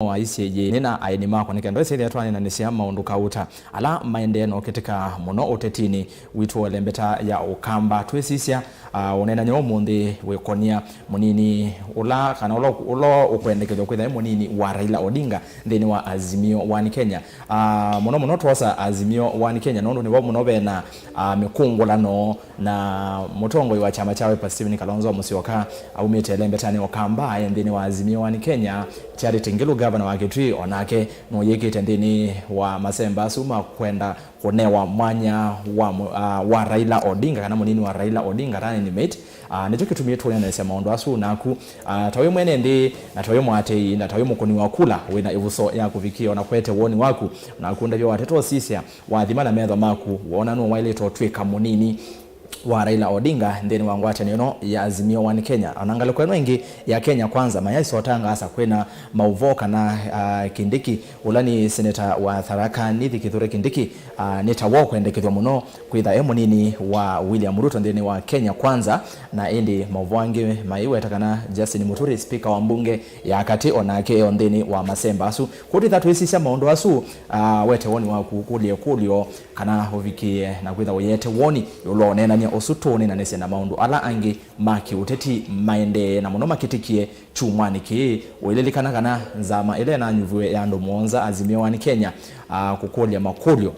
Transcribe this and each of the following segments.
wa ICJ nina ainima kwa nikendo ese ya tuani na nisia maundu kauta ala maendeno ketika muno utetini witu walembeta ya ukamba tuesisia unena nyo mundi wekonia munini ula kana ulo ukwendekejo kwitha munini wa Raila Odinga ndeni wa Azimio wani Kenya muno twosa Azimio wani Kenya nondo ni bo muno bena mikungulano na mutongo wa chama chawe pa Stephen Kalonzo Musyoka au metelembeta ni ukamba ndeni wa Azimio wani Kenya Charity Ngilu gavana wa Kitui onake no yekete ndeni wa Masemba suma kwenda kunewa mwanya wa Raila Odinga kana munini wa Raila Odinga rani ni mate nicho kitumie tuone na sema ondo asu naku tawe mwene ndi na tawe mwate na tawe mukoni wakula wena ivuso ya kuvikia na kwete woni waku na kunda byo wateto sisia wathimana metho maku wona no waile to tweka munini wa Raila Odinga ndeni wangwate neno ya Azimio wani Kenya anangale kwa wengi ya Kenya kwanza mayasi watanga asa kwena mauvoka na Kindiki ulani seneta wa Tharaka Nithi Kithure Kindiki nitawo kwendekethwa muno kwitha emunini wa William Ruto ndeni wa Kenya kwanza na endi mauvange maiwe takana Justin Muturi speaker wa mbunge ya kati onake ondeni wa Masemba asu kuti thatu isisya maondo asu wete woni wa kulio kana hovikie na kwitha oyete woni yulo nena osutone na nese na maundu ala angi maki uteti maende na muno makitikie chumwani ki welelikana kana nzama ile na nyuvuwe ya ndo monza Azimio wani Kenya kukolia makolio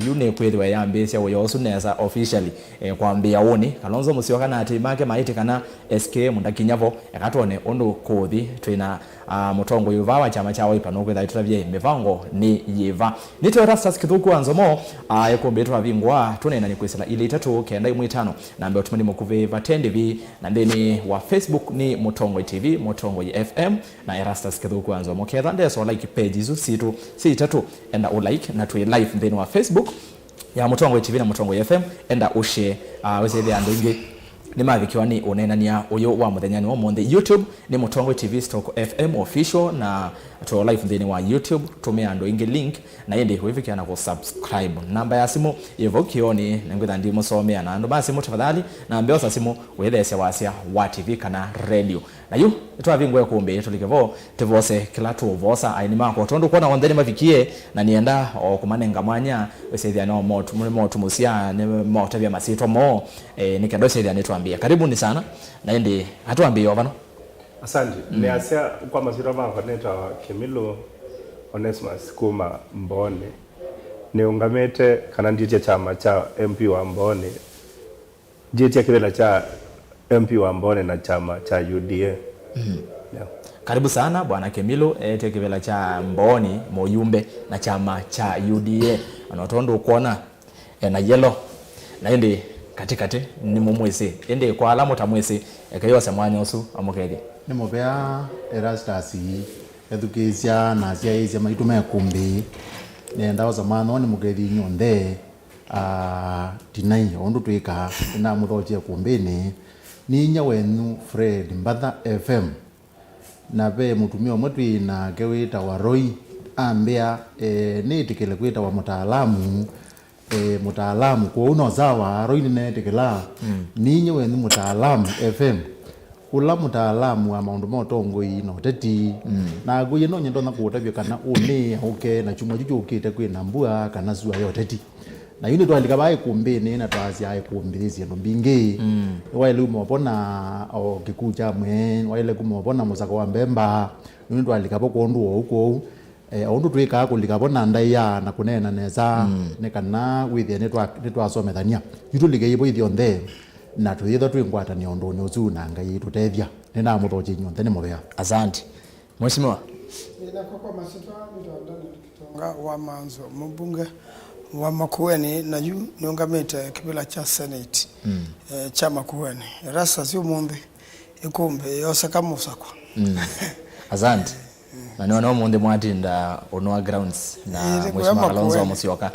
yune kwethwa yambesya woyosu neza officially kwambia woni Kalonzo Musyoka na ati make maiti kana SK mundakinyavo yakatone ondo kothi twina mutongo yuvawa chama chawo ipano kwetha itravye mivango ni yiva nito rastas kithuku anzomo yakombetwa vingwa tunena ni kwisela ile 3 kenda 5 na ambayo tumani mukuve vatendi vi na ndeni wa Facebook ni Mutongo TV Mutongo FM na Erastus kithuku anzomo ketha ndeso like page izu situ sitatu enda ulike na twi live ndeni wa Facebook ya Mutongo TV na Mutongo FM enda ushe wesele ando ingi ni mavikiwa ni unenania uyo wa muthenyani wa monde YouTube ni Mutongo TV /FM official na to live ndeni wa YouTube tumia ando ingi link na yende huifikia na kusubscribe namba ya simu yevokioni ngwitha ndi musomea na ando basi mutafadhali na ambeo sa simu wethese wasia wa TV kana radio na yu itwa vingwe kumbe tulikevo tevose kila tu vosa ainima ko tondo kuona wandeni mavikie na nienda kumanenga mwanya wesethia no moto musia ne moto vya masito mo nikendo sethia nituambia karibuni sana na ende hatuambie ovano asante ni asia kwa masito ma koneta Kemilo Onesmus kuma Mbone ni ungamete kana ndiye chama cha MP wa Mbone ndiye kile cha MP wa Mbone na chama cha UDA. Yeah. Karibu sana bwana Kemilo tekevela cha Mboni moyumbe na chama cha UDA anotondo kuona na yellow na ende katikati ni mumwese ende kwa alamo tamwese ekayose mwanyosu amukedi ni mobea Erastus edukizia na sia izia maitume kumbi nenda zamano ni mugedi nyonde dinai ondu twika na muroje kumbini ni nyawenu Fred Mbatha FM na be mutumio motwi na gewita waroi ambia ni tikele kwita wa mutaalamu kwa unozawa roi ni tikela ni nyawenu mutaalamu FM ula mutaalamu wa maundu motongo ino teti na guye no nyendo na kuotavyo kana une oke na chuma juju ukite kwina mbua kana zuwa yo teti na yuni twalika bae kumbini na twazi aye kumbirizi ndo mbingi waile umopona o kikucha mwe waile kumopona musaka wa mbemba yuni twalika boko ndu huko ondu twika kulikabona ndaya na kunena neza nekana withia netwasomethania yutulike yibo ithio nthe na tuyitho twingwata ni ondo ni uzu na ngai tutethia nina muthoji nyonthe ni mubea asante mheshimiwa ina kwa masito ndani kitonga wa manzo mbunge wa Makueni na yu niungamite kibila cha Senate cha Makueni rasa sio mumbi Ikumbi yose kamusako asante na niona munde mwatinda onwa grounds na mheshimiwa Kalonzo Musyoka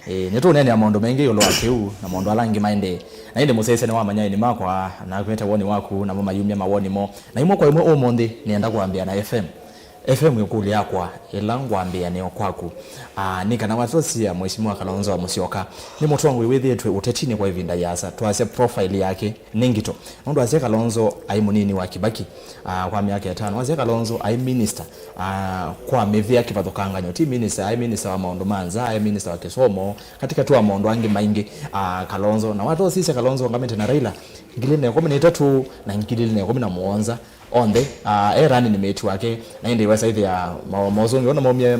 netu nene ya maondo mengi yolo akeu na maondo alangi maende na inde musese ne wamanya ni makwa na kwete woni waku na mama yumya mawoni mo na imo kwa imo omonde nienda kuambia na FM FM yukuli yakwa elangu ambia ni okwaku nika na watosi ya mheshimiwa Kalonzo wa Musyoka ni mutu wangu iwethitwe utetini kwa ivinda yasa twase profile yake ningito nondo ase Kalonzo ai munini wa Kibaki kwa miaka ya 5 ase Kalonzo ai minister kwa mevi yake pathokanganya ti minister ai minister wa maondo manza ai minister wa Kisomo katika tu maondo angi maingi Kalonzo na watu sisi Kalonzo ngamete na Raila ngile ne 13 na ngile ne 17 on the running mate wake na ndi wasa hivi ya mawazongi ona momye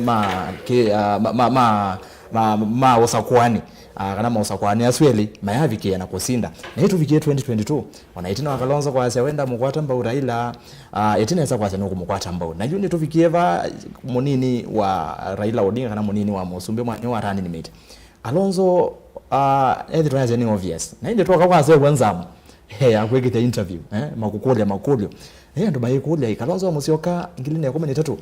ma usakwani kana mausakwani asweli mayaviki yanakosinda na hitu vikie 2022 wanaitina wa Kalonzo kwa ase wenda mukwata mbau Raila etineza kwa ase nuku mukwata mbau na juni tuvikieva munini wa Raila Odinga kana munini wa Musumbe mwani wa running mate Kalonzo edito ya ni obvious na ndi toka kwa ase wenzamu akwegita interview makukulyo ndo mayikulia Kalonzo wa Musyoka ngilini ya 13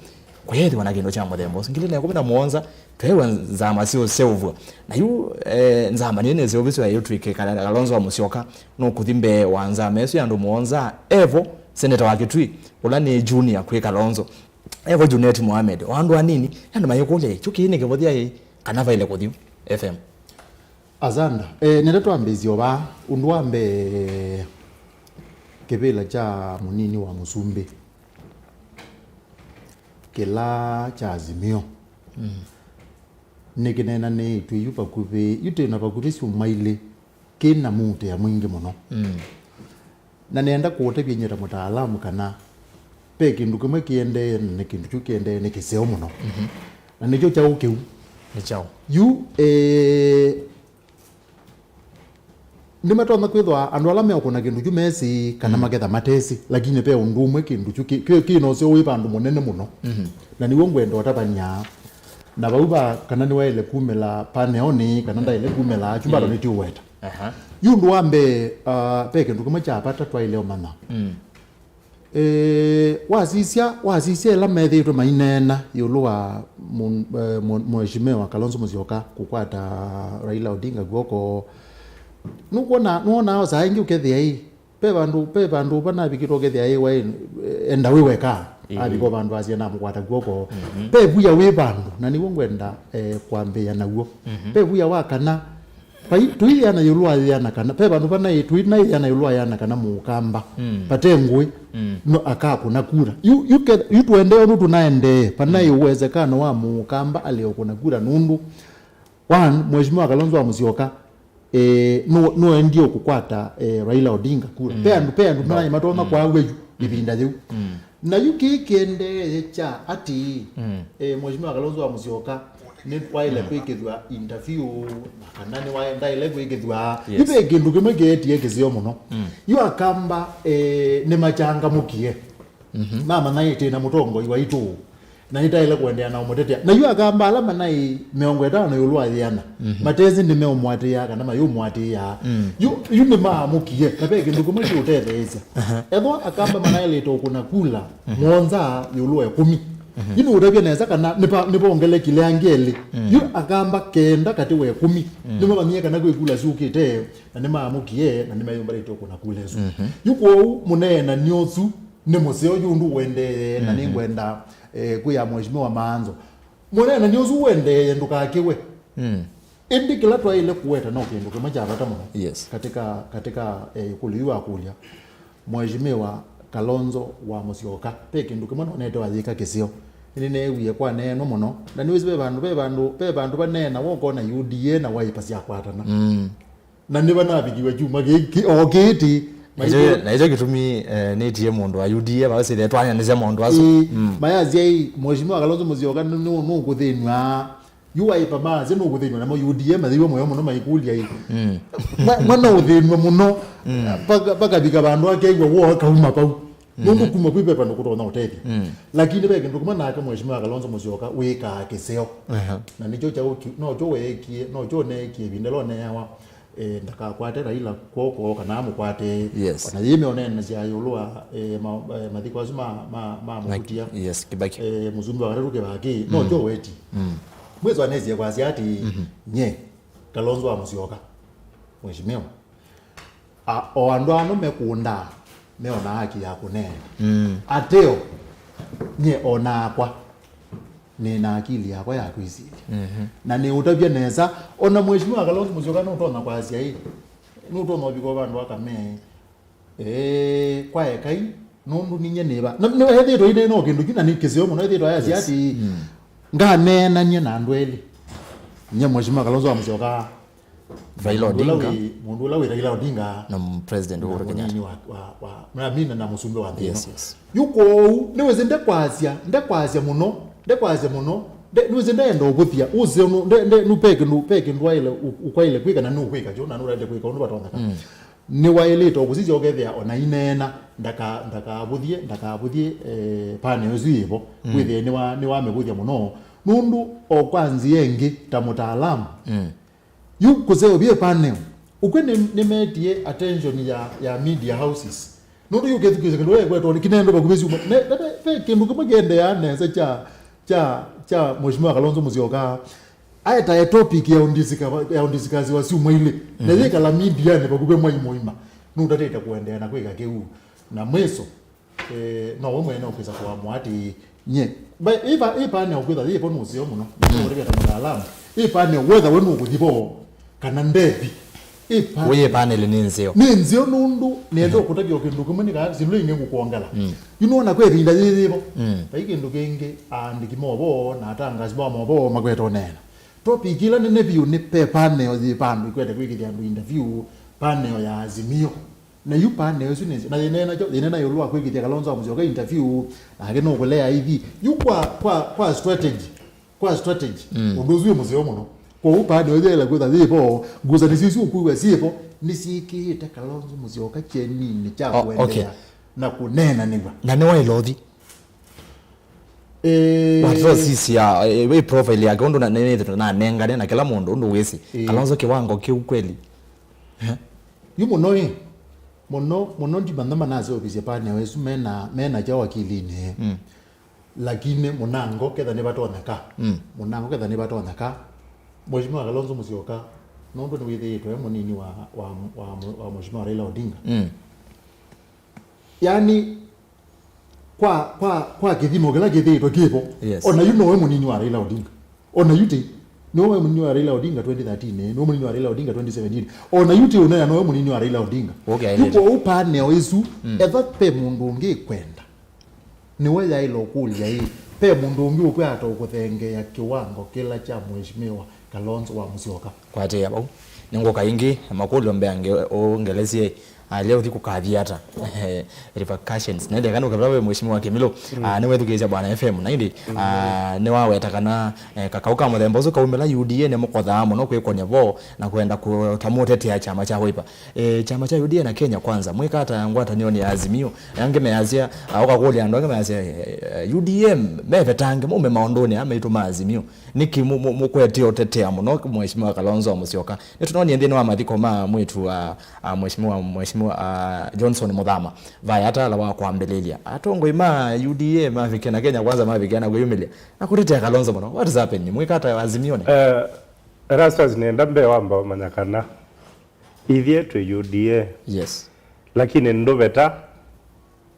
kweli wanagendo cha modembo ngilini ya 17 twewe nzama sio sevwa na yu nzama nene zio biso ya Atw'Ike Kalonzo wa Musyoka no kuthimbe wanza meso ya ndo muonza evo senator wa Kitui ulani junior kwe Kalonzo evo Junet Mohamed wandu anini ndo mayikulia chuki ine kevothia kanava ile kuthim FM azanda neretwa mbezio ba undwambe kebela cha munini wa Musumbe kela cha Azimio nekinena ne tuyupa kuve yute na bakuve si umaile kena mute ya mwingi muno na nenda kuote byenyera mutaalamu kana pe kindu kumwe kiende ne kindu chukiende ne kiseo muno na nicho cha ukeu ni chao yu ndimatona kwithwa andu ala meko na kindu jumesi kana magetha matesi lakini pe undumwe kindu chuki kino se uipa andu munene muno na niwo ngwendo watabanya na bauba kana ni waile kumela paneoni kana ndaile kumela chumbaro ni tiweta yundu wambe pe kindu kuma cha pata twaile omana wasisia la methitwe mainena yulwa mheshimiwa Kalonzo Musyoka kukwata Raila Odinga guoko nuona osa ingi ukethia hii pe bandu bana bikito kethia hii wa enda wiweka abiko bandu asia na mukwata guoko pe buya we bandu na niwo ngwenda kwambia naguo pe buya wakana pai tuili ana yulwa yana kana pe bandu bana tuili na yana yulwa yana kana mukamba patengwe no akapo nakura you tuende no tunaende pana uwezekano wa mukamba aliokuna kura nundu mheshimiwa Kalonzo wa Musyoka no ndio kukwata Raila Odinga kura pe andu mara matoma kwa weju ibinda theu na yuki kende cha ati mheshimiwa Kalonzo wa Musyoka ni waile kwikithwa interview kana ni waenda ile kwikithwa ibe kindu kimwe getie kizio muno yu akamba ni machanga mukie mama naite na mutongo iwaitu na itaile kuendea na umutetea na yu akamba alama nai 50 yulwa yana matezi ni meomwatia kana mayu mwatia yu ni maamukie na pe kindu kumwe utetheza etho akamba manaile to kuna kula mwonza yulwa 10 yini utabia neza kana nipa ongele kile angeli yu akamba kenda kati we 10 nipa bamie kana kwikula sukite na ni maamukie na ni mayumba to kuna kulezo yuko munena nyosu ni museo yundu wende na ningwenda kuya mheshimiwa Maanzo munena nyosu wende ndukakiwe indi kila twa ile kuweta na kindu kama jabata muno katika kuliwa kulia mheshimiwa Kalonzo wa Musyoka pe kindu kama nonete wathika kisio ini ne wiye kwa neno muno na niwezi be bandu banena woko na UDA na waipa cia kwatana na niba nabigiwe juma giki ogiti na hizo kitumi netie mundu wa UDA bawese twanya nize mundu aso mayazi mheshimiwa Kalonzo Musyoka no kuthinwa yuwaipa maze no kuthinwa na mo UDA mathiwe moyo muno maikulia hii mwana uthinwa muno paka biga bandu akeigwa wo kauma pau mundu kuma kwipe pano kutona utethi lakini bege ndukuma na aka mheshimiwa Kalonzo Musyoka wika kiseo na nicho cha no cho wekie no cho nekie bindelo newa ndakakwate Raila koko kana mukwate yes. na yime onena cia yulwa mathiko azuma mukutia Kibaki muzumbe wakaruke baki no cho weti mwezo anezie kwa ati nye Kalonzo wa Musyoka mheshimiwa o andwano mekunda meona haki ya kunena ateo nye onakwa nina akili yakwa ya kwizili na ni utabia neza ona mheshimiwa Kalonzo Musyoka no tona kwa asia hii no tona biko bandu akame kwa ekai nundu ninye neba no hedi ro ine no kindu kina nikizio muno hedi ro asia ati nganena nye na ndweli nye mheshimiwa Kalonzo Musyoka Raila Odinga mundu la Raila Odinga na president Uhuru Kenyatta wa mina na musumbe wa ndino yes yuko niweze ndekwasia muno niweze ndenda ukuthia uze nupeke ndwaile ukwaile kwika na nukwika jo na nurende kwika undu batonda ni wailite okusizia ogethia ona inena ndakabuthie pane uzibo withe ni wamebuthia muno nundu okwanzi yengi ta mutaalamu yu kuzeo bie panel ukwene nimetie attention ya media houses nundu yu kethukiza kindu wewe kwetu kinendo bakubezi ne fe kindu kumagende ya neza cha mheshimiwa Kalonzo Musyoka aita topic ya undisikazi wasi umwile na yeka la media ne bakube mwa imoima nundu ateta kuendea na kweka keu na mweso no wemwe na ukisa kwa mwati nye ba ipa ne ukweza ipo nusio muno ndio kama mtaalamu ipa ne whether wenu ukuthibo kana ndebi Oye panel ninzio nundu nendo kutabyo kindu kumani ka zinlo ingengu kuongala na kwe rinda zibo baiki ndukenge andikimobo na atangazi ba mobo magweto nena topic ila ne view ni pe panel zi pandu kwete kwiki ya interview panel ya Azimio na yu panel yesu na nena yolwa kwiki ya Kalonzo Musyoka interview ageno kulea hivi yu kwa strategy udozwe museo muno kwa upande wele kwa dhipo guza nisisi ukuwe sipo nisikite Kalonzo Musyoka cheni ni cha kuendea na kunena niba na ni wailothi watu sisi ya we profile ya gondo na nene na nenga na kila mundu ndo wesi Kalonzo kiwango kiukweli yumo mono ndi bandama nazo obise pane wesu mena cha wakiline lakini munango ketha ne batoneka munango ketha ne batoneka mheshimiwa Kalonzo Musyoka nondo ni withitwe munini wa mheshimiwa Raila Odinga yani kwa kithimo kila kithitwe kipo ona we munini wa Raila Odinga ona yuti no we munini wa Raila Odinga 2013 no munini wa Raila Odinga 2017 ona yuti ona no we munini wa Raila Odinga yuko upane oisu etha pe mundu ungi kwenda ni we ya ilo kulia hii pe mundu ungi ukwata ukuthenge ya kiwango kila cha mheshimiwa Kalonzo wa Musyoka kwa ate yabo ningo kaingi makolo mbeange ongelezie leo thiku kathiata repercussions nende kana ukabawe mheshimiwa Kimilo ne wethukizia bwana FM na indi ne waweta kana kakauka muthemba uzu kaumela UDA ne mukotha muno kwikonya bo na kwenda kutamutetea chama cha Wiper chama cha UDA na Kenya kwanza mwikata ngwata nioni ya Azimio yange meazia ukakuli ando yange meazia UDA mevetange mume maondoni ameituma Azimio niki mukwetio utetea muno mheshimiwa Kalonzo Musyoka nitunoni endeni wa mathiko ma mwitu mheshimiwa Johnson Muthama vai hata la wa kuambelelia atongo ima UDA mavikena Kenya kwanza mavikena kuyumilia akutetea Kalonzo muno what is happening mwikata Azimio ne rastas nenda mbe wamba manyakana ithie tu UDA yes lakini ndoveta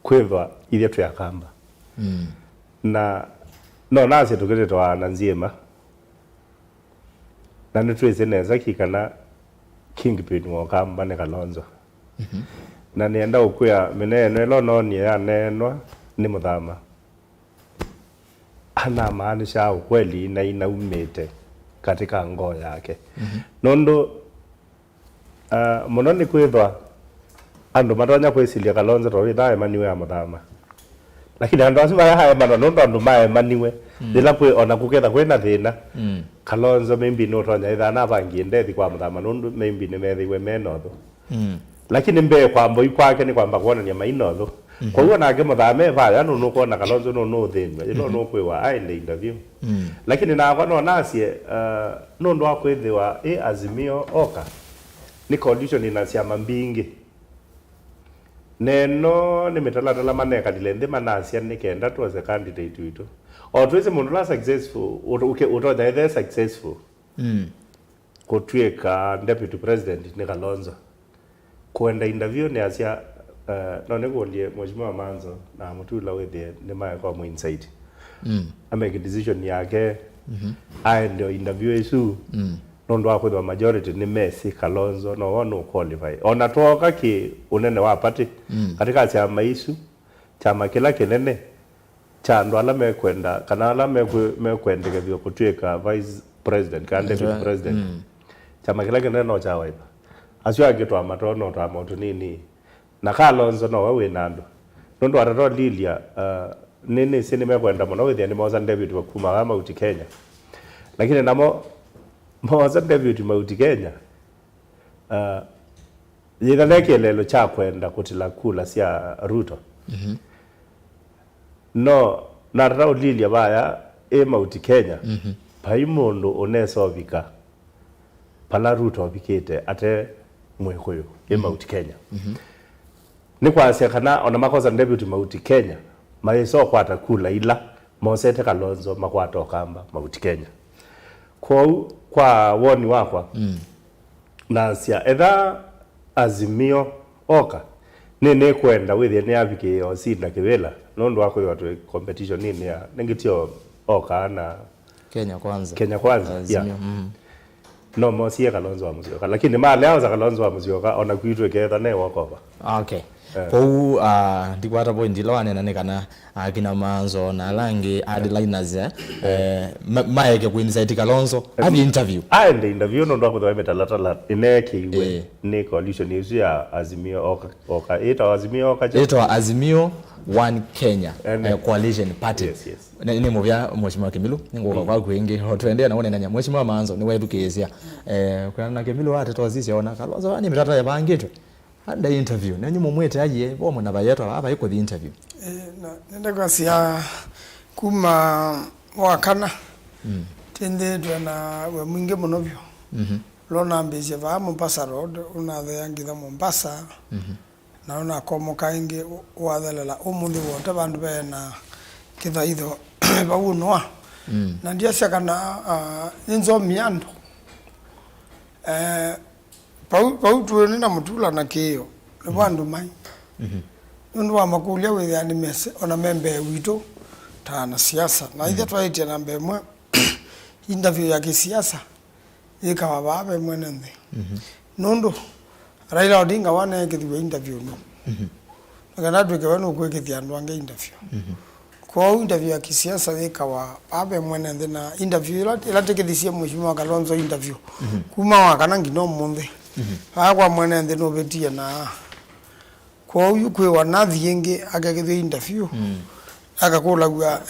kweva ithie tu yakamba na no nasi tukete twa nanziema na nitwese neza kikana kingpin wa kamba ne Kalonzo na nienda ukuya mineno ilo no ni ya nenwa ni Muthama ana maanisha ukweli na inaumete katika ngoo yake nondo muno ni kwithwa andu matonya kwisilia Kalonzo ro ithae maniwe ya Muthama lakini andu asu baya hae mano nondo andu mae maniwe dila kwe ona kuketha kwena thina Kalonzo maybe no tonya ithana bangi ndethi kwa Muthama nondo maybe ni methiwe menotho lakini mbe kwambo ikwake ni kwamba kuonania mainotho kwa hiyo nake Muthama vaya no kuona Kalonzo no thinwe no kwiwa ai interview lakini na kwa no nasie no ndo akwithiwa Azimio oka ni condition ina ciama mbingi neno ni metalatala maneka dilende manasia ni kenda tu as a candidate witu o twese mundu la successful utoja either successful kutweka deputy president ni Kalonzo kwenda interview ni asia no negolie mheshimiwa Manzo na mutula wethe ni mae kwa mu insight ameke decision yake ndio interview isu nondo akwithwa majority ni Messi Kalonzo no one qualify ona toka ki unene wa party katika chama isu chama kila kinene chando ala mekwenda kana ala mekwendeke vyo kutweka vice president candidate president chama kila kinene no cha Wiper asio agitwa matono ta moto nini na Kalonzo no wewe nando nondo ataro lilia nini sini mekwenda muno withia ni moza David wakuma kama uti Kenya lakini namo moza David mauti Kenya yinaleke lelo cha kwenda kutila kula sia Ruto no narao lilia baya mauti Kenya paimondo onesovika pala Ruto bikete ate mwekuyo mauti Kenya ni kwa sia kana ona makosa David mauti Kenya maeso kwata kula ila mosete Kalonzo makwata okamba mauti Kenya kwa woni wakwa na sia etha Azimio oka nene kwenda withia ni abike osinda kibela nondo wako yote competition nini ya ngitio oka na Kenya kwanza yeah. No mosie Kalonzo wa Musyoka lakini mali anza Kalonzo wa Musyoka ona kuitwe ketha ne wakoba okay Pou ndikwata point lawane na nekana akina Manzo na langi adliners maeke ku insight Kalonzo abi interview the interview no ndo kwa metalata ineke iwe ne coalition yesu ya Azimio oka ito Azimio One Kenya coalition party yes. Ni movya mheshimiwa Kemilu ngoka kwa kwingi hotwendea naone nanya mheshimiwa Manzo ni wetu kezia kwa na Kemilu ate twazisi ona Kalonzo ani mitata ya bangitwe anda interview nanyu mumwete aje bo mwana bayeto aba iko the interview nenda kwa sia kuma wakana tende dwana we mwinge monovyo lona mbeze va Mombasa road una the yangitha Mombasa na una komoka inge wathalela umuthi wote bandu bena kitha itho bawunwa na ndia sakana nzo miando pau tuene na mutula na kiyo ni bandu mai nundu wa makulia withia ni mese ona membe wito ta na siasa na ithe twaitia na mbemwe interview ya kisiasa ikawa babe mwene nthi nundu Raila Odinga wana kithiwe interview no kana twike wanu kwikithia andu ange interview kwa interview ya kisiasa ikawa babe mwene nthi na interview ila tekithisia mheshimiwa Kalonzo interview kuma wakana ngino munthi kwa mwene nthi no betia na kwa uyu kwe wanathi yengi agagithia interview akakula gwa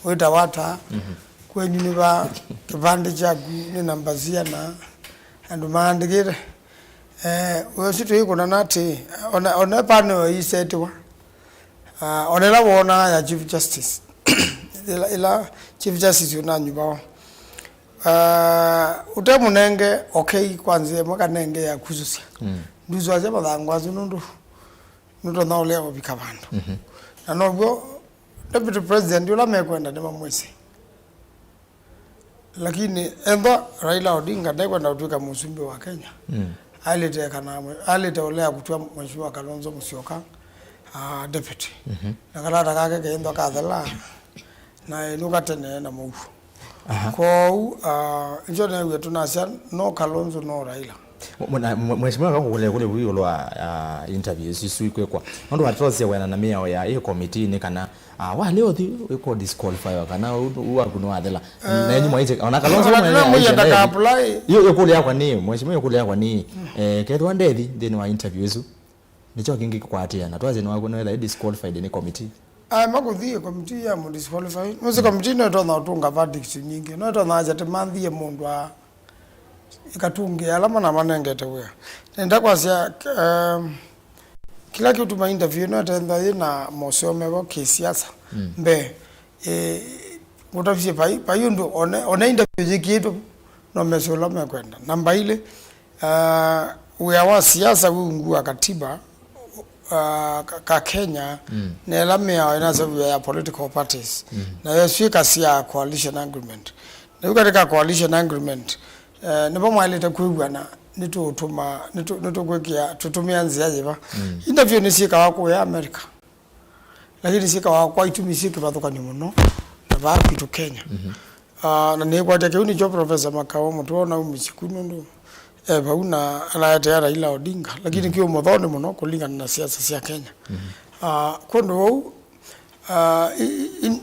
weta wata kwenyu ni ba kipande chaku ni namba cia na andu maandikire wesitu iko na nati ona pano isetwa onela wona ya chief justice ila chief justice una nyuba utemunenge okay kwanze mwakanenge ya kuzusia nduzo aje bathangwa zunundu nuto na ole obika bandu na nobwo deputy president ula mekwenda ndema mwezi lakini endo Raila Odinga ndekwenda kutuka musumbi wa Kenya alete kanamwe alete ole akutwa mheshimiwa Kalonzo Musyoka deputy na kalata kake kendo kathela na inuka tene na mugu kwa njone wetu nasia no Kalonzo no Raila mheshimiwa wangu kule huyo lwa interview sisi kwekwa ndo watoze wana na mia ya hiyo committee ni kana wa leo thi uko disqualify kana uwa kuno adela na nyuma hizo ona Kalonzo mwenye ndaka apply hiyo kule yako ni mheshimiwa kule yako ni ketwa ndethi then wa interviews nicho kingi kwatia na twaze ni wako no disqualified ni committee makuthie committee ya mu disqualify muzi committee no to na utunga verdict nyingi no to na aje temanthie mundu a ikatunge alama na manengete wewe nenda kwa sia kila kitu ma interview no tenda na mosome wa kisiasa mbe utafie pai ndo one interview zikitu no mesola mekwenda namba ile wa siasa ngua katiba ka Kenya na elamea inazo ya political parties na yosika sia coalition agreement na katika coalition agreement nipo mwaleta kuigwa na nitugwekia tutumia nzia jiba interview ni sika wako ya America lakini sika wako itumisiki bathuka ni muno na bapi tu Kenya na ne kwa take uni jo professor Makao mutuona umichikuno ndo bauna anayetea Raila Odinga lakini kio muthoni muno kulingana na siasa cia Kenya kondo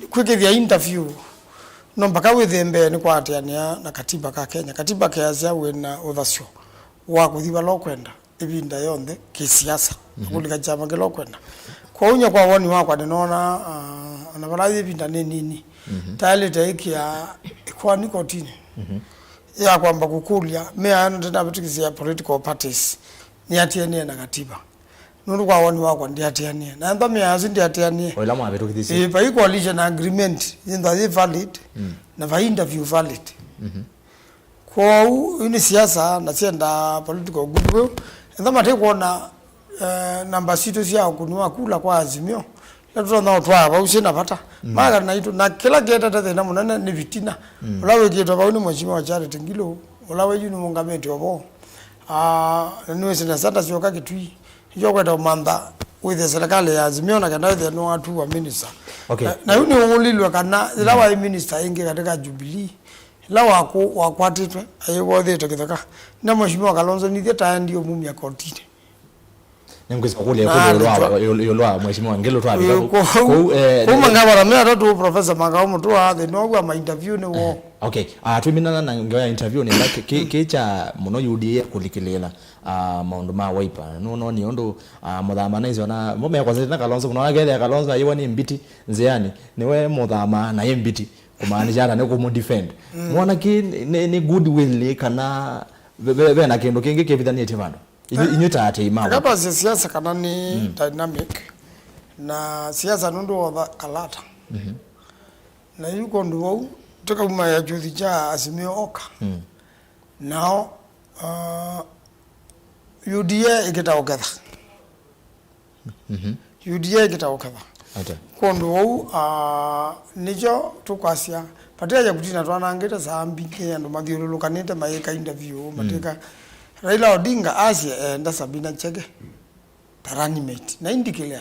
kwikithia interview no mpaka withembe ni kwatiania na katiba ka Kenya katiba kiasia wina uthasyo wa kuthiba lokwenda ibinda yonthe kisiasa kulika chama kilokwenda kwa unya kwa woni wakwa ndinona na barathi ibinda nini tayari taikia kwa nikotini ya kwamba kukulia mea tena bitukizia political parties ni atiania na katiba nuru kwa woni wakwa ndi atiania na ndo mea zindi atiania oila mwa bitukizia by coalition agreement in the valid na va interview valid kwa ini siasa na sienda political goodwill ndo mate kuona namba sito cia kunua kula kwa Azimio na tunaona twa ba usina pata maga na itu na kila geta tete na munene ni vitina ulawe geta ba uni mheshimiwa wa Charity Ngilo ulawe yuni mungameti obo niwe sina sata sio ka kitui hiyo kwenda manda with the serikali ya Azimio na kana the no watu wa minister na yuni umulilwa kana ilawa minister ingi katika Jubilee la wakwatitwe ayibodhete kithaka na mheshimiwa Kalonzo ni theta ndio mumu ya kotini Nengwezi kule yolwa mheshimiwa Ngelo twa bika ko mangabara me atatu professor Makao mutwa the no wa interview ne wo twimina na ngoya interview ni like kicha muno UDA kulikilela maundu ma Wiper no ni ondo muthama na izo na mume yakwa na Kalonzo kuna gele Kalonzo ayiwa ni mbiti nzeani niwe muthama na mbiti kumanijana ne kumu defend mwana ki ni goodwill kana be na kindu kingi kivithanie tivando inyuta ate imama kapa siasa kana ni dynamic na siasa nundu wa kalata na yuko ndo toka uma ya juthi cha Azimio oka now UDA ikitaokatha UDA ikitaokatha kondo nijo tukwasia patia ya kutina twanangite zambi ke ndo mathiurulukanite maika interview mateka Raila Odinga asia enda Sabina Chege tarani mate na indicate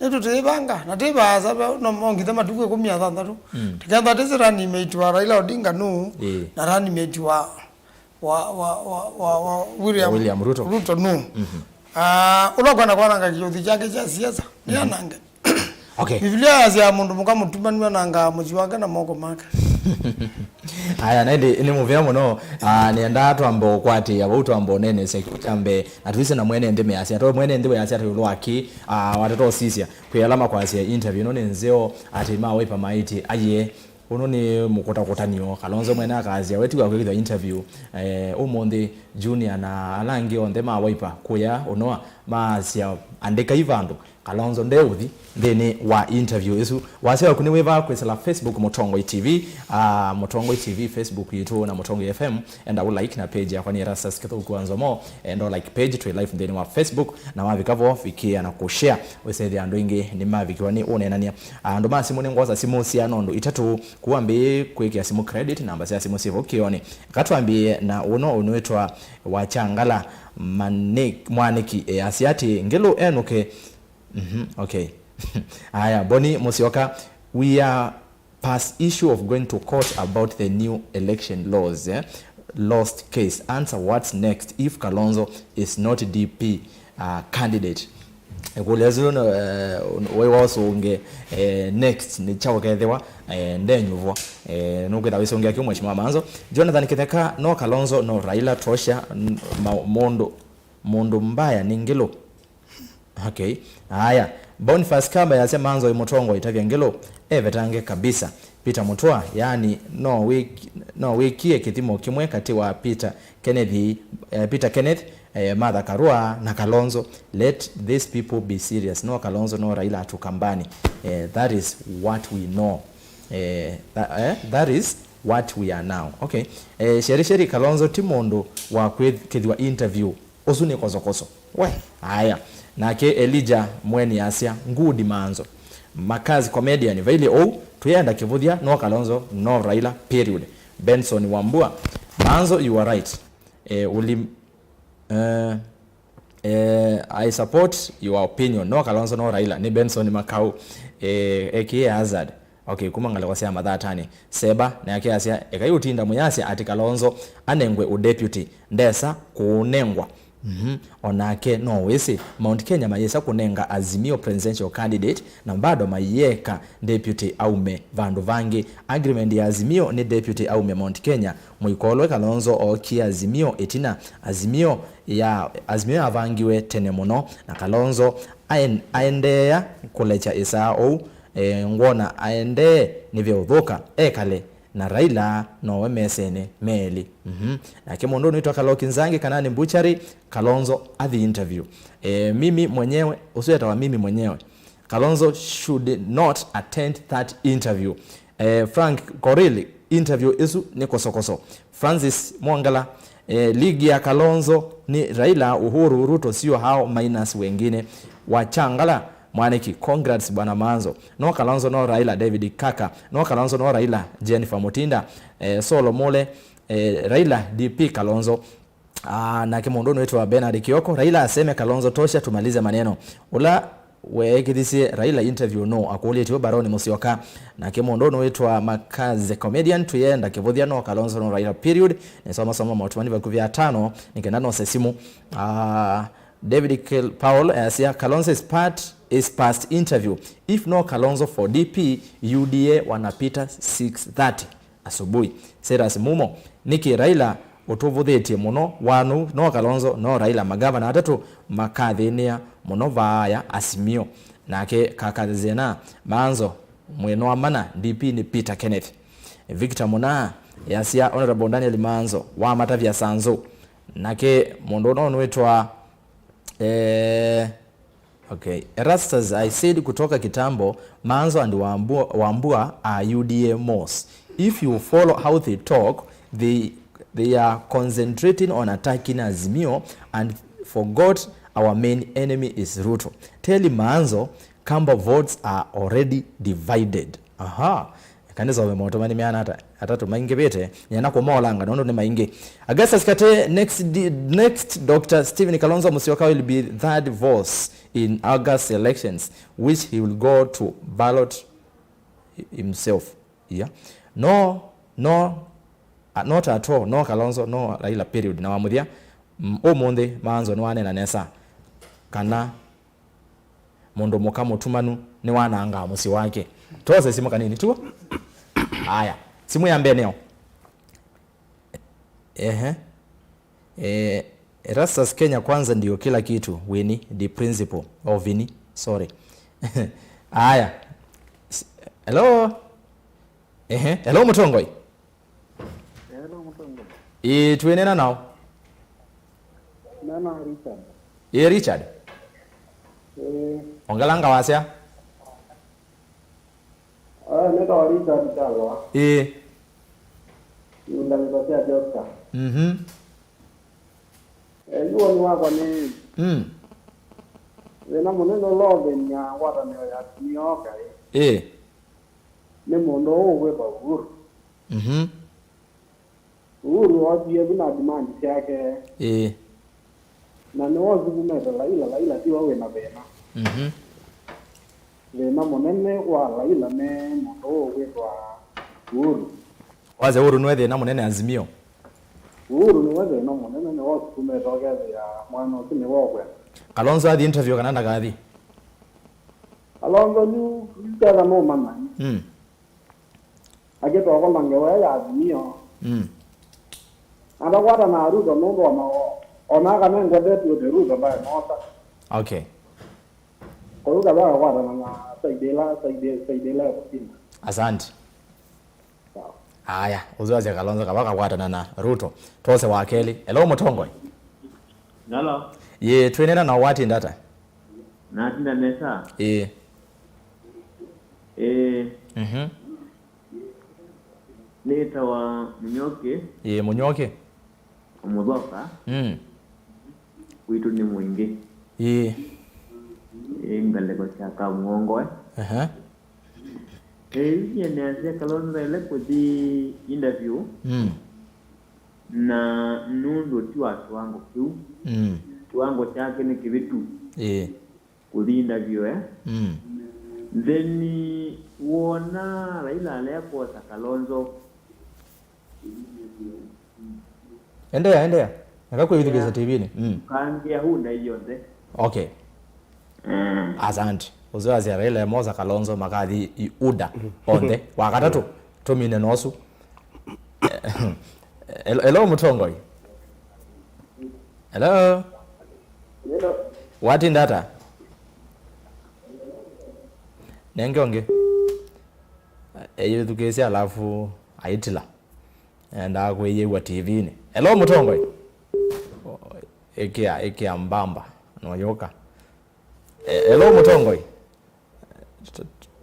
neto tebanga na teba sabe no mongitha matuke 16 tikamba tezerani mate wa Raila Odinga no na rani mate wa William Ruto no ulokana kwana ngakiyothi chake cha siasa ni ananga Biblia ya mundu mukamutumani nanga muji wake na moko make aya nende ni muvya muno nienda atu ambo kwati abutu ambo nene sekambe atwise na mwene ndime asia to mwene ndiwe asia to lwaki watoto sisia kuyalama kwa asia interview no nenzeo atima Wiper maiti aye uno ni mukota-kotanio Kalonzo mwene akazi wetu kwa kwithwa interview umonde junior na alangi onde ma Wiper kuya unoa maasia andika ivando Kalonzo ndeuthi thini wa interview isu wasewa kuni weva kwesela Facebook Mutongoi TV Mutongoi TV Facebook yitu na Mutongoi FM and I will like na page yakwa ni Rasas Kitho kuanzo mo and like page to live thini wa Facebook na mavikavo fikia na kushare wesethi andu ingi ni mavikiwa ni unenania ando masimu ni ngoza simu cia nondo itatu kuambi kwekia simu credit namba cia simu sivo kioni katwambie na uno unwetwa wachangala mwaniki asiati ngelo enuke okay aya boni Musioka we are past issue of going to court about the new election laws lost case answer what's next if Kalonzo is not DP candidate kulezo we also unge next ni chawo kethewa ndenyuvo nugwetha wisongia kyo mheshimiwa manzo Jonathan Kitheka no Kalonzo no Raila tosha mondo mbaya ni Ngelo haya Boniface Kamba yasema manzo imutongo itavya Ngelo vetange kabisa Peter Mutwa yani no wiki kitimo kimwe kati wa Peter Kenneth Martha Karua na Kalonzo let these people be serious no Kalonzo no Raila atukambani that is what we know that is what we are now sheri Kalonzo timondo wa kwithwa interview usuni kozo haya nake Elijah mweni asia ngudi manzo makazi comedian vaile tuyenda kivuthia no Kalonzo no Raila period Benson Wambua manzo you are right I support your opinion. No Kalonzo no Raila. Ni Benson Makau aka Hazard. Okay, kumangala kwa siya mathatani. Seba na yake asia ekayutinda muyasi ati Kalonzo anengwe udeputy ndesa kunengwa. Onake no wesi Mount Kenya mayesa kunenga Azimio presidential candidate na bado mayeka deputy aume vandu vangi agreement ya Azimio ni deputy aume Mount Kenya muikolo Kalonzo oki Azimio etina Azimio ya avangiwe tene muno na Kalonzo aendea kulecha isao ngona aende nivyodhoka ekale na Raila no wemesene meli na kemondo nitwa Kalokinzangi kanani Mbuchari Kalonzo at the interview mimi mwenyewe usiyeta wa mimi mwenyewe Kalonzo should not attend that interview. Frank Korili interview isu ni kosokoso. Francis Mwangala ligi ya Kalonzo ni Raila Uhuru Ruto sio hao minus wengine wachangala mwaniki. Congrats bwana Manzo. No Kalonzo no Raila David Kaka. No Kalonzo no Raila Jennifer Mutinda. Solo Mole Raila DP Kalonzo. Na kemondo wetu wa Bernard Kioko. Raila aseme Kalonzo tosha tumalize maneno. Ula weekidisi Raila interview no akuli tiyo Baroni Musyoka. Na kemondo wetu wa Makaze comedian tuyenda kivodhia no Kalonzo no Raila period. Nisoma soma mautumani vakuvia 5 nikenano sesimu. David Paul asia Kalonzo is past interview. If no Kalonzo for DP, UDA wanapita 6:30 asubuhi. Seras Mumo Niki Raila utuvudhetie muno wanu no Kalonzo no Raila magavana atatu makadhinia muno vaya Azimio nake kakazena Manzo mweno amana DP ni Peter Kenneth. Victor Muna yasia Honorable Daniel Manzo wa matavya Sanzo nake mondono wetwa okay. Erastus I said kutoka kitambo Manzo and Wambua are UDA most. If you follow how they talk, they are concentrating on attacking Azimio and forgot our main enemy is Ruto. Tell Manzo Kamba votes are already divided. Kanisa wamemotomani miana atatu maingi bete yana kwa molanga nondo ni maingi. Augustus Kate next Dr. Stephen Kalonzo Musyoka will be third voice in August elections which he will go to ballot himself. Yeah. No not at all. No Kalonzo no Raila period na wamudia omonde Manzo nwane na nesa kana mondo mokamo tumanu ni wana anga musi wake. Tuwase simu kanini tuwa? Haya, simu ya mbeneo. Erastus Kenya kwanza ndio kila kitu. Winnie, the principal. Vinnie, sorry. Haya. Hello? Hello Mutongoi. Hello Mutongoi. Tuenena nao? Nana Richard. Richard? Ongalanga wasya? Nenda Richard Dawa. Yunda nitosia Joska. Yuwa ni wako ni. Wena muneno lobe nya wata ya nioka. Ni mundo uwe kwa Uhuru. Uhuru wajie vina demand yake. Na ni wazi kumeta Raila tiwa uwe na bena. Vena munene wa Raila ne mundo uwe kwa Uhuru. Waze Uhuru nwethe na munene Azimio. Uhuru nwethe na munene ni wazi kumeta ya mwana usini wakwe. Kalonzo at the interview kananda kathi? Kalonzo ni kaya no mana. Ageto wakolangewa ya Azimio. Anda wata na Ruto nondo na onaka mengo detu de Ruto ba nota. Okay. Kwa hiyo baba wata na saidela kusina. Asante. Haya, uzoaze Kalonzo kabaka wata na Ruto. Tose wa Akeli. Hello Mutongoi. Hello. Ye twenena na wati ndata. Na tinda nesa. Neta wa Munyoke. Munyoke. Omudhoka. Witu ni mwingi. Ngaleko chaka mwongoe. Yeye ni azia Kalonzo ile kudi interview. na nundu tiwa kiwango kiu kiwango chake ni kivitu kulinda vyo then wona Raila alepo Kalonzo endea nakakuithikisa TV ni kangia huna hiyo nde okay asante uzazi Raila moza Kalonzo makathi iuda onde wakatatu tumine nosu hello Mutongoi hello what in data nengonge tukesi alafu aitila enda kweyewa TV ni hello Mutongoi ekia mbamba noyoka hello Mutongoi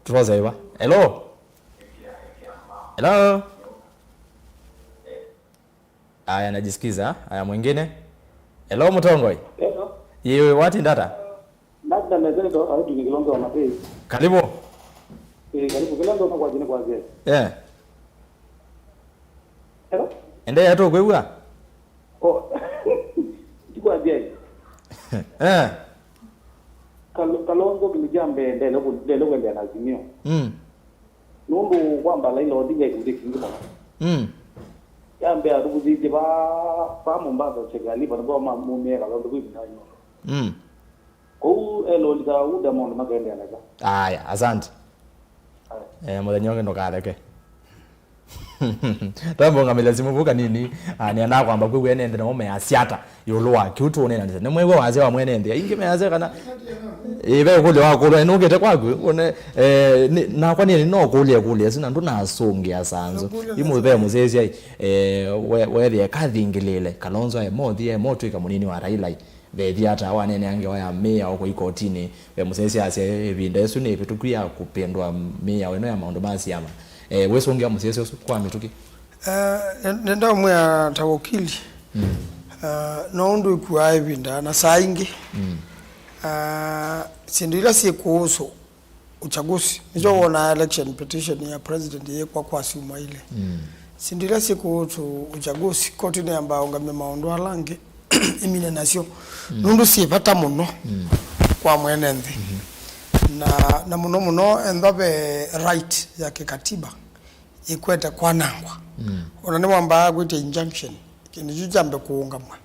tuwaza hiva hello aya najisikiza aya mwingine hello Mutongoi yewe what in data labda naweza ndo au Kilonzo na pay karibu karibu Kilonzo kwa jina kwa zee hello endea tu kwewa kwa zee Kalonzo kimjambe ndelo kwenda na Azimio nundu kwamba Raila Odinga ikundikingima yambe arubuzije ba Mombasa chegali bana ba mamumia Kalonzo kwibinayo ko elo lida uda mon magende anaga aya asante muthenya ndo kareke tambo ngamela simuvuka nini ni ana kwamba kwe nende na mome asiata yolwa kiutu onena ndise nemwe waze wa mwene ndi inge meaze kana ibe kule wako no ngete kwakwe one na kwa nini no kule sina ndo nasungi asanzo imuve muzezi we kathingilile Kalonzo Atw'Ike Munini wa Raila bethi ata wanene ange waya meya oko ikotini we musesi ase ebinda esu ne pitukia kupendwa meya weno ya maundu basi ama weso ngia musesi osu kwa mituki nenda mwe atawakili no ndu ikuwa ebinda na saingi sindira sikuhusu uchaguzi nijo wona election petition ya president yekwa kwa siuma ile sindira sikuhusu uchaguzi kotini ambao ngambe maundu alange imine nasio nundu sipata muno kwa mwenenthi na muno endobe right ya kikatiba ikwete kwa nangwa onane mwamba gwite injunction kinijujambe kuungamwa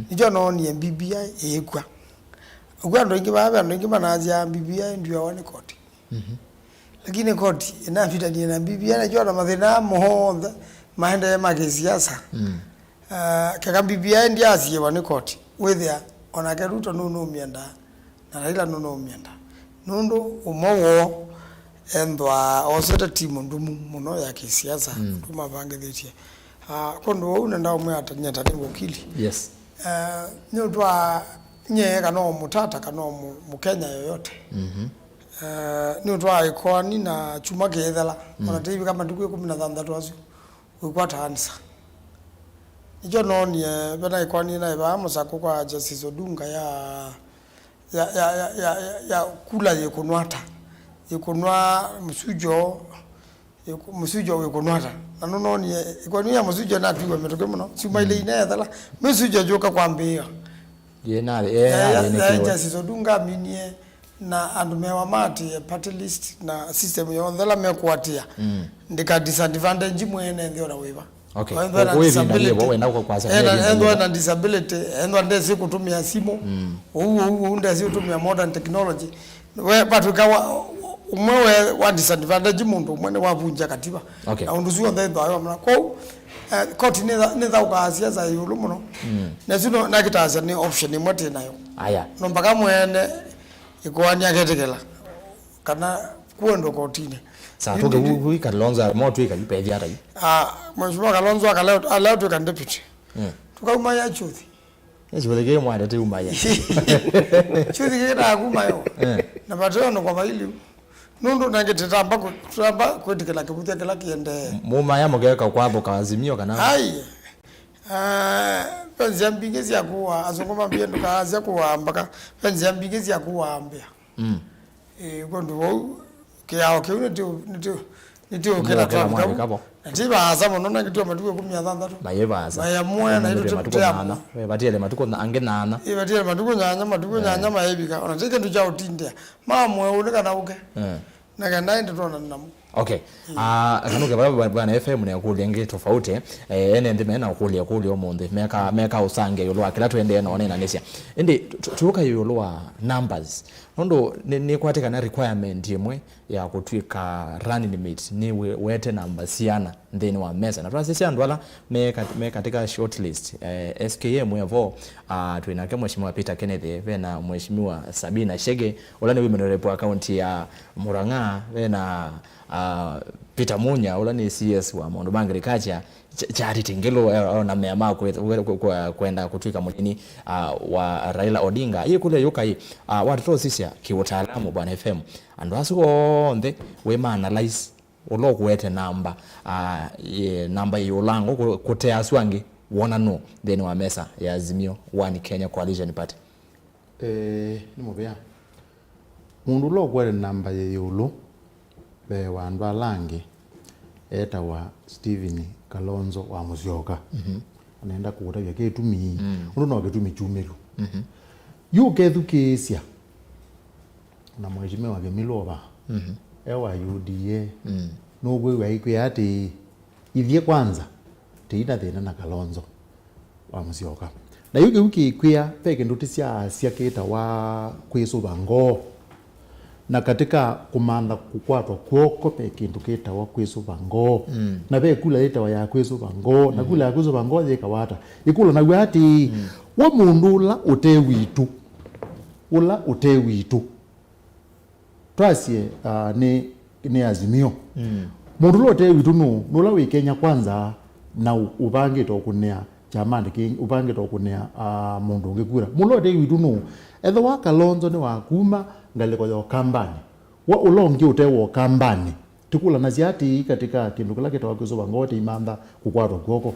nijo no ni BBI yekwa ugwa ndo ingi banazia BBI ndio wane koti lakini koti inafita ni na BBI najua na mathina moho mahenda ya magesiasa kaka BBI ndia asiye ni koti wethia onake Ruto nuno mienda na Raila nuno mienda nundu umowo endwa oseta timu ndumu muno ya kisiasa nduma bangethetie kondo unenda umwe atanyata ni wakili yes nyotwa nye kana mutata kana mukenya yoyote nyotwa ikoni na chuma kethela ona tivi kama ndiku 16 azu ukwata ansa ijo noni bana ikoni na iba musako kwa Justice Odunga ya kula yekunwata yekunwa musujo yekunwata nano noni ikoni ya musujo na piwa metoke muno sima ile inethala musujo joka kwambia Justice Odunga minie na andumewa mati party list na system yondhala mekwatia ndika disadvantage mwene ndio na wiva okay wenda kwa kwanza endo na disability endo ndezi kutumia simu ndezi kutumia modern technology we but ukawa umwe wa disadvantage mundu umwe wavunja katiba na unduzuo ndendo ayo mna ko koti ni za ukazia za yulu muno nezino nakitaza ni option imwe nayo aya no mpaka mwene ikwanya ketekela kana kuendo kotini sa toke hui Kalonzo Atw'Ike yupethi ata mheshimiwa Kalonzo akaleo tu deputy tukauma ya chuthi yechibeleke mwanda te umaya chuthi kira kumayo na batono kwa maili nundu nangeteta mbako turamba kwetikela kikutia kila kiende mumaya mugeka kwabo kazimio kana ai penzi ambingezi ya kuwa azongoma biendo kaza kuwa mpaka penzi ambingezi ya kuwa ambia kondo kiao kiune ndio kila Atiba azamu nona kitu matuko 16 bayebaza bayamwe na ito tutema batiyele matuko angenana batiyele matuko nyanya mayebika onateke ndu cha utinde mamwe uleka na uke na ndaende tona namu. Okay. Kanuke bwana FM ne kulenge tofauti ene ndime na kulia omonde meka usange yolwa kila twende na ona nesia ende turuka yolwa numbers nondo ni kwateka na requirement yemwe ya kutwika running limit ni wete number siana then wa mesa na twasisia ndwala meka katika shortlist SKM yevo twinake mheshimiwa Peter Kennedy vena mheshimiwa Sabina Shege olane women rep account ya Murang'a vena Peter Munya ulani CS wa Mondo Agriculture chari tingelo na meama kwenda kutwika Munini wa Raila Odinga hii kule yokai watu sisi kiutaalamu bwana FM ando asonde we ma analyze ulokwete number number yolango kutea swangi wona no then wa mesa ya Azimio One Kenya Coalition Party ni mobea mundu lokwete number yolo be wandwa langi eta wa Stephen Kalonzo wa Musyoka anaenda kuota vya ketumi undu no ketumi chumelu yu kethu kisia na mheshimiwa wa Milova ewa UDA no gwe wa ikwe ati ithie kwanza tiina thina na Kalonzo wa Musyoka na yuke uki kwia peke nduti cia kita wa kwisuba ngo na katika kumanda kukwatwa kwoko peke ndukita wa kwisuba ngo na be kula ita wa ya kwisuba ngo na kula ya kwisuba ngo yeka wata ikula na gwati wa mundu la ute witu twasie ni Azimio mundu lo ute witu no la wikenya kwanza na ubange to kunea chamande king ubange to kunea mundu ngikura mundu lo ute witu no etho wa Kalonzo ni wa kuma ngaliko yo kambani wa ulongi utewo kambani tukula na ziati katika kindu kila kita wakuzo ngote imanda kukwatwa kwoko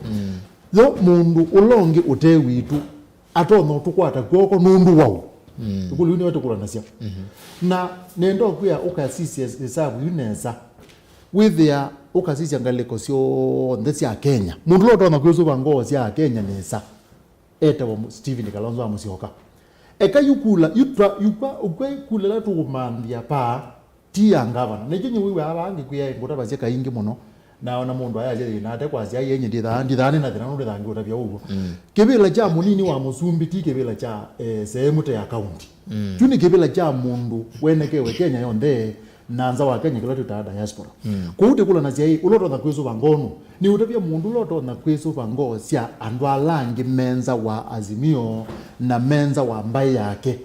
yo mundu ulongi utewitu atono tukwata kwoko nundu wao tukuli ni watu kula na sia na nendo kuya ukasisi hesabu yuneza with their ukasisi ngaliko sio ndesi ya Kenya mundu lo tona kuzo ngozi ya Kenya nesa eta wa Stephen Kalonzo wa Musyoka eka yukula ukwe kulela tukumandia pa tia ngavana nejenye wiwe abangi kuya ngota bazie kaingi muno na ona mundu ayaje inate kwazi ayenye ndithane na thina ndu thangi utabya ugo kibila cha Munini wa Musumbi ti kibila cha sehemu te account tuni kibila cha mundu wenekewe Kenya yonde nanza wa Kenya kila tuta diaspora kuute kula na cia uloto na kweso bangono ni utabya mundu uloto na kweso bango cia andwa langi menza wa Azimio na menza wa mbai yake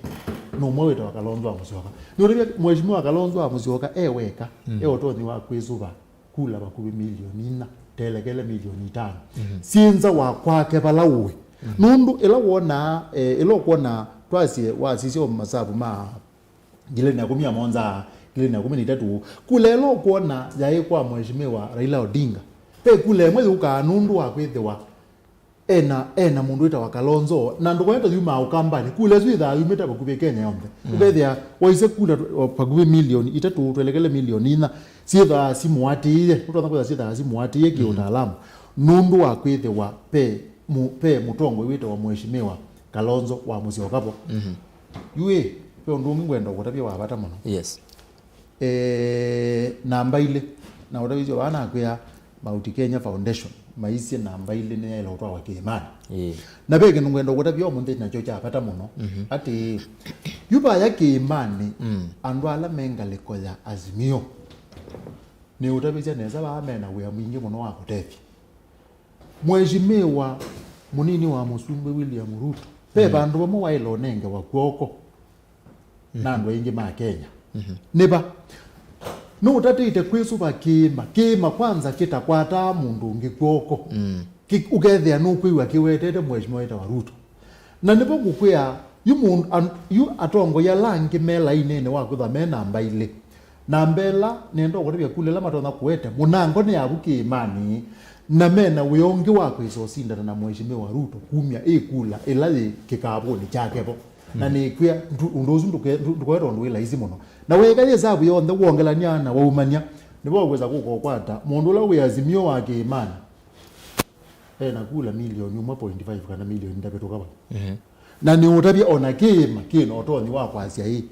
no mweta wa Kalonzo wa Musyoka ni utabya mheshimiwa Kalonzo wa Musyoka eweka eoto ni wa kweso ba kula bakubi milioni 4 telekele milioni 5 sinza wa kwake balawe nundu ela wona elo kuona twasie wa sisi o masabu ma gile na kumia monza gile na 13 kulelo kuona yae kwa mheshimiwa Raila Odinga pe kule mwezi ukanundu wa kwethewa ena mundu ita wa Kalonzo na ndukwenda yuma ukambani kule zwitha yumeta bakubi Kenya yombe ubethia waise kula bakubi milioni 3 twelekele milioni 4 sitha simuatiye utona kwa sitha simuatiye kiutalamu nundu wa kwethewa pe mutongo wita wa mheshimiwa Kalonzo wa Musyoka po yue pe ndungi ngwenda kutabya wa bata muno yes namba ile na utabizyo bana kwa Mount Kenya Foundation maisi namba ile ne elo twa wakimani na bege ngwenda kutabya omunde na chocha bata muno ati yuba yake imani andwala mengale koya Azimio ni utabizya neza ba amena we mwingi muno wa kutethi mheshimiwa Munini wa Musumbe William Ruto pe bandu bamo wa ilo nenge wa kwoko nando ingi ma Kenya neba no utatite kwisu bakima kwanza kitakwata mundu ngikwoko ukethia no kwiwa kiwetete mheshimiwa ita wa Ruto na nebo gukwia yu atongo ya langi mela inene wa kutha me namba ile nambela nendo gotebya kulela matona kuete munango ne yabuki imani na mena wiongi wako isosinda na mheshimiwa Ruto kumya ekula elaye kikaboni chakebo na ni kwia ndozu ndukwero ndwela izi muno na wega yezabu yonde wongelanya na waumanya nibo kweza kukokwata mundu la uyazimio wake imani nakula milioni 1.5 kana milioni ndapetoka ba na ni utabia ona kima kino otoni wako asia hii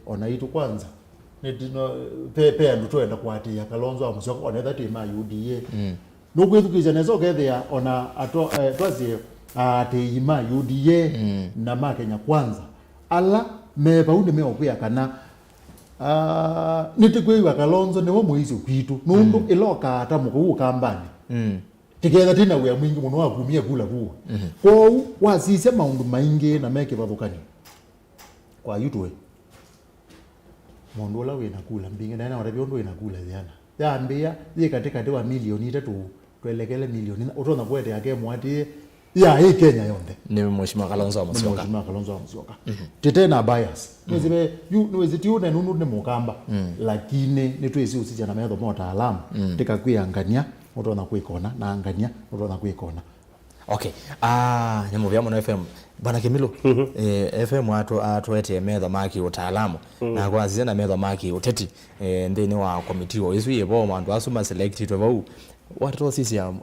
ona itu kwanza netino pepe andu twenda kwati ya Kalonzo amusoko ona that ma UDA no kwethukiza nezo gethia ona ato twazi ate ima UDA na ma Kenya kwanza ala meba unde meokuya kana nitikwiwa Kalonzo newo muizo kwitu nundu iloka ata muku kambani tiketha tina wea mwingi muno wakumia kula kuwa kwou wasise maundu maingi na meke bathukani kwa yutwe mundu la wena kula mbingi na wala biondo wena kula yana yambia ye katika wa milioni 3 twelekele milioni utona kwete yake mwati ya hii Kenya yonde ni mheshimiwa Kalonzo amusyoka titena bias nizibe niwezitiune nunu ne mukamba lakini nitwezi usija na metho mota alamu tikakwiyangania utona kwikona na angania utona kwikona. Okay. Nyamu vya Mono FM bana Kimilo FM atwete metho maki utaalamu na kwa zina metho maki uteti ndeni wa committee oizu yebo mandu asuma selected wao watu sisi ya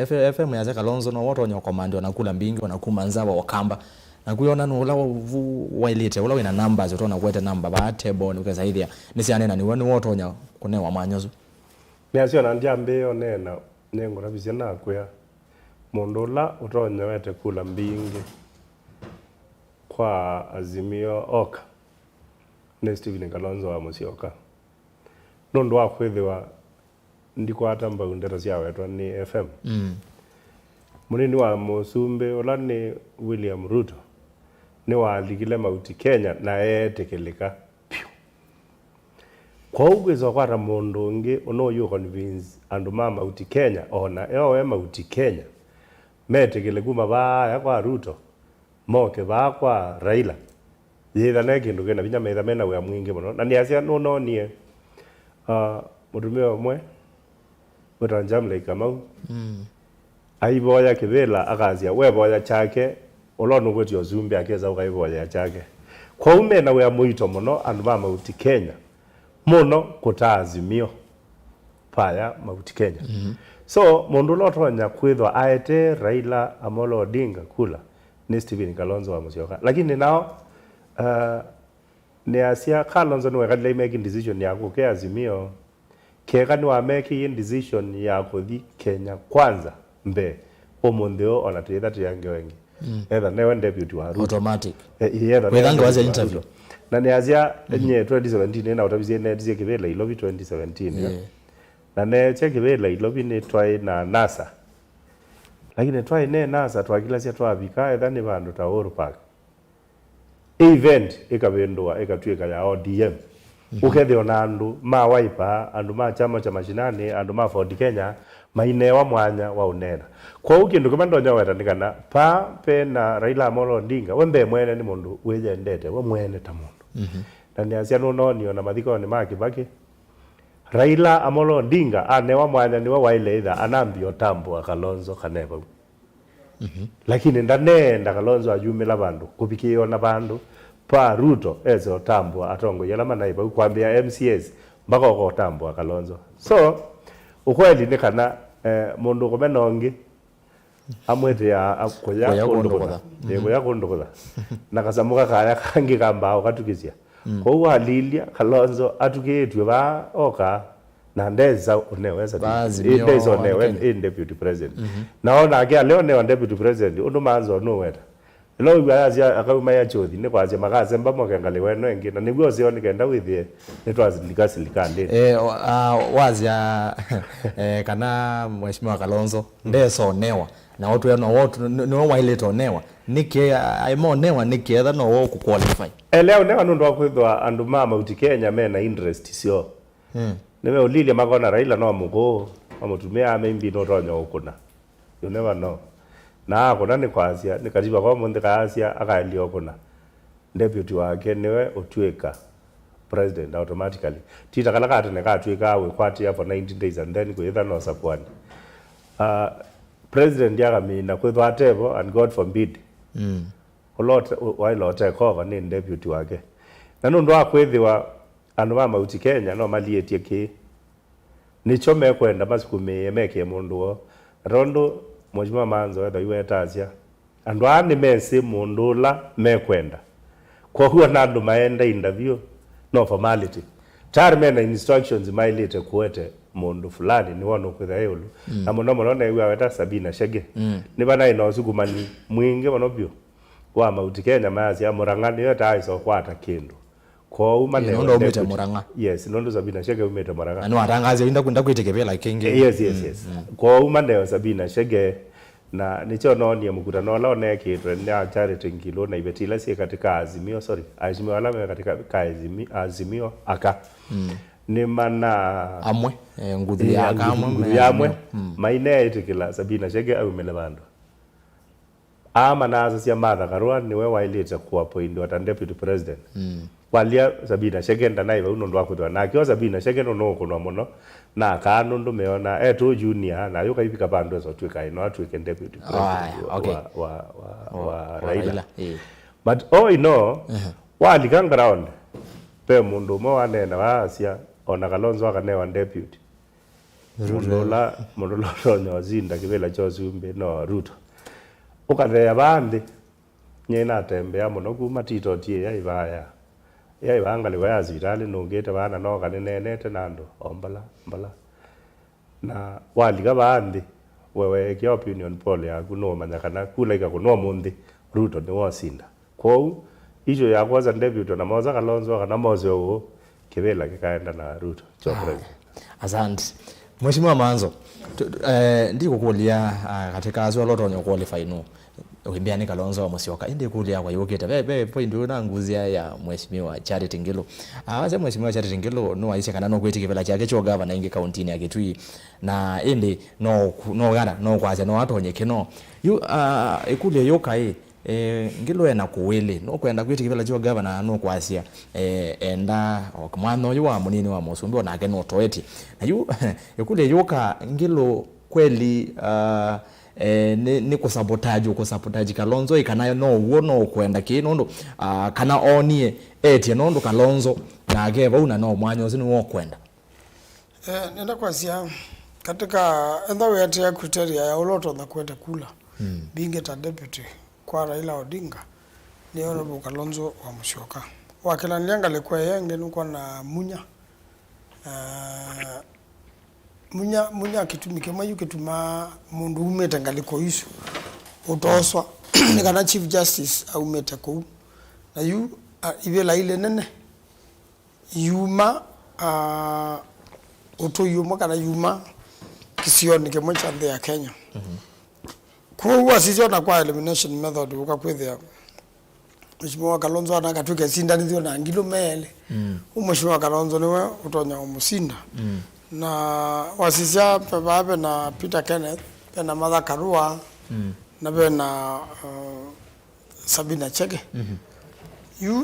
FM ya Kalonzo no watu onyo komando na kula mbingi wanakuma nzaba wakamba na kuiona no ulawo wailete ulawo ina numbers utona kwete number ba table ni ukazaidia nisianena ni wani watu onya kunewa manyozo niasio na ndiambe onena nengora bizena kuya mundu la utonya wete kula mbingi kwa Azimio oka ne Stephen Kalonzo wa Musyoka nundu wa kwithiwa ndiko atamba undera cia wetwa ni FM munini wa Musumbe ola ni William Ruto ni waligile mauti Kenya na etekeleka kwa ugwezo kwara mundu ngi ono you convince andu mama uti Kenya ona ewe mauti Kenya metekele kuma baya kwa Ruto moke ba kwa Raila yitha na kindu kena binya metha mena we mwingi muno na ni asia no nie mutumia omwe utanjamle Kamau aiboya kibela akazia weboya chake olonu gwetio zumbi akeza ukaiboya chake kwa umena we muito muno andu mama uti Kenya muno kutazimio paya mauti Kenya so mundu lotonya kwithwa aete Raila Amolo Odinga kula ni Stephen Kalonzo wa Musyoka lakini nao ni asia Kalonzo ni wakadile making decision ya kuke Azimio keka ni wa making decision ya kuthi Kenya kwanza mbe omondeo onatitha tiyange wengi either newe deputy wa Ruto automatic wethange waza interview na ni asia nye 2017 na utabizie netie kibela ilobi 2017 na netie kibela ilobi ni twai na NASA lakini twai ne NASA twakila cia twabika etha ni bandu ta Uhuru Park event ikabendwa ikatwika ya ODM ukethio na andu ma Wiper andu ma chama cha mashinani andu ma Ford Kenya mainewa mwanya wa unena kwa ukindu kama ndo weta nikana pa pe na Raila Amolo Odinga wembe mwene ni mundu weje ndete we mwene ta mundu na ni asia no na mathiko ni maki baki Raila Amolo Odinga anewa mwanya ni wa waile itha anambio tambo Kalonzo kaneba lakini ndanenda Kalonzo ajumila bandu kubikio na bandu pa Ruto ezo tambo atongo yala manaiba kwambia MCS mbaka ko tambo Kalonzo so ukweli ni kana mundu komenongi amwete ya akoya kondokoda yego ya kondokoda nakasamuka kaya kangi kamba okatukizia ko walilia Kalonzo atuketwe ba oka na ndeza uneweza ndeza unewe deputy president naona akia leo ne deputy president unumanzo nuweta lo gwaza akama ya chothi ne kwaje magaze mbamo kengale weno engi na nibwo zio nikenda withie nitwazilikande wazia kana mheshimiwa Kalonzo ndeso newa na watu ya no wailete onewa niki aimo newa niki etha no wo ku qualify leo newa nundu wakwithwa andu mama uti Kenya mena interest sio newe ulilia magona Raila no mugo amutumia amembi no tonyo ukuna you never know na akona ni kwasia nikatiba kwa munde kasia akalio kuna deputy wake niwe Atw'Ike president automatically tita kala kati ne katwika we kwati for 19 days and then kuitha no sapwani president yakamina kwithwa atebo and God forbid a lot while take over ni deputy wake na nundu akwithiwa andu ma mauti Kenya no malietie ki nicho mekwenda masiku meke mundu wo rondo mojima manzo eda iwetasia andu ani mesi mundu la mekwenda kwa huwa na andu maenda interview no formality tari mena instructions mailete kuete mundu fulani ni wono kwitha yulu na muno muno na iwa weta Sabina Chege ni bana ino sugumani mwingi wanobyo wa mauti Kenya maasi ya Murang'a yote aiso kwata kindu kwa umane ndo umete Murang'a yes ndo Sabina Chege umete Murang'a anu atangaze inda kwenda kwitekebela kenge yes kwa umane Sabina Chege na nicho nonie mkutano la one kitwe ni charity ngilo na ibetila si katika azimio wala katika azimio aka ni mana amwe ngudhi ya amwe maine itikila Sabina Chege au melebandu ama nazo sia Martha Karua ni wewe waileta kuwa point wa deputy president walia Sabina Chege ndana iba uno ndo akutwa na kyo Sabina Chege no kuno muno na kanu ndo meona tu junior na yuka ibika bandu so twika ino atwike deputy president wa Raila but wali kan ground pe mundu mo wanena wasia ona Kalonzo akane wa deputy mundu la no zinda kibela chosumbe no Ruto ukathea bandi nyena tembea muno kuma Tito tie ya ibanga le ya zitali nongete bana no kanenete nando ombala na waliga bandi wewe ki opinion poll ya kuno manyakana kulaika kuno mundi Ruto ni wasinda kwa hiyo ya kwanza deputy na moza Kalonzo kana mozo kibela kikaenda na Ruto cho president. Asante Mheshimiwa Manzo ndiko kulia katika azwa loto nyo qualify no ukimbia ni Kalonzo wa Musyoka indi kulia kwa yoketa bebe point na nguzia ya Mheshimiwa Charity Ngilu awaze Mheshimiwa Charity Ngilu no aisha kana no kweti kibela chake cho governor ingi county ya Kitui na indi no gana no kwaza no atonye kino yu ikulia yokai Ngilu ena kuwele no kwenda kweti kibela cho governor no kwasia enda okamano yu wa munini wa Musumbi na ke no toeti na yu ikulia yoka Ngilu kweli ni kusabotaji Kalonzo ikanayo no wono kwenda kinondo kana onie etie nondo Kalonzo na ageva una no mwanyo zini wo kwenda nenda kwasia katika endawe ya criteria ya uloto na kwenda kula binge ta deputy kwa Raila Odinga ni honorable Kalonzo wa Musyoka wakila nlianga lekwa yenge nuko na munya kitumike mayu kituma mundu umete ngaliko isu utoswa nikana chief justice au mete ko na yu ibela ile nene yuma yuma kana yuma kisioni ke mwacha ya Kenya kwa sisi na kwa elimination method ukakwethia Mheshimiwa Kalonzo anakatuke sinda ndio na ngilo mele Mheshimiwa Kalonzo niwe utonya umusinda na wasisia pebabe na Peter Kenneth na Martha Karua na bena Sabina Chege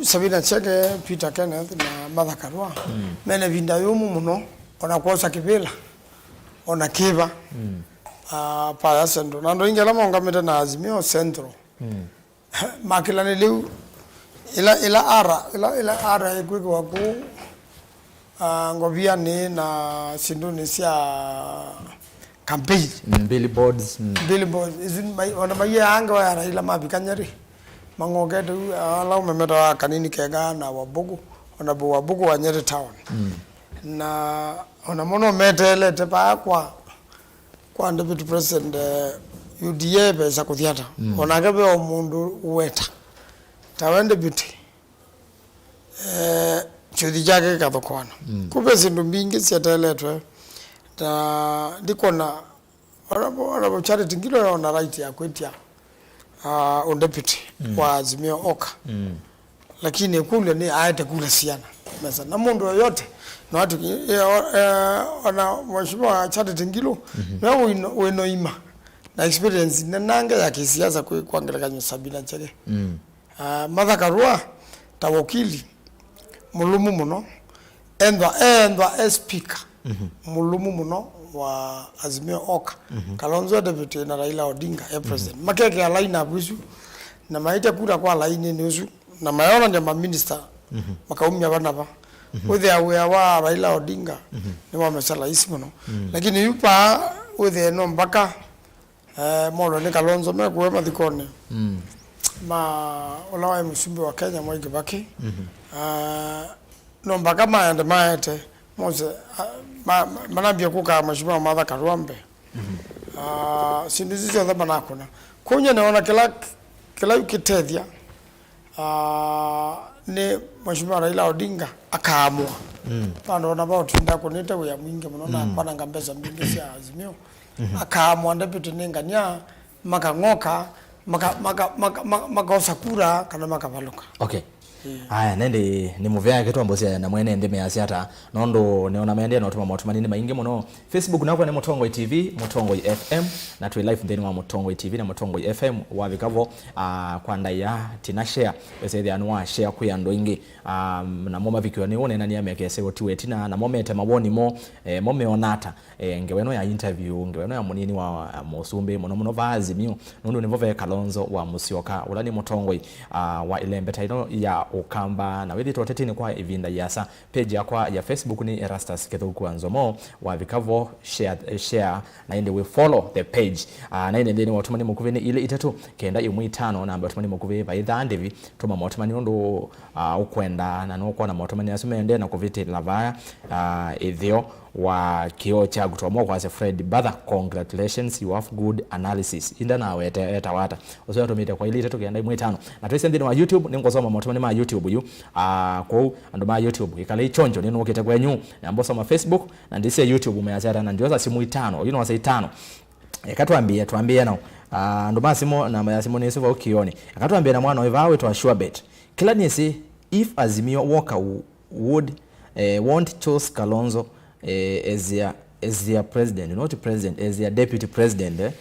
Sabina Chege Peter Kenneth na Martha Karua mene vinda yomu muno ona kosa kibela ona kiva para sendo na ndo ingela mongamete na Azimio Central makila ni leo ila ara ekweko wako ngobia ni na sinduni sia campaign billboards izin ona maye anga wa Raila mabikanyari mangogedu ala umemeta kanini kega na wabugu ona bo wabugu wa Nyeri town na ona mono metele te pa kwa deputy president UDA beza kuthiata ona gabe o mundu uweta tawende beauty chudi jage kathokwana kube zindu mbingi siateletwe ta dikona orabo Charity Ngilu na right ya kwetia on deputy wa Azimio Oka lakini kule ni aete kule siana mesa na mundu yote na watu ona Mheshimiwa Charity Ngilu na weno ima na experience nananga ya kisiasa kuangalia Sabina Chege Martha Karua tawakili mulumu muno endwa speaker mulumu muno wa Azimio Oka Kalonzo deputy na Raila Odinga president makeke ya line up isu na maita kura kwa line ni usu na mayona ndio minister makaumya bana ba Whether we are Raila Odinga ni wamesala isi muno lakini yupa whether no mpaka molo ni Kalonzo mekuwe mathikoni ma olawa msumbi wa Kenya Mwai Kibaki no mpaka maende maete mose manambia kuka mheshimiwa Martha Karwambe sindizi zote banakona kunya naona kila ukitethia ni mheshimiwa Raila Odinga akaamua pando na bao tinda kunita ya mwingi mnaona pana ngambeza mbingi cia Azimio akaamua deputy ningania makangoka makosakura kana makavaluka. Okay. Aya nende ni muvya kitu ambosia na mwene ndeme ya siata nondo neona maende na utuma motumanini maingi muno Facebook nako ni Mutongoi TV Mutongoi FM na tu live ndeni wa Mutongoi TV na Mutongoi FM wa vikavo kwa ndaya tina share wese the anwa share ku yando ingi na moma vikiwa ni one nani amekese otiwe tina na momete maboni mome onata ngeweno ya interview ngeweno ya munini wa Musumbi muno vazi mio nondo nivove Kalonzo wa Musyoka ulani Mutongoi wa ilembeta ino ya ukamba na wedi totetini kwa ivinda yasa page yakwa ya Facebook ni Erastus Kethuku Anzomo wa vikavo share na ende we follow the page na ende ndeni watumani mukuveni ile itatu kenda imwe 5 na watumani mukuve baitha ndevi tuma watumani ndo ukwenda na no kwa na watumani asume ende na kuviti lavaya ithio wa kio cha gutomo kwa Fred brother congratulations you have good analysis inda na wete tawata uso tumite kwa ile itatu kenda imwe 5 na twese ndeni wa YouTube ningo soma watumani ma YouTube yu kwa ando ma YouTube ikale ichonjo nino ukite kwa nyu na mboso ma Facebook na ndise YouTube umeachara na ndio simu 5 you know wasa 5 tuambie na ndo masimo na yasimo ni sivyo ukioni akatuambia na mwana wewe to assure bet kila nisi if Azimio Walker would want choose Kalonzo as their president, not president, as their deputy president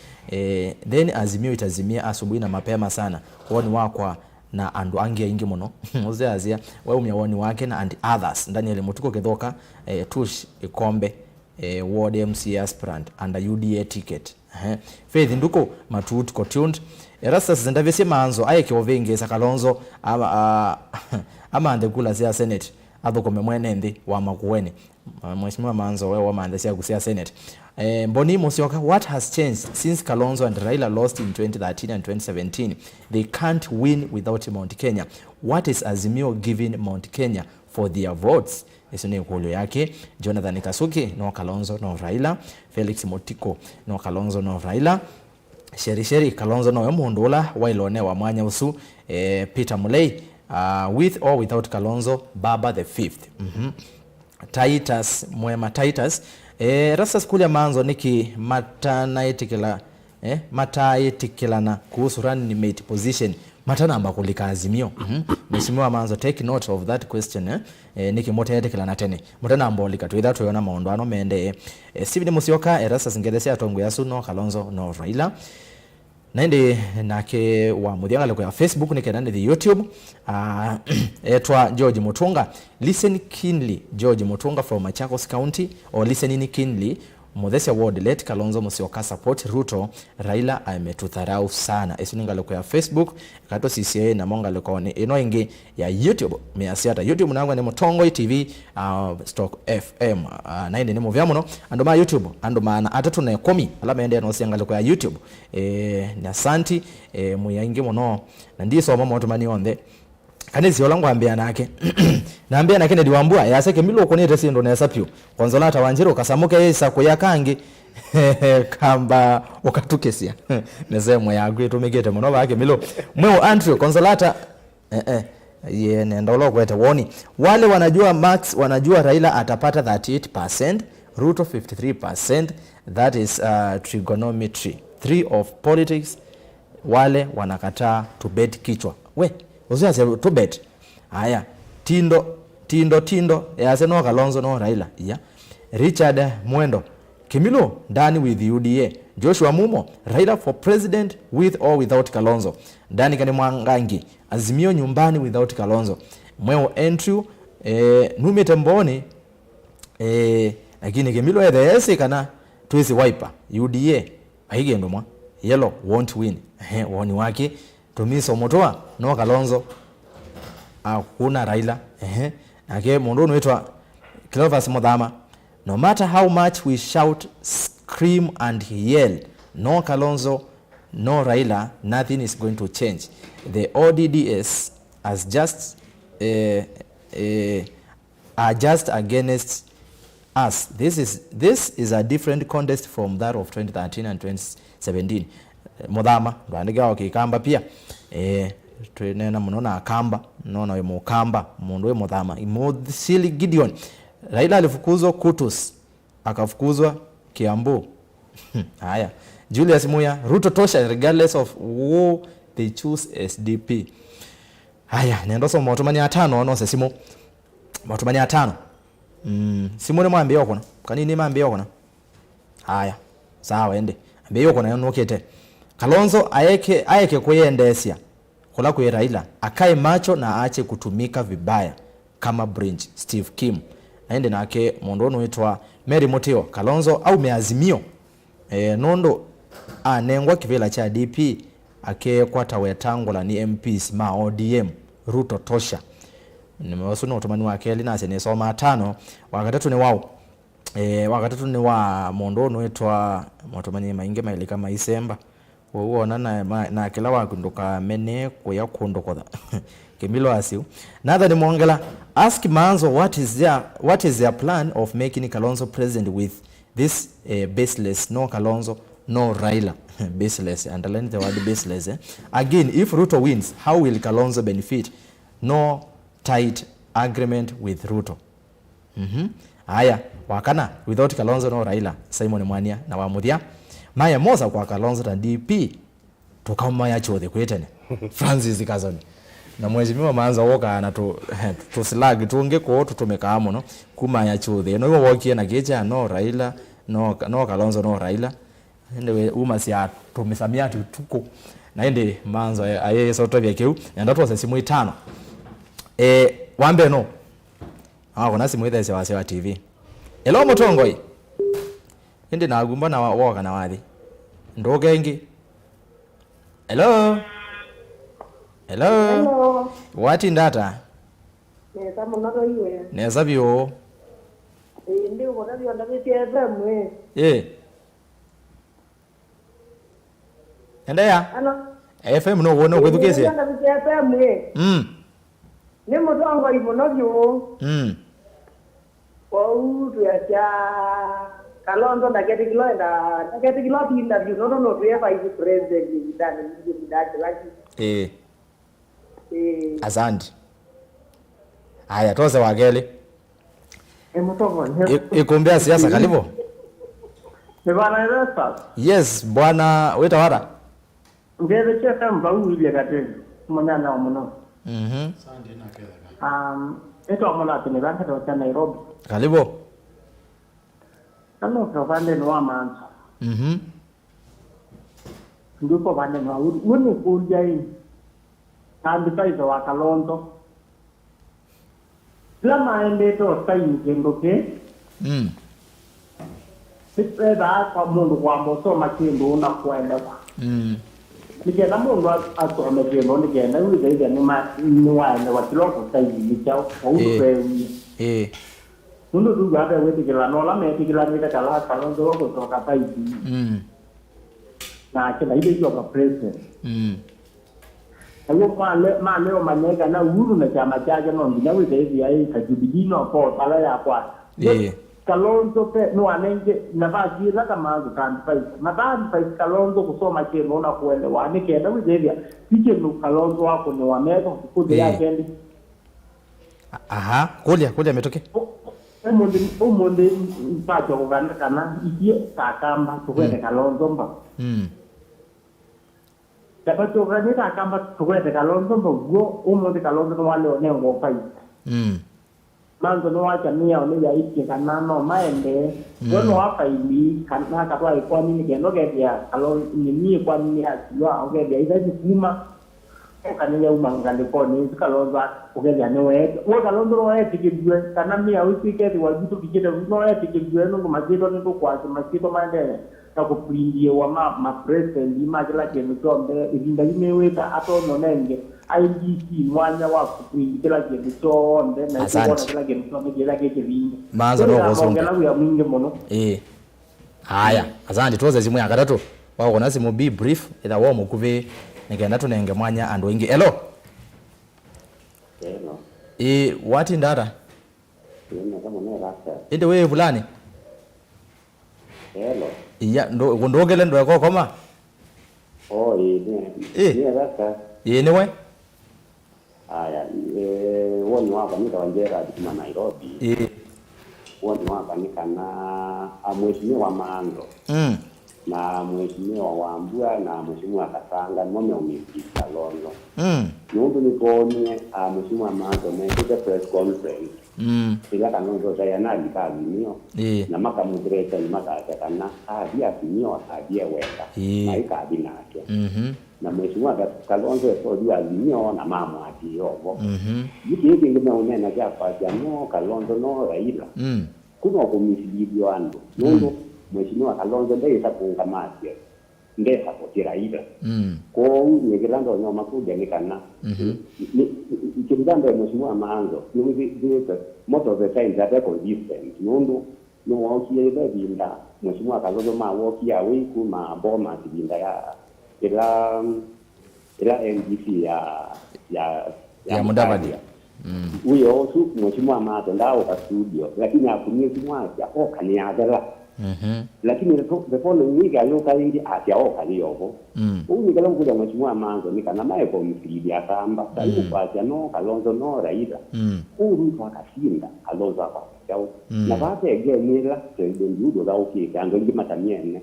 then Azimio itazimia asubuhi na mapema sana woni wakwa na andu angia ingi muno uze azia wewe umyawoni wake na and others ndani ya Mutuko Kithoka Tush Ikombe Ward MC aspirant under UDA ticket Faith nduko matutu kotuned Erastus ndavese manzo ayeke ovengesa Kalonzo ama andekula sia Senate athoko memwene ndi wa makuweni mheshimiwa manzo wewe wa mandesia kusia Senate Mboni Musyoka, what has changed since Kalonzo and Raila lost in 2013 and 2017? They can't win without Mount Kenya. What is Azimio giving Mount Kenya for their votes? Isone ukolo yake Jonathan Kasuki no Kalonzo no Raila, Felix Motiko no Kalonzo no Raila, Sheri Kalonzo no Mundula wailone wa mwanya usu Peter Mulei with or without Kalonzo Baba the 5th. Titus Mwema Titus rasa skuli ya manzo niki mataitikila na kuhusu running mate position matana amba kulika Azimio mheshimiwa manzo take note of that question niki motaitikila na tene matana amba ulika tuidha tuyona maondwano mende Steven Musyoka rasa singedesea tongu yasu no Kalonzo no Raila naende nake wa mudhianga kwa Facebook nike nande the YouTube etwa George Mutunga listen keenly George Mutunga from Machakos County or listening keenly Modhesia Ward let Kalonzo Musyoka support Ruto Raila ametutharau sana esininga loko ya Facebook kato CCA na monga loko ni eno ingi ya YouTube measiata YouTube nangu ni Mutongoi TV stock FM naende ni movyamuno ando ma YouTube ando maana atatu na 10 alama ende no sianga loko ya YouTube ni asanti muyaingi muno na ndiso mama otumani onde kanezi yolangu ambia nake naambia nake ndi wambua yaseke milo konete sindo na sapyo konzolata wanjiro kasamuke yesa kuyakangi kamba ukatukesia nezemo yagwe tumegete muno bake milo mweo Andrew konzolata nenda ulokwete woni wale wanajua Max wanajua Raila atapata 38%, Ruto 53%. That is trigonometry 3 of politics. Wale wanakataa to bet kichwa we usiase to bet haya tindo yase no Kalonzo no Raila Richard Mwendo Kimilo ndani with UDA Joshua Mumo Raila for president with or without Kalonzo ndani kani Mwangangi Azimio nyumbani without Kalonzo mweo Andrew numite mboni lakini Kimilo edhesi kana tuisi wiper UDA ahigendo mwa yellow won't win woni wake tumiso motoa no Kalonzo hakuna Raila ake mundu unaitwa Clovis Muthama. No matter how much we shout, scream and yell, no Kalonzo, no Raila, nothing is going to change. The ODDS as just are just against us. This is a different contest from that of 2013 and 2017. Muthama ndandika okikamba pia twenena munona akamba nona we mukamba mundu we Muthama Muthili Gideon. Raila alifukuzwa Kutus akafukuzwa Kiambu. Haya, Julius Muya, Ruto tosha regardless of who they choose SDP. Haya, nendoso motomanya 5 ono sesimo motomanya 5. Simone mwambie yoko na kanini mwambie yoko na. Haya, sawa ende ambie yoko na yonokete. Kalonzo ayeke kuyendesia kula kwa Raila akae macho na aache kutumika vibaya kama Bridge Steve Kim. Naende nake mondono witwa Mary Motio Kalonzo au meazimio nondo anengwa kivela cha DP ake kwata wetangula ni MPs ma ODM Ruto tosha. Nimewasuna utumani wake linase ne soma 5 wakatatu ni wao wakatatu ni wa mondono witwa utumani mainge maile kama Isemba uona na kila wakunduka mene kuya kundokoda Kemilo asiu nada ni mwongela ask Manzo what is their plan of making Kalonzo president with this baseless no Kalonzo no Raila baseless, underline the word baseless again. If Ruto wins, how will Kalonzo benefit? No tight agreement with Ruto. Haya wakana without Kalonzo no Raila Simon Mwania na wamuthia maya moza kwa Kalonzo na DP tukama ya chode kwetene Francis Kazoni na mheshimiwa Manzo woka na to slag tuonge ko tutumeka amo no kuma ya chode no wokie na geja no Raila no Kalonzo no Raila ende umasia tumisamia tuko na ende Manzo aye soto vya keu enda to simu 5 wambe no kuna simu ile ya TV elo mutongoi ende na agumba na woka na wathi ndogengi. Hello. What in data? Neza munoto iwe. Neza bio. Ndio kwa ndio ndavitia FM we. Endea? Ano? FM no wono kwethukese. Ndavitia FM we. Ni mutongo imonobyo. Kwa ya Kalonzo ndaketi kilo interview no tuye vice president ndani laki. Asante. Haya toze wagele. Mutongo. Ikumbia siasa karibu. Bwana Rasa. Yes, bwana weta wara. Ngeze cheka mbawu ile kateni. Mwana muno. Asante na kela. Eto amona tunibanga toka Nairobi. Karibu. Kalo kavande no Manzo. Ndipo vande no uni kujai. Andika wa Kalonzo. Lama ende to sai ngendoke. Sipeda kwa mundu kwa moto makendo na kwenda kwa. Nikenda mundu atome kendo nikenda uliza ile ni wana wa kiloko sai ni chao au pe. Mundu du gada wewe kila nola me kila ni kala Kalonzo ko toka pai. Na kila ile kwa president. Ayo leo manyeka na uhuru na chama chake no ndio wewe hivi ai kajibidino kwa pala ya kwa. Kalonzo pe no anenge na basi la kama kan pai. Madam pai Kalonzo kusoma kemo na kuelewa ni kenda wewe hivi. Kike no Kalonzo wako ni wameka kukuja yake ndi. Aha, kulia ametoke. Omonde mpacho kuganda kana ikie takamba tukwete Kalonzo mba. Tapacho kuganda takamba tukwete Kalonzo mba go omonde Kalonzo no wale onengo pai. Manzo no wacha mia ole ya ikie kana no maende no hapa hivi kana katwa iko nini kendo ya Kalonzo ni kwa nini asiwa ogedia hizi kuma kanenya umangale ko ni Kalonzo ogedia no wo Kalonzo no tikidwe kana mia usike wa vitu kikete no tikidwe no mazito ni kwa mazito mande ta kupindie wa ma president ima kila kitu chombe ivinda imeweka atono nenge IGC mwanya wa kupindie kila kitu chombe na kuona kila kitu chombe kila kitu vingi manzo no kusonga ngela ya mwingi mono haya asante tuoze zimu ya gatatu wao kuna simu be brief ila wao mukuve nigenda tunenge mwanya ando ingi hello wati ndara inde wewe fulani hello iya ndogele ndo yako koma ni rasa ni we aya woni wapa nikawanjera kuma Nairobi woni wapa nikana amweshimiwa Maando na mheshimiwa Wambua na mheshimiwa Kasanga mume umepita Londo nundu nikone mheshimiwa Maando mekita press conference ila kanozo tayanali kalimio na makamudreta ni makakana adia kinyo adia weka maika binake na mheshimiwa Kalonzo sodi alimio na mama atiovo yiki ngina unena japa jano Kalonzo no Raila kuno kumisibio ando nundu mheshimiwa Kalonzo ndiye tapungamati ndiye sapoti Raila ko ngilando nyoma kuja nikana ikimdanda mheshimiwa Maanzo ni most of the time that are consistent nundu no wokie binda mheshimiwa Kalonzo ma wokie awe kuma boma binda ya NDC ya Mudavadi huyo su mheshimiwa Maanzo ndao ka studio lakini akumie kimwacha okani adala lakini the following week ayoka ili atyaoka liyovo uyu kala mkuja mheshimiwa Maanzo nikana mae kwa mfili akamba saibu kwa no Kalonzo no Raila uru kwa kasinda Kalonzo hapa chao na bata egenela president yudo da ukika ando ngima tamiene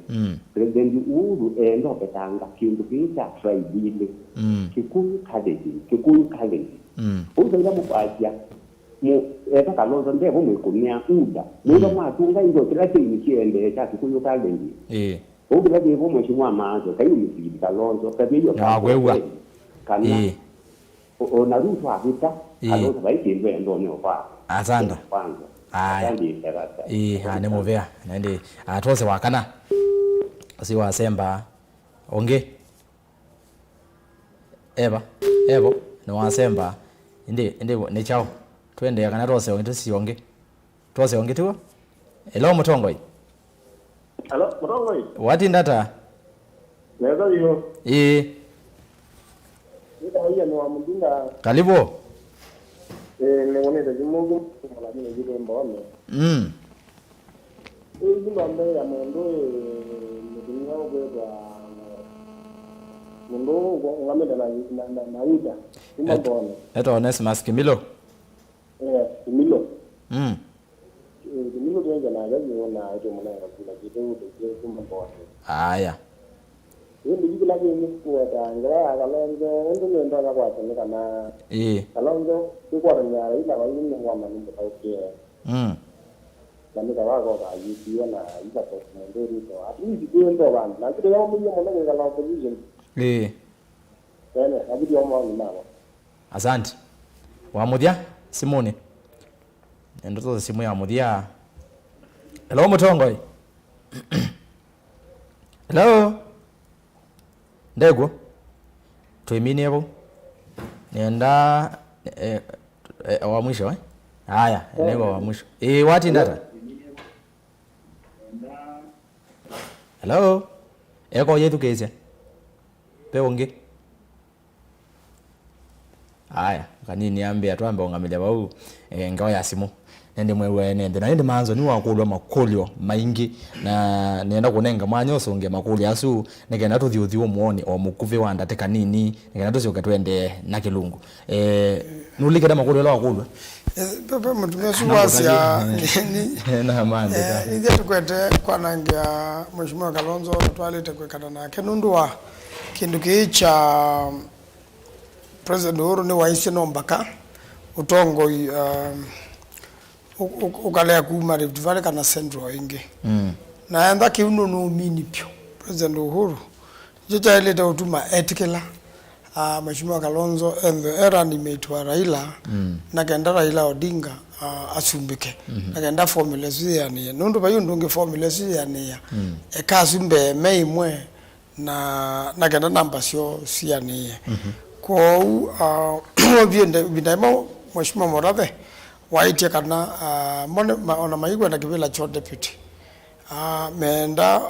president uru endo betanga kindu kita tribili kikuyu kadeji uzo ila mkwajia eta Kalonzo ndebo mwikumia uda ndio mwatunga hizo kila kitu kiende cha kikuyu kadeji ubila ndebo mheshimiwa Maanzo kayo mfili Kalonzo kabiyo kana onarufa hita Kalonzo baikimbe ndo ne ofa asanda aya ane movea nende atose wakana si wasemba onge ebo no wasemba inde ne chao twende kana tose onge tusionge tose onge tu hello mutongoi wati ndata leo hiyo ndio no mundinga kalibo leone de mungu mala ni jide mbone ngombe ya mondo mudinga ogwa mundo ngame na uda mbone eto Onesmus Kimilo Kimilo Kimilo ndio na gaji na ajo mwana kuna kitu ndio mbone aya ndio bila ni kwa ngara Kalonzo ndio ndio kwa kana Kalonzo kwa nyara ila wayini ngoma ni mtaukie na nika wako ka yiki na ika to ndio ndio at least ndio bana na kitu yao mimi mwana ngala opposition tena abidi yao ni mama asante wamudia Simone ndo to simu ya mudia hello mutongoi hello ndego tuimini hapo nenda wa mwisho haya ndego wa mwisho wati ndata hello eko yetu keze peonge haya kanini niambia tuambe ongamile bau ngao ya simu nende mwewe nende na nende manzo ni wakulwa makolyo maingi na nenda kunenga mwanyoso nge makuli asu nigenda tuthiuthio muone o mukuve wanda teka nini nigenda tusioka twende na kilungu nulikeda makolyo la wakulwa pepe mtumia suwasia na mande nje tukwete kwa nangia mheshimiwa Kalonzo twalete kwekana na kenundwa kindu kicha president Uhuru ni waisi nombaka utongo ukalea kuma Rift Valley kana Central ingi na enda kiuno no mini pyo president Uhuru jita ile utuma etikela mheshimiwa Kalonzo and the era ni meitwa Raila na kenda Raila Odinga asumbike agenda formula ziyani nundu bayundunge formula ziyani ekazumbe meimwe na genda namba sio siyani ko obiende binaimo mheshimiwa Morathe waitie kana ona maigwa na kibila cho deputy meenda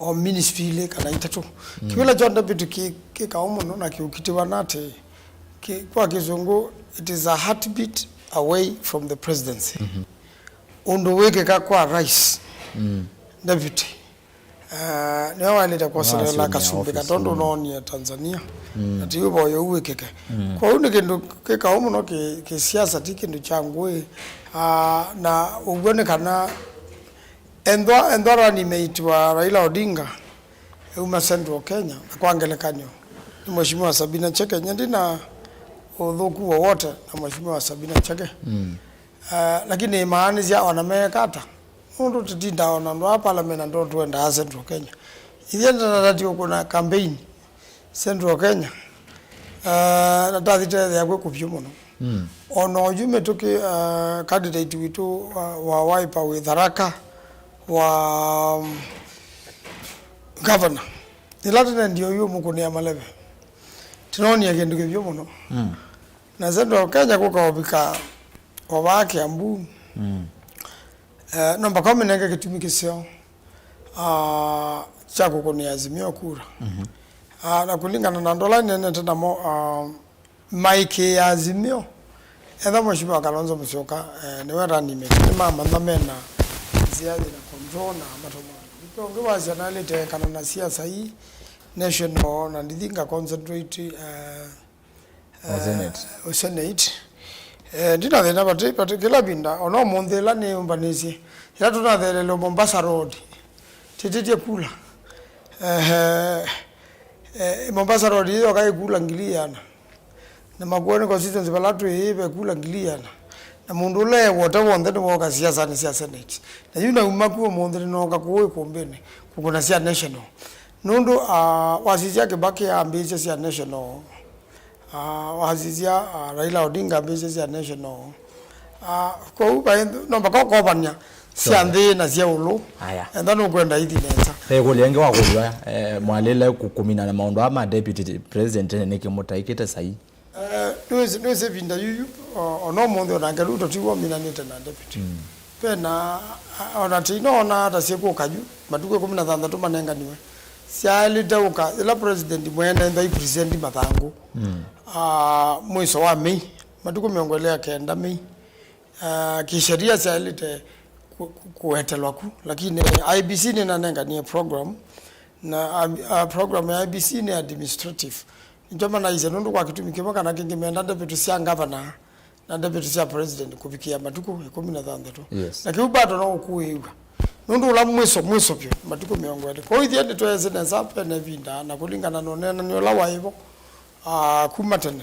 o ministry ile kana itatu kibila cho deputy kikaomo na kiukitiwa nate kwa kizungu it is a heartbeat away from the presidency undo weke kwa rais deputy ni wale kwa sala kasumbika tondo noni ya Tanzania ati yubo yo wekeke kwa undi kindu kikaomo no ke siasa tikindu changwe na ubone kana endora ni meitwa Raila Odinga uma Central Kenya kwa ngelekanyo ni mheshimiwa Sabina Cheke nyandina udhuku wote na mheshimiwa Sabina Cheke lakini maana zia wanamekata ndo tutinda ona ndo parliament ndo tuenda Central Kenya ilienda radio kuna campaign Central Kenya na tazite ya kupyo muno ono jume tuki candidate witu wa Wiper with Haraka wa governor nilatena ndio yu mukunia malebe tinoni agendu kibyo muno na Central Kenya kukaobika obake ambu nomba kama nenge kitumikisio chako kuni Azimio kura na kulingana na ndola nene tena mo maiki ya Azimio edha mheshimiwa Kalonzo Musyoka niwe ranime mama ndamena ziadi na control na matomo ndio wazi na lete kana na siasa hii national na ndinga concentrate Senate ndina thina bati kila binda ono mondela ni umbanisi ya tunathelelo Mombasa Road titite kula Mombasa Road hiyo kai kula ngiliana na magwani constituency balatu ibe kula ngiliana na mundu le wote wonde ni woka siasa ni siasa Senate na yuna umakuwa monde no ka kuwe kombene kukuna sia national nundu wasizia kibaki ambiche sia national wazizia Raila Odinga ambiche sia national kwa uba nomba kwa banya siande na sia ulu ndano kwenda hithi neza kulenge wa kulwa mwalele kukumina na maondo ama deputy president nikimutaikite sahi nuweze vinda yuyu ono mondo na ngaluto tiwo mina nite na deputy pena ona tino ona taseko kaju matuko 16 manenga niwe sialita uka ila president mwenda ndai present mathangu mwiso wa Mei matuko miongolea kenda Mei kisheria sialite kuhetelwaku lakini IBC ni nanenga ni program na program ya IBC ni administrative njoma na ize nundu kwa kitumikimo kana kingimeenda deputy sia governor na deputy sia president kubikia matuko 16 yes. Na kiubato no kuiwa nundu la mwiso pyo matuko miongwele kwa hiyo ndiye tweze na zape na vinda na kulingana nonena ni la waivo kumatene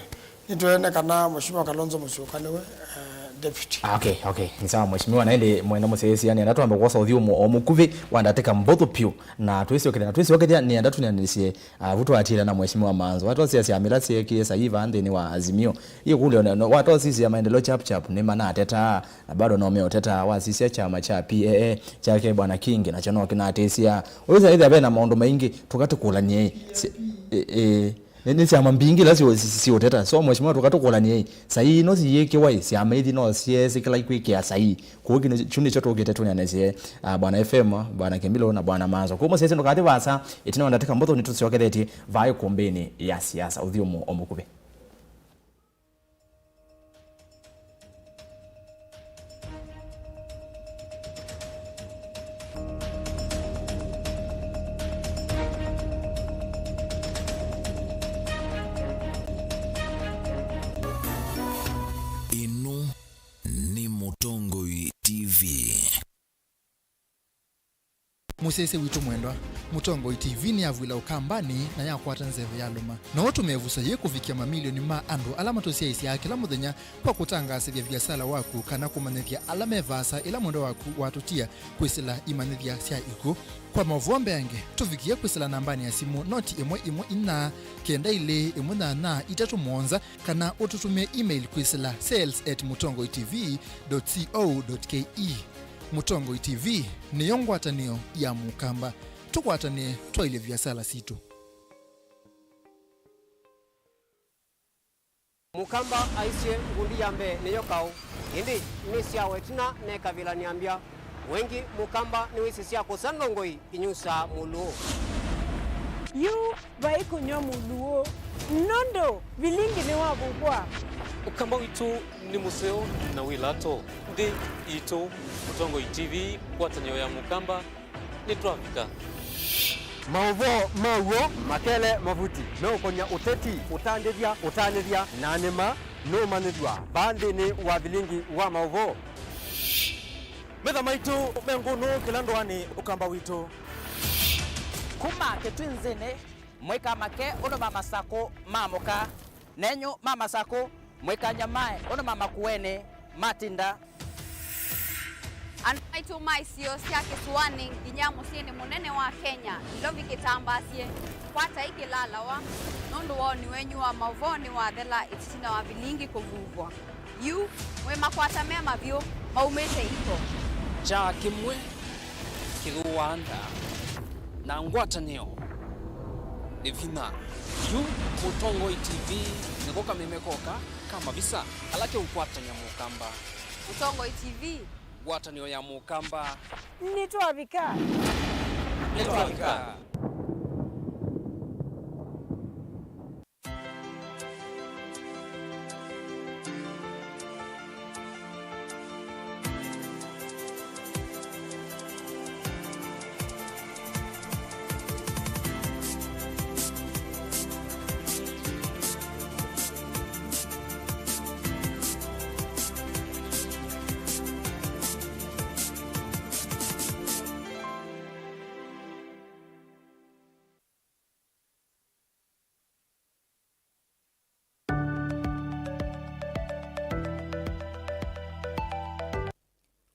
nitwene kana mheshimiwa Kalonzo Musyoka niwe deputy. Okay. Nsawa mheshimiwa naende mwenda musesi yani ndatu amba kwa uthiumo omukuvi wandateka mbotho pyu na twisi wakati ni ndatu nianisie vuto atira na mheshimiwa Manzo watu siasa amirasi yake saiva ande ni wa Azimio hiyo kule watu sisi ya maendeleo chap ni maana ateta bado na umeoteta wa sisi chama cha PAA chake bwana King na chano kinatesia wewe ile abe na maondo maingi tukatukula nini siama mbingi la si oteta so mheshimiwa tukatokola ni sai no si yeke wai si amedi no si kila kwike ya sai kuogi ni chundi choto getetu ni anese bwana FM bwana Kemilo na bwana Manzo kwa sasa ndo kati basa itina wandateka mboto ni tusioketheti vai kombeni ya siasa uthiomo omukube Ni Mutongoi TV. musese witu mwendwa Mutongo TV ni avwila ukambani na yakwata nzeve ya luma na watu mevusa ye kufikia mamilioni ma andu alama tosia isi ya kila muthenya kwa kutangasa vya biasala waku kana kumanithia alama vasa ila mwendo waku watutia kwisila imanithia sia iko kwa mavombe yange tufikia kwisila nambani ya simu noti imwe ina kenda ile imwe na itatu monza kana ututumia email kwisila sales@mutongoitv.co.ke. Mutongo TV ni yongwatanio ya mukamba tukwatane twaile vyasala situ mukamba aisye ngundi yambe niyo kau indi nisia wetina ne kavila niambia wengi mukamba ni wisisia kusangongoi inyusa muluo yu vaikunyo muluo nondo vilingi ni wabugwa ukamba witu ni museo na wilato ndi ito Mutongo TV kwatanyo ya mukamba ni twafika mauvo mawo makele mavuti no konya uteti utandithia nanema no manithwa bandi ni wa vilingi wa mauvo metha maitu menguno kilandwani ukamba witu kuma ketwinzene mweka make ono mama sako mamoka nenyo mama sako mweka nyamae ono mama kuene matinda Anaitu maisio siake suwani ginyamu siene munene wa Kenya ilovi kitambasie kwata iki lalawa nundu wao ni wenyu wa mauvoni wa dhela itisina wa vilingi kuvuvwa yu we makwata mema vyo maumete iko cha kimwe kiruwanda na ngwatanio ni vina yu Mutongo TV nikoka memekoka kama visa alake ukwatanya mukamba Mutongo TV ngwatanio ya mukamba nitwavika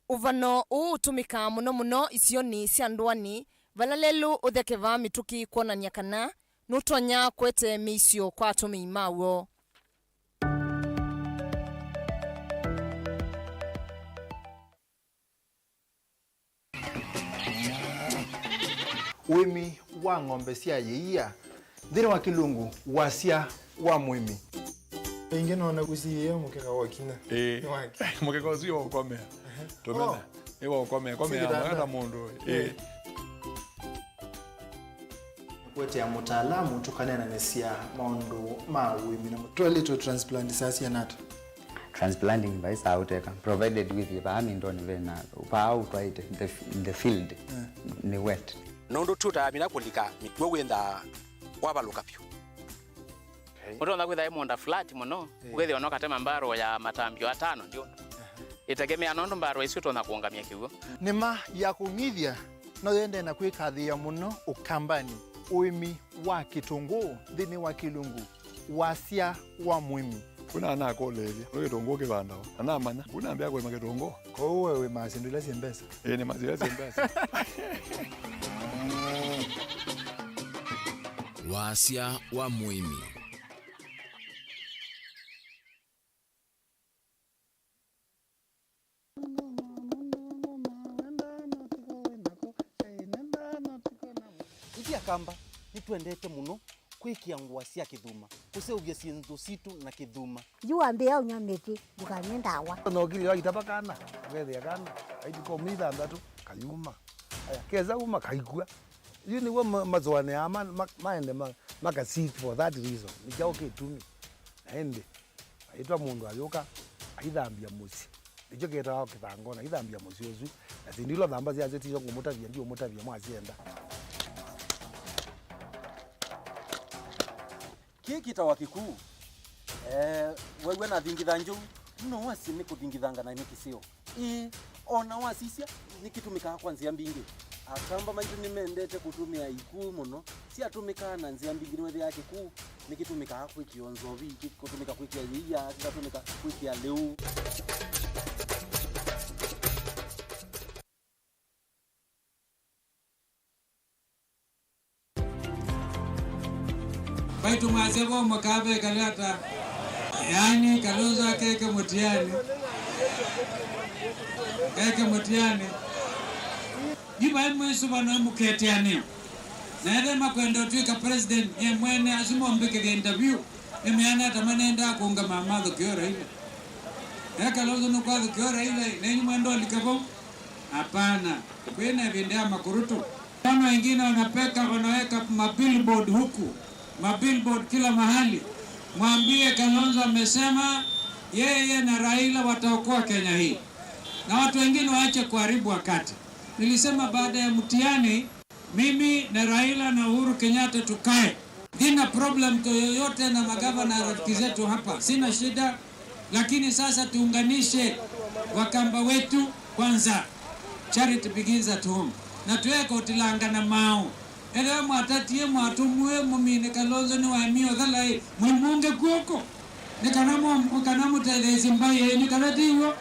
Uvano utumika muno isioni cia ndwani valalelu uthekeva mituki kuonania kana nutonya kwete misio kwa tumi mawo wimi wa ng'ombe cia yeia thiri wa kilungu wasia wa mwimi inge nona gusiye mukeka wakina mukeka usio ukomea tumena ewa ukomea mwana mundu kwete ya mutaalamu tukanena nesia maundu ma wimi na toilet transplant sasa nata transplanting by Atw'Ike provided with the ndoni vena pa Atw'Ike in the field ni wet nondo tuta mina kulika mitwe wenda wabaluka pyo Mutonda kwitha imonda flat muno kwithi ono katema mbaro ya matambio 5 ndio itegemea nondo mbaro icio tona kuongamia kiugo nima ya kungithia no yende na kwikathia muno ukambani uimi wa kitungu thini wa kilungu wasia wa mwimi kuna na kolelia no kitungu kibandao ana manya kuna ambia kwa kitungu ko wewe masindula simbesa ni mazira simbesa wasia wa mwimi kamba nitwendete muno kwikia ngwa cia kithuma kuseuvia cintu situ na kithuma yuambia unyameti dukanyendawa no kili wa itabakana wethia kana aitiko mitha ndatu kayuma aya keza uma kaikua you ni wa mazwane ama maende maka seek for that reason nikao kitumi ende aitwa mundu ayoka aithambia musi ndicho ketawa kithangona aithambia musi ozu na sindilo thamba cia zetizo ngumutavia ndio mutavia mwacienda kiki tawa kikuu wewe na thingitha njuu no wasi ni kuthingithanga na nikisio ona wasisia nikitumika kwanzia mbingi akamba maitu nimendete kutumia ikuu muno si atumika na nzia mbingine wethe yake kuu nikitumika kwikionzo viki kutumika kwikia yiya kikatumika kwikia leu. Baitu mwasebo makabe kalata yani Kalonzo keke mutiani Jiba mwesu bana muketiani Nede makwenda Atw'Ike president ye mwene asimo mbeke interview Emeana tamanenda kunga mamado kyo Raila Kalonzo no kwa kyo Raila nenyi mwendo alikabo hapana kwena vendea makurutu kama wengine wanaweka mabillboard huku mabillboard kila mahali mwambie Kalonzo amesema yeye na Raila wataokoa Kenya hii na watu wengine waache kuharibu wakati. Nilisema baada ya mtihani mimi na Raila na Uhuru Kenyatta tukae. Sina problem yoyote na magavana rafiki zetu hapa. Sina shida lakini sasa tuunganishe Wakamba wetu kwanza. Charity begins at home. Na tuweke utilanga na mao. Ele mwatatie mwatumwe mumine Kalonzo ni waimio dhalai mwimunge kuoko. Nikanamu telezi mbaye nikanatiwa.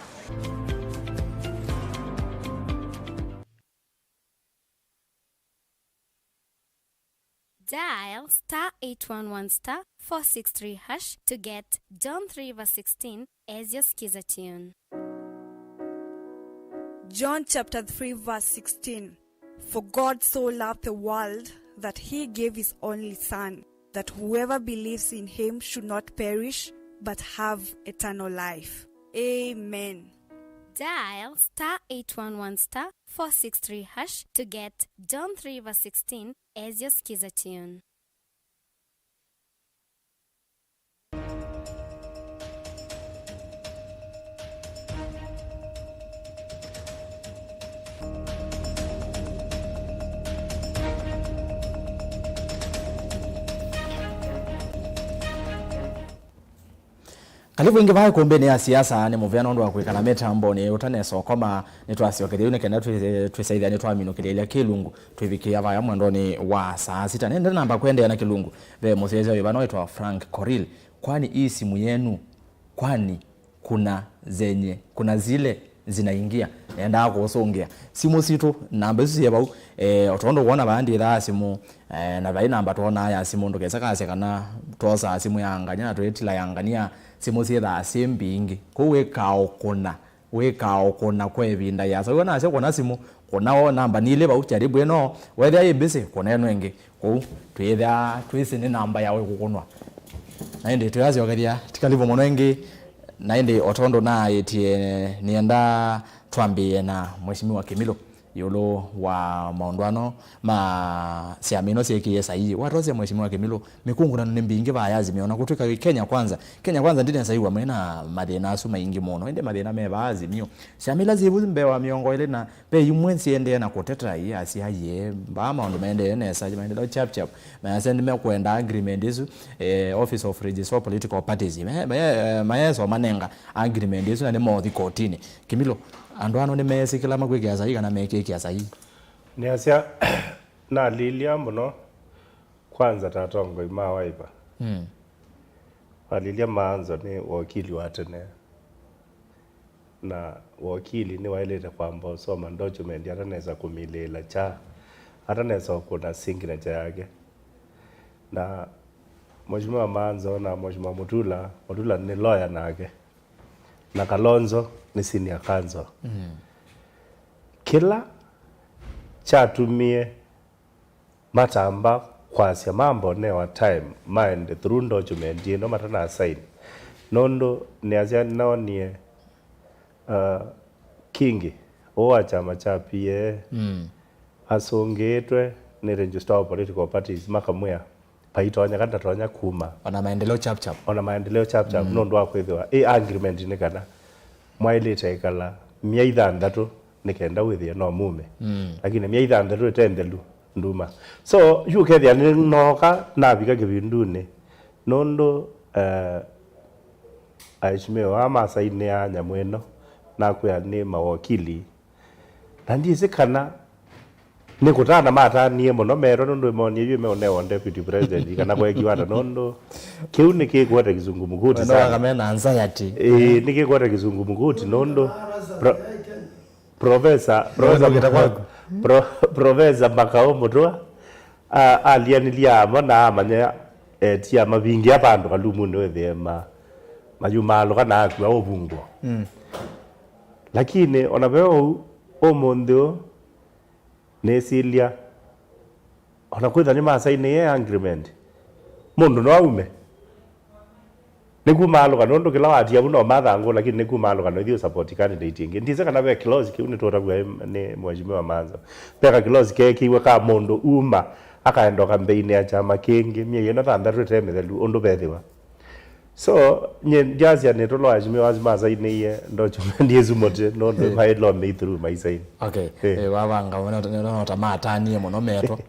Dial *811*463# to get John 3:16 as your skiza tune. John chapter 3 verse 16. For God so loved the world that he gave his only Son, that whoever believes in him should not perish, but have eternal life. Amen. Dial *811*463# to get John 3:16 as your skiza tune. Kalibu ingi vai kumbeni ya siasa ni muviano ndo wa kuikana metambo ni utaneso koma nitwasio kithiri kenda twisaithia nitwamino kilelia kilungu twivikia vaya mwendoni wa saa 6 nenda namba kwendea na kilungu ve musezi wa ibano itwa Frank Koril kwani hii simu yenu kwani kuna zile zinaingia nenda kusongia simu situ namba zisiye bau otondo kuona bandi tha simu na vai namba tuona ya simu ndo kesa kase kana tosa simu yanganya twetila yangania simu sietha simbingi wekaokona kwevinda yasa wona ase kona simu kona namba nile bau jaribu eno wetha ibisi kona eno engi ko twetha twisi ni namba yawe kukonwa naende tuyazi wakadia tikalivo mono engi naende otondo na etie nienda twambie na mheshimiwa Kimilo yolo wa maondwano ma siamino siekie sahihi watose mheshimiwa Kimilo mikungu na nimbinge bayazi miona kutoka Kenya kwanza ndine sahihi amena madena asu maingi mono ende madena mebazi mio siamila zibu wa miongo ile na pe yumwensi ende na koteta hii asiaye ba maondo maende ne saje maende chap ma send me kwenda agreement isu office of registrar political parties mayeso manenga agreement isu na ne mo kotini Kimilo andwano ni mesi kila makwiki ya sahi kana mekeki ya sahi ni asia na lilia muno kwanza tatongo ima waipa walilia maanzo ni wakili watene na wakili ni wailete kwamba soma document hata naweza kumilela cha hata naweza kuna signature yake na mheshimiwa Maanzo na mheshimiwa Mutula ni lawyer nake na Kalonzo ni senior counsel. Kila chatumie matamba kwasia mambo ne wa time mind through document no matana sign nondo ni azia naonie kingi owa chama cha PA asongetwe ni register of political parties makamwea paitonya kanda tonya kuma ona maendeleo chap nondo akwithwa agreement ni kana mwailite ikala mia ithandatu nikenda withia no mume lakini mia ithandatu etendelu nduma so yukethia ni noka na bika kibindune nondo aishimeo ama saini ya nyamweno na kuya ni mawakili na ndiye kana ni kutana matanie muno mero nundu moni yu me one deputy president kana kwa kiwata nondo kiu ni kikwata kizungumukuti sana kamena anxiety nikikwata kizungumukuti nondo professor Makao Mutwa alianilia mona amanya tia mabingi abandu kalumune wethema mayumalo kana akwa obungo lakini onabeo omondo nesilia onakwitha ni masaini ye agreement mundu no aume nikumalo kana ndo kila watia buno mathango lakini nikumalo kana ithio support candidate ingi ndize kana be close kiuni twatagwa ni mheshimiwa Manza peka close ke kiwe ka mundu uma akaenda campaign ya chama kingi mie yena tandatu temethelu undu bethiwa so nye jazi ane tolo ajime wazima zaidi ye ndo chumendi ezumote no ndo haidlo me through my side okay wabanga wana tamata ni mono meto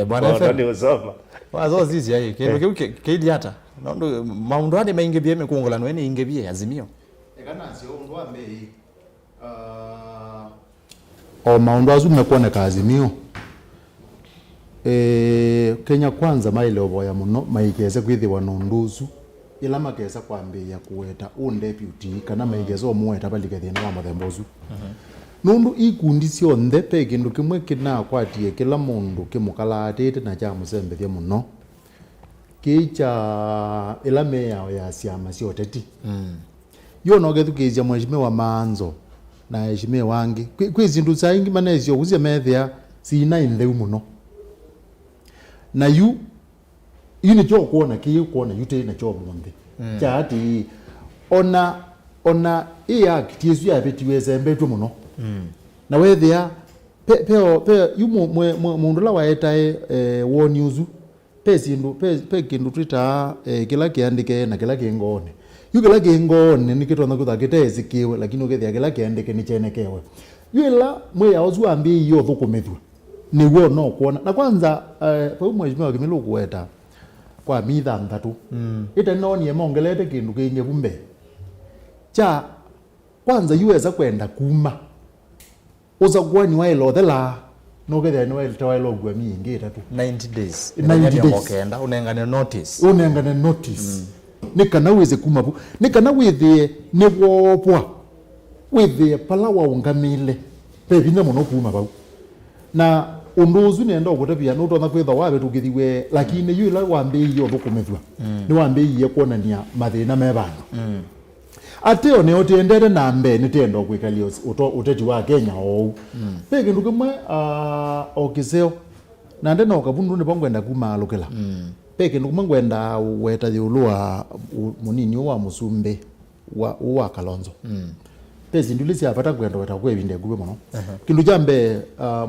bwana FM ni usoma wazo zizi yayi kendo kidi hata ndo maundu ade maingebie mekungula no ene ingebie azimio ekana sio ndo ambe o maundu azu mekuone kazimio Kenya kwanza mailevo ya muno maigeze kwithiwa nonduzu ila makeza kwambia kuweta deputy kana maigeze omuweta baligethina wa mathembozu nundu ikundi cio nthe pe kindu kimwe kina kwatie kila mundu kimukalatite na cha musembethia muno kicha ila meya ya siama cio teti yo no gethukizia mheshimiwa Manzo na mheshimiwa wangi kwizindu zaingi manecio kuzie methia sina indeu muno na yu ni cho kuona ki kuona yute na cho monde chati ona act yesu ya betiweze mbetu muno na wethia pe yu mundu la waeta wo news pe kindu Twitter kila kiandike na kila kingone yu kila kingone ni kitu na kuthakite zikiwe lakini ukethia kila kiandike ni chenekewe yu ila mwe ya ozu ambi yo thukumithwa ni wo no kuona na kwanza kwa mheshimiwa Kimilu kuweta kwa mitha mthatu ita no ni emongelete kindu kinge bumbe cha kwanza yuweza kwenda kuma uza kwani wailo thela no getha no wailo wailo gwa mingi itatu 90 days 90 days okenda unengane notice nikana weze kuma bu nikana withie ni wopwa withie pala wa ungamile pe binya muno kuma bau na unduzu nenda okutebia no tona kwitha wabe tukithiwe lakini yu ila wambi yo thukumithwa ni wambi ye kuonania mathina me bandu ateo ne otendere na mbe ni tendo kwikalia uteti wa Kenya o pe kindu kimwe okiseo na ndena okabundu ne bongwenda kuma lokela pe kindu kimwe ngwenda weta yulua munini wa musumbe wa Kalonzo pezi ndulisi apata kwenda weta kwa ebinde gube muno kindu jambe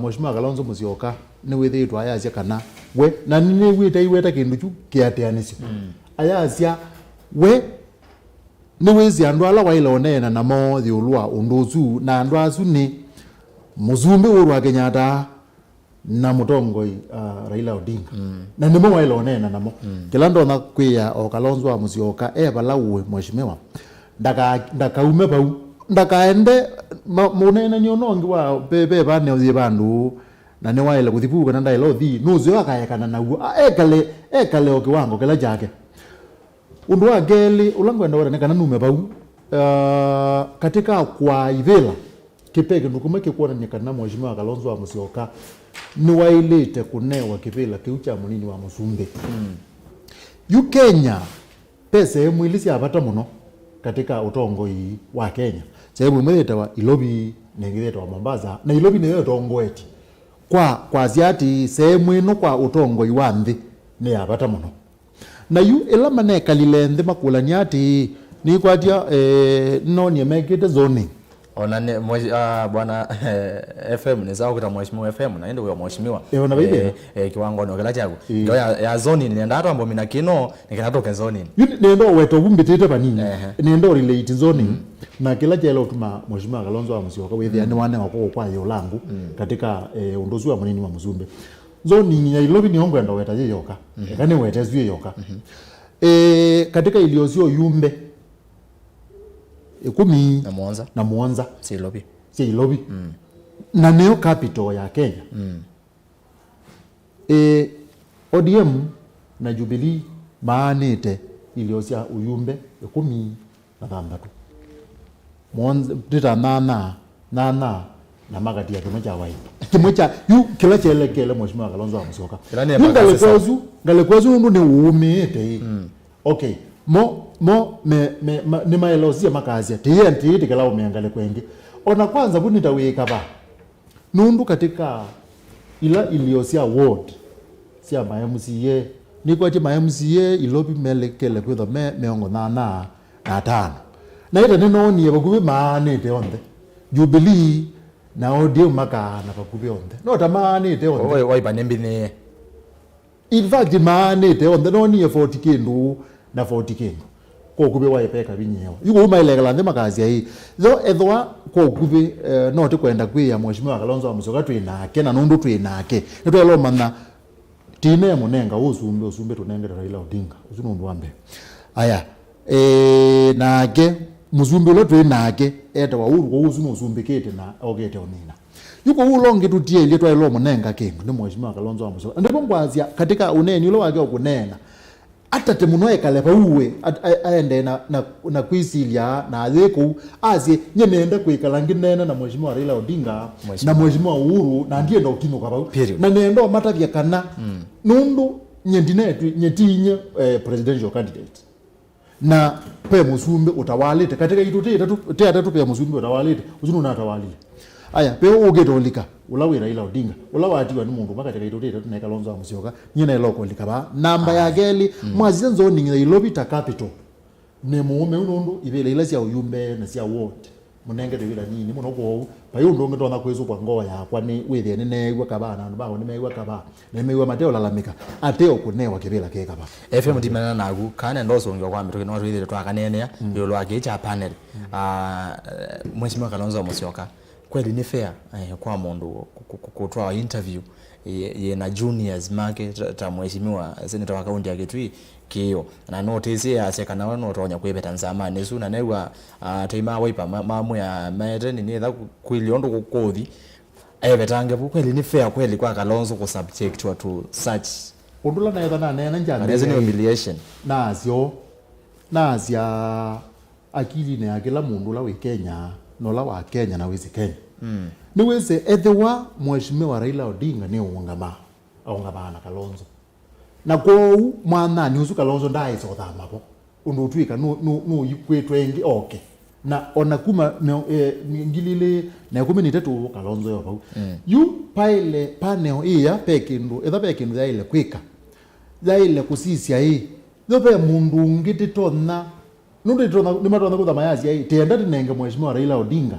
mheshimiwa Kalonzo Musyoka ni withitwa ayazia kana we na nini wita iweta kindu chu kiateanisio ayazia we ni wezi andu ala waila onena na mo thiulwa unduzu na andu azu ni muzumbe urwa Kenyatta na mutongoi Raila Odinga na nimo waila onena namo kila ndona kwia o Kalonzo wa Musyoka balawe mheshimiwa ndakaume bau ndakaende munene ni onongi wa bebe bane uzi bandu na ne waile kuthibuka na ndailo thi nuzo akayekana naguo ekale okiwango kila jake undu wa geli ulangwenda wala kana nume bau katika kwa ivela kipeke ndukume kikuona nyekana mheshimiwa Kalonzo wa Musyoka ni wailete kunewa kipela kiucha munini wa Musumbe yu Kenya pesa mwilisi apata muno katika utongoi wa Kenya sababu mwete wa ilobi nengete wa Mombasa na ilobi ne utongweti kwa ziati sehemu ino kwa utongoi wa nthi ni apata muno na yu ila maneka lilende makulanyati ni kwatia no ni mekete zoning ona ne bwana FM ni zao kuta mheshimiwa FM na ndio huyo mheshimiwa na bibi kiwango no kila chako ndio ya zone ni ndio ambo mina kino nikinatoka zone ni ndio weto bumbitete banini ni ndio relate zoning na kila jelo tuma mheshimiwa Kalonzo wa Musyoka wethi ani wane wako kwa yo langu katika undozu wa munini wa Muzumbe zoning ya ilobi ni hongo ndio weta yoka kane weta zuye yoka katika iliozio yumbe 10 na Mwanza si lobi na neo capital ya Kenya ODM na Jubilee maanite iliosia uyumbe 16 mwanzo ndita nana na magati ya kimoja wai kimoja yu kila chelekele mheshimiwa Kalonzo Musyoka ngalekwazu ndu ni uumite okay ni maelozia makazi tiye tikala umeangale kwengi ona kwanza bunita weka ba nundu katika ila iliosia ward sia MCA ni kwa ti MCA ilobi melekele kwetho meongo na tano na ita nino ni bakubi maanite onde Jubilee na ODM makana bakubi onde no ta maanite onde wai panembi ne in fact maanite onde no ni 40 kindu na 40 kindu ko kube wai peka binyewa yuko mailegala ndema kazi hii zo edwa ko kube no te kwenda kwiya mheshimiwa Kalonzo Musyoka twinake na nundu twinake nitwe lo manna tine munenga usumbe tunengera Raila Odinga usunundu wambe aya nake muzumbe lo twinake eta wa uru ko usunu usumbikete na ogete onina yuko ulonge tutie ile twa lo munenga kingu ni mheshimiwa Kalonzo Musyoka ndipo ngwazia katika uneni lo wake okunena atate munoe kalepa uwe aende na kwisilia na adeko azi nyenenda kwikala nginena na mheshimiwa Raila Odinga na mheshimiwa Uhuru na ndiye ndo kino kaba na nendo matavya kana nundu nyentinye presidential candidate na pe musumbe utawalite katika itu tatu pe musumbe utawalite uzunu na atawalile aya pe ugetolika ulawe Raila Odinga ulawatiwa ni mundu makatika itu tatu na Kalonzo Musyoka nyina iloko likaba namba ya geli mwazizo ninga ilobita capital ne mume unundu ibele ila sia uyumbe na sia wote munenge debila nini muno ko bayo ndonge tona kwezo kwa ngoa ya kwa ni withe ne gwa kabana baho ni mewa kaba ne mewa mateo lalamika ateo kunewa kibela ke kaba FM dimana nagu kana ndoso ngwa kwa mitoke no withe twakanene yo lwake cha panel mheshimiwa Kalonzo Musyoka kweli ni fair kwa mundu kutoa interview ye na juniors market ta mheshimiwa senator wa kaunti ya Kitui kiyo na notice ya sekana wano tonya kwebeta nzama nesu na newa taima waipa mamu ya maete ni netha kwiliondo kukothi ebetange kweli ni fair kweli kwa Kalonzo ku subject to such undula na yetha na njanga there's no humiliation nazia akili ne akila mundu la Kenya nola wa Kenya na wizi Kenya ni wese ethewa mheshimiwa Raila Odinga ni ungama na Kalonzo na kwa mwana ni usu Kalonzo ndai so thamapo undu twika no yikwetwengi okay na ona kuma ngilile na kuma ni tatu Kalonzo yo yu pile panel iya pekindu etha pekindu ya ile kwika ya ile kusisia hii zope mundu ngiti tona nundu tona ni matona kutha mayazi hii tenda tinenge mheshimiwa Raila Odinga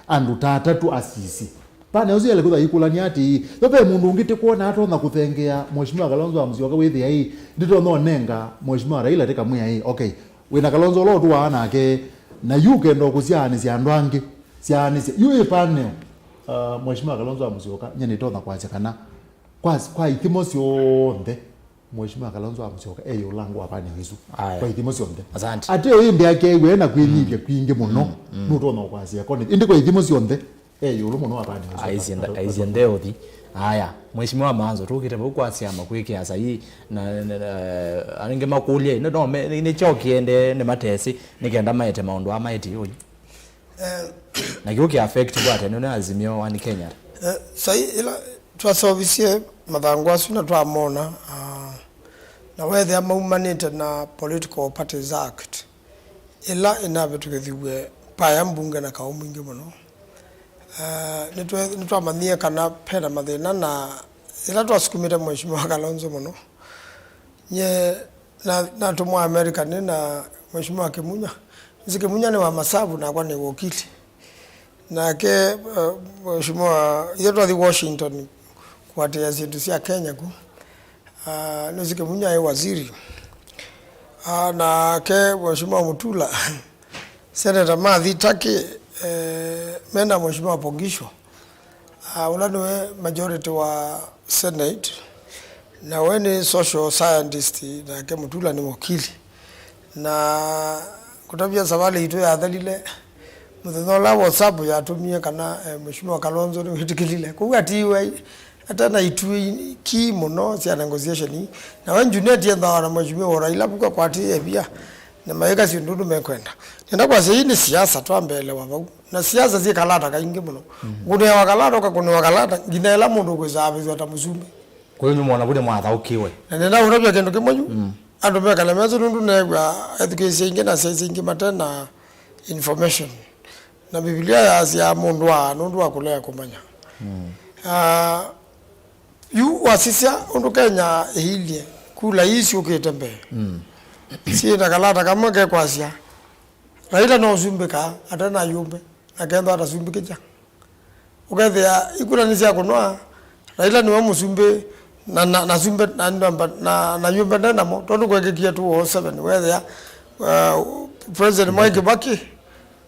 andu tatatu asisi pane uzi ele kutha ikulani ati zope mundu ngiti kuona atona kuthengea mheshimiwa Kalonzo Musyoka withi hii ndito no nenga mheshimiwa Raila tika mwe hii okay wina Kalonzo lo tu ana ke na yuke ndo kuziani sia ndwangi siani yu pane mheshimiwa Kalonzo Musyoka nyene tona kwacha kana kwa ithimo sionde mheshimiwa Kalonzo Musyoka eyo langu apane hizo kwa ithimo sionde asante ate yo indi yake wena kwinibye kwinge muno nutona kwazi yakone indi kwa ithimo sionde eyo lo muno apane hizo aiziende othi haya mheshimiwa manzo tukite bukwasi ama kwike asa hii na aninge makulie no ni chokiende ne matesi nikenda maete maundu amaiti yoyi na kiuki affect kwate no azimio wani Kenya sai ila twasobisie mathangwa suna twamona na wethe amaumanite na Political Parties Act ila inabetukithiwe paya mbunge na kaumungi muno nitwamanyia kana pera mathina na ila twasukumite mheshimiwa Kalonzo muno nye na tumwa America ni na mheshimiwa Kimunya Kimunya ni wa masabu na kwa ni wakili na ke mheshimiwa yetu athi Washington kwa tia zindu cia Kenya ku Kimunya ye waziri na ke mheshimiwa Mutula Senator Mathi Taki mena mheshimiwa Pogisho ulaniwe majority wa Senate na weni social scientist na ke Mutula ni wakili na kutabia savali ito ya dhalile muthola WhatsApp ya tumie kana mheshimiwa Kalonzo ni hitikilile kwa atiwe hata na itu ki muno cia negotiation na wanju ne tie na mheshimiwa Raila buka kwati pia na maeka si ndudu mekwenda nenda kwa sasa ni siasa twambele wabau na siasa zi kalata kaingi muno gune wakalata kakune wakalata ginela mundu kwezabe zota musumbe kwa hiyo mwana bude mwathaukiwe na nenda unabya kendo kimonyu andu mekala mezo nundu negwa education ingi na sasa ingi matena information na Biblia ya mundu wa nundu wa kulea kumanya yu wasisia undu Kenya hilie kula isi ukitembe si na kalata kama ke kwasia Raila no zumbika atana yumbe akenda ata zumbikija ukethia ikula nisia kunwa Raila ni wa musumbe na zumbe na yumbe ndana mo tondu kwegekia tu 07 wethia president Mwai Kibaki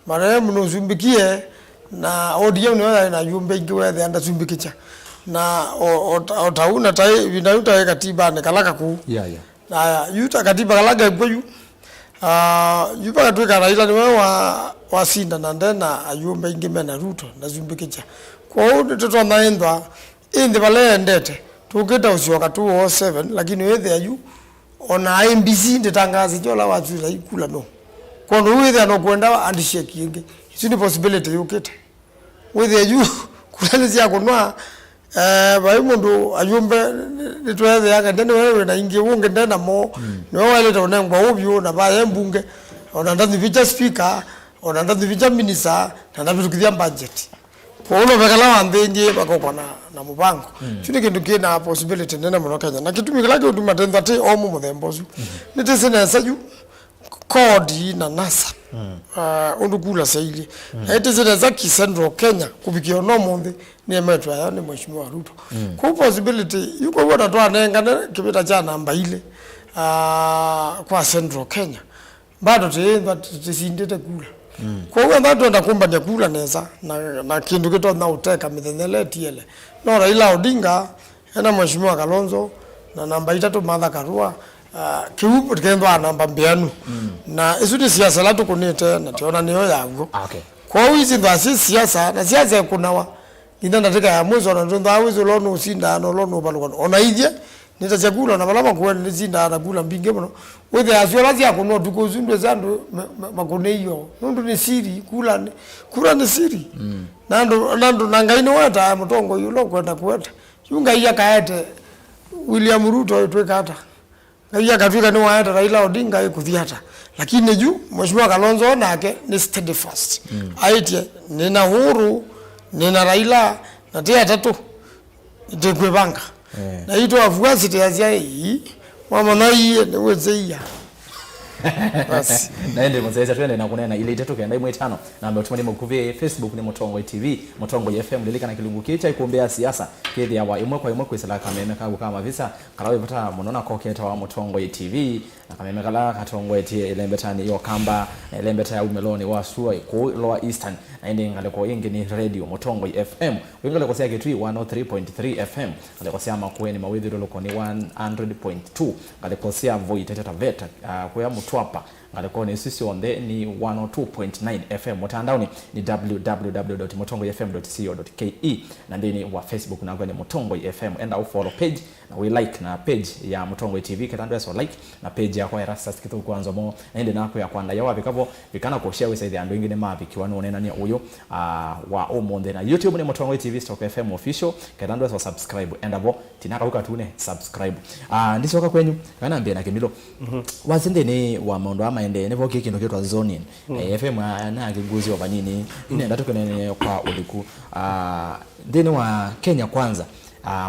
marehemu no zumbikie na ODM no na yumbe ingi wethia nda zumbikija na otauna tai vinauta katiba ne kalaka ku na yuta katiba kalaka kweyu yupa katwika Raila niwe wa sinda na ndena ayumbe ingi mena Ruto na zumbikicha kwa hiyo toto naendwa indi bale ndete tukita usioka 207 lakini wethe ayu ona IMBC nditangazi jola wazira ikula no kono wethe anokwenda andisheki ingi isini possibility yukita wethe ayu kulani ya kunwa bai mundu ayumbe nitwethe yake ndene wewe na ingi unge ndena mo niwe wale tone ngwa ubyo na baye mbunge ona ndathi vicha speaker ona ndathi vicha minister na ndabitukithia budget kwa ulo bekala wandingi bakokwa na mubango chini kindu kina possibility ndene muno Kenya na kitu mikilake uduma tenda te omu muthembozu nitesene saju kodi na NASA undukula saili nitesene za Central Kenya kubikia no mundi ni emetwa ya ni mheshimiwa Ruto kwa possibility yuko wona twa nenga kibita cha namba ile kwa Central Kenya bado tisindete kula kwa hiyo ndio ndakumba nyakula neza na kindu kito na uteka mithenele tiele no Raila Odinga ena mheshimiwa Kalonzo na namba itatu Martha Karua kiupo tikendwa namba mbianu na isudi siasa latu kunite na tiona niyo yangu kwa hiyo hizi ndo siasa na siasa kunawa ina nataka ya mwezo na ndo awizo lono usinda no lono balukano ona ije nitachakula na balama kuwa nizinda na kula mbinge mno wethe asiola cia kuno tukuzundwe zandu makoneyo nundu ni siri kula ni siri nando nangaino wata mutongo yulo kwenda kweta yunga iya kaete William Ruto twekata ngaiya katwika ni waeta Raila Odinga ikuthiata lakini juu mheshimiwa Kalonzo nake ni steadfast aitie nina huru nina Raila na tia tatu itekwe banka na ito afuasi tiazia hii mama na hii ni wezeia basi naende mzee twende na kunena ile itatu kenda 5 na mtuma ni mkuvi Facebook ni Mutongo TV Mutongo FM lilika na kilungu kicha ikumbea siasa kidi ya wa imwe kwa imwe kwesela kameme kama visa kalawe pata munona koketa wa Mutongo TV na kameme kala katongo eti elembetani yo kamba elembeta ya umeloni wa suwa ko lower eastern na ende ngale ko ingi ni radio Mutongo FM wengale kwa sia kitu 103.3 FM ngale kwa sia makweni mawidhiro loko ni 100.2 ngale kwa sia voi teta veta kwa Mtwapa ngaleko ni sisi onde ni 102.9 FM mtandaoni ni www.mutongofm.co.ke na ndini wa Facebook na ngone Mutongo FM enda follow page na we like na page ya Mutongo TV katandwe so like na page ya kwa Rastas kitu kwanza mo ende nako ya kwanda yawa bikabo bikana ko share with andu ingine mapi kiwano nena ni uyo wa omonde na YouTube ni Mutongo TV Stock FM official katandwe so subscribe enda bo tinaka ukatune subscribe ndisoka kwenyu kana mbia na kimilo wazinde ni wa maondo ama ende nevo kindu kitwa zoning FM na kiguzi wa banini inaenda tukenene kwa uliku ndeni wa Kenya kwanza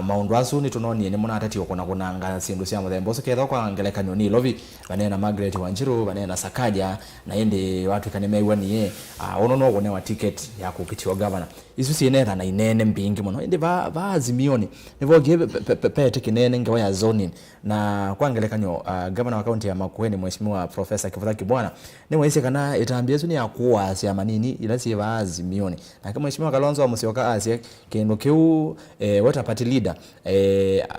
maundu asu ni tunoni ni muna atati okona kunanga sindu cia muthembo so ketho kwa ngeleka nyoni lovi banena Margaret Wanjiru banena Sakaja na ende watu kanemeiwa ni ono no gone wa ticket ya kukitiwa governor isu sinera na inene mbingi muno ende ba azimioni nevo give pete kinene ngewa ya zoning na kwa ngelekanyo governor wa county ya Makueni mheshimiwa Professor Kivutha Kibwana ni mwese kana itambia su ni akuwa cia manini ila si ba azimioni na kama mheshimiwa Kalonzo amusioka asie kendo kiu wata party leader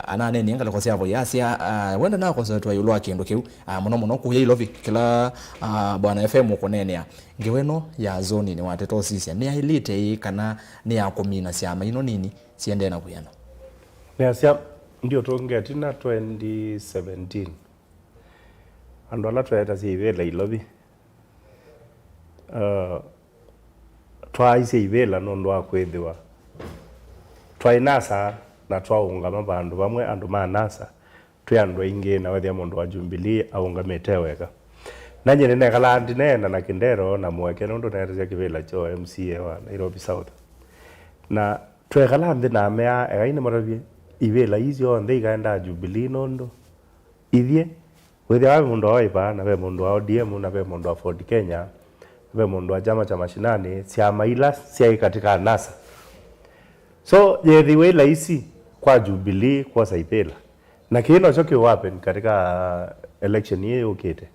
anane ni ngala kwa cia vo yasia wenda na kwa sababu yulo akendo kiu muno ku hilovi kila bwana FM ukonenea ngeweno ya zone ni wateto sisi ni elite kana ni ya komina cia maino nini siende na kuyana Neasia ndio tongeti na 2017 andu ala tweta sivela ilobi twaise ivela nondo akwethiwa twainasa na twaungama bandu bamwe andu manasa twi andu aingi na wethia mundu wa Jubilee aungamite wega na nyene ne kala ndinena na kindero na mweke nondo neresia kivela cho MCA wa Nairobi South na twekala ndi na mea egaine maravie ivela izio ndei gaenda Jubilee nondo ithie wethia wa mundu wa Ipa na we mundu wa ODM na we mundu wa Ford Kenya we mundu wa chama cha mashinani siama ila sia katika NASA so yethi wela isi kwa Jubilee kwa Saipela na kino choki wapen katika election hii ukete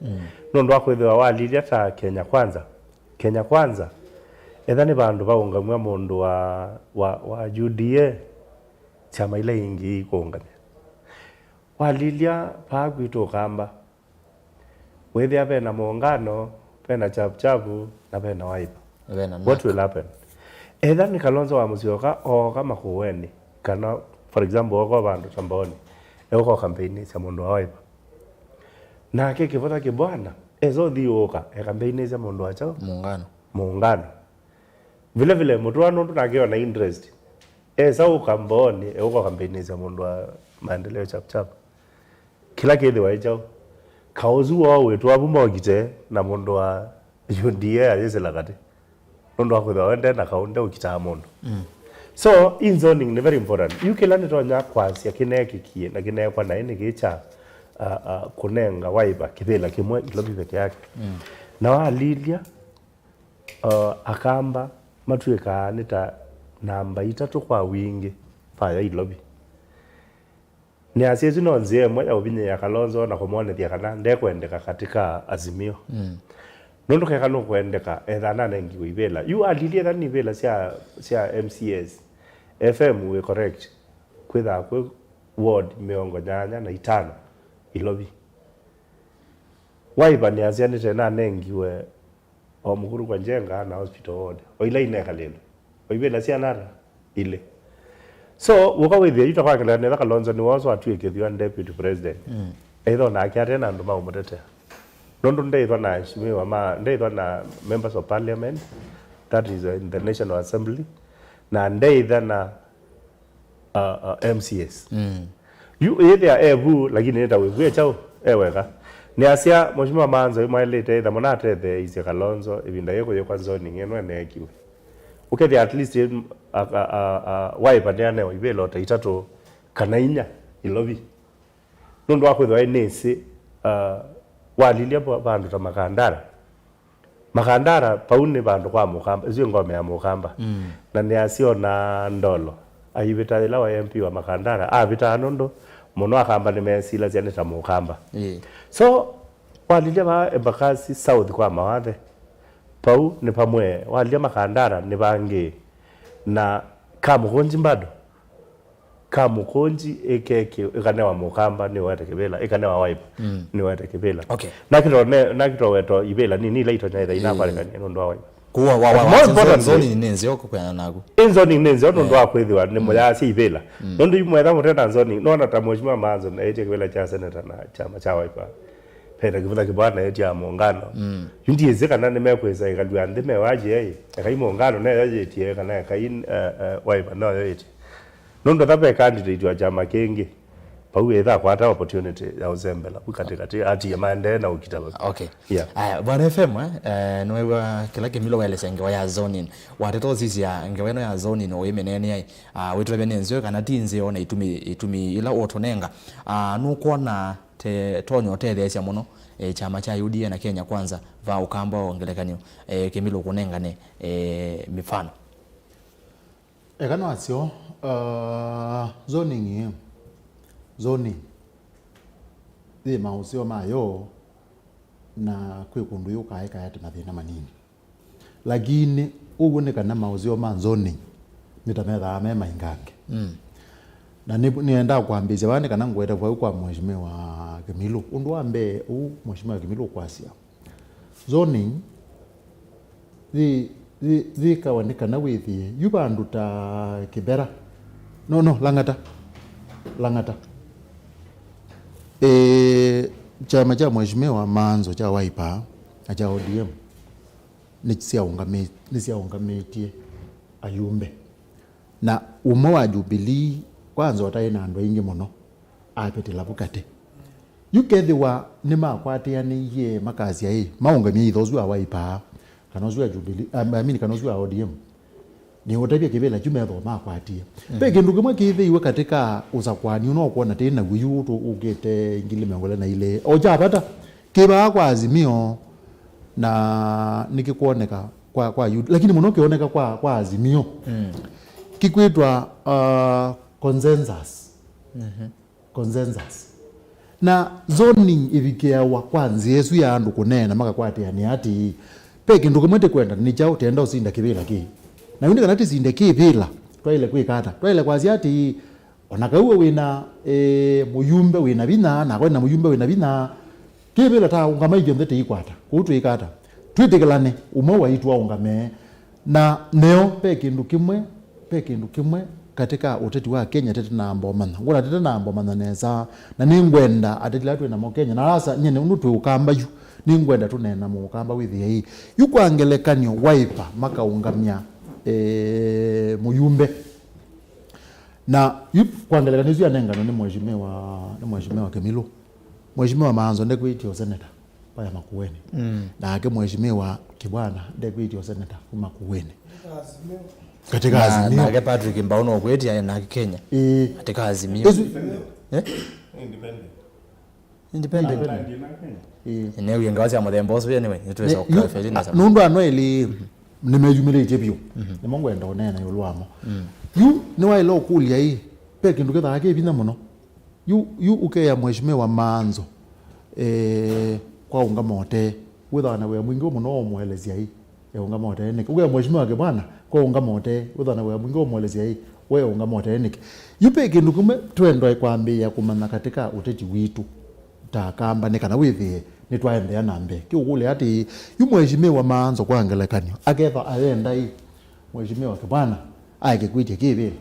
nondo akwethiwa walilia ta Kenya kwanza ethani bandu baungamwa mundu wa UDA chama ile ingi kuungamia walilia pagwito kamba wethia bena muungano bena chapu na bena Wiper what will happen ethani Kalonzo wa Musyoka o kama kuweni kana for example oko bandu tamboni eko campaign ya mundu wa Wiper na keke vota ke bwana ezo dioka campaign ya mundu wa chao muungano vile mtu anondo nakiona interest esa ukamboni eko campaign ya mundu wa maendeleo chap kila kithi waichao kauzu wao wetu abumogite na mundu wa UDA ayesela kati nondo akwetha wende na kaunde ukita mundu so in zoning ni very important you kila nitonya kwasi kineki na kinekwa na ine gicha kunenga Wiper kithela kimwe ilobi peke yake na walilia akamba matweka nita namba 3 kwa wingi pa ya ilobi ni asiezi no nzie moja ubinye ya Kalonzo na kumwonethia kana ndekwendeka katika Azimio nondo kekano kwendeka ethana nengi ivela you alilie thani ivela sia MCS FM we correct kwitha kwe ward miongo nyanya na 5 ilobi Wiper ni asiani tena nengi we o mukuru kwa njenga na hospital ward o ile ineka lelo o ivela sia nara ile so woka withia yuta kala ne Kalonzo ni wazo Atw'Ike deputy president either na kyate na nduma umutete nondo ndeithwa na shimiwa ma ndeithwa na members of parliament that is in the National Assembly na ndeithwa na MCS you either evu lakini neta wewe chao eweka ni asia mheshimiwa manzo imailete either monate the is Kalonzo ibinda yeko yekwa zoning enwe nekiwe ukedi at least Wiper ndiane ibelo ta 3 kana 4 ilobi nondo akwetha nese walilia bandu ta makandara paune bandu kwa mukamba izio ngome ya mukamba na ni asio na ndolo ayibeta ila wa MP wa makandara abita nondo muno akamba ni mesila ziane ta mukamba so walilia ba Embakasi South kwa mawathe pau ni pamwe walilia makandara ni bangi na kamukonji mbado kamukonji ekeke ekanewa mukamba ni wete kibela ekanewa Wiper ni wete kibela okay nakito weto ibela ni laito nyaitha inaparekani nondo Wiper kuwa wa zoni nenze yoko kwa nago zoni nenze nondo akwethiwa ni moya si ibela nondo imwetha mutenda zoni nona ta mheshimiwa manzo na ete kibela cha senator na chama cha Wiper pera kivula kibana eti ya muungano yundi ezeka nane mekweza ikalwa ndime waje kai muungano na yaje tie kana kai Wiper no yeti nondo tape candidate wa chama kingi pau etha kwata opportunity ya uzembela kukatikati ati ya mande na ukitaba okay yeah bwana FM noewa kila kimilo wele senge wa zoning wateto sisi ya ngeweno ya zoning no yemenene wetu benenzo kana tinze ona itumi ila otonenga nukuona te tonyo tele cia muno chama cha UDA na Kenya kwanza va ukamba ongelekanyo kimilo kunengane mifano ekano asio zoning the mausio mayo na kwikundu yuka eka yati mathina manini lakini uguneka na mausio ma zoning nitametha ame maingange na nienda kuambia bane kana ngweta kwa mheshimiwa Kimilu undu ambe mheshimiwa Kimilu kwasia zoning the kawanika na withi yubandu ta Kibera no Langata Langata. Chama cha mheshimiwa Manzo cha Wiper na cha ODM nisiaungametie ayumbe na umo wa Jubilee kwanza wataina ando ingi muno apete labukate yukethiwa nimakwatianiie makazi ai maungamia ithozu wa Wiper kanozu ya Jubilee kanozu ya ODM ni utabia kibela jumetho makwatia pe kindu kimwe kithiiwe katika usakwani no kuona tena guyu tu ugete ngili mengole na ile oja pata kiba kwa Azimio na nikikuoneka kwa lakini muno kioneka kwa Azimio kikwitwa consensus na zoning ibikia wa kwanza Yesu ya andu kunena makakwatia ni ati pe kindu kimwe kwenda ni chao tenda usinda kibela ki na yundi kanati sinde kibila twaile kwikata twaile kwazi ati onakauwe wina muyumbe wina bina na kwena muyumbe wina bina kibila ta ungamaije ndete ikwata kutu ikata twitikelane umo waitwa ungame na neo pe kindu kimwe katika uteti wa Kenya tete na mbomana ngona tete na mbomana neza na ningwenda atetila twe na mo Kenya na rasa nyene unutwe ukamba yu ningwenda tunena mu ukamba withi hii yukwangelekanyo Wiper makaungamia muyumbe na kwangelekanizu ya nengano ni mheshimiwa Kemilu mheshimiwa Manzo ndekuitio senator paya Makueni na ake mheshimiwa Kibwana ndekuitio senator Makueni katika Azimio na ake Patrick Mbauno okwetia na Kenya katika Azimio independent eneo yengazi ya mudhembo so anyway nitweza ukafeli na sababu nundu anoeli nimejumilite bio nimongo enda onena yolwamo yu ni wailo kulia hii pe kindu ketha ake bina muno yu ukeya mheshimiwa Manzo kwa unga mote witha na we mwingi muno omwelezia hii ya unga mote ni ukeya mheshimiwa ke bwana kwa unga mote witha na we mwingi omwelezia hii we unga mote ni yu pe kindu kume twendo ikwambia kumana katika uteti witu takamba ne kana withie ni twaendea nambe kiugule ati yu mheshimiwa Manzo kwangelekanyo aketha aenda hii mheshimiwa ke bwana aike kwitie kibili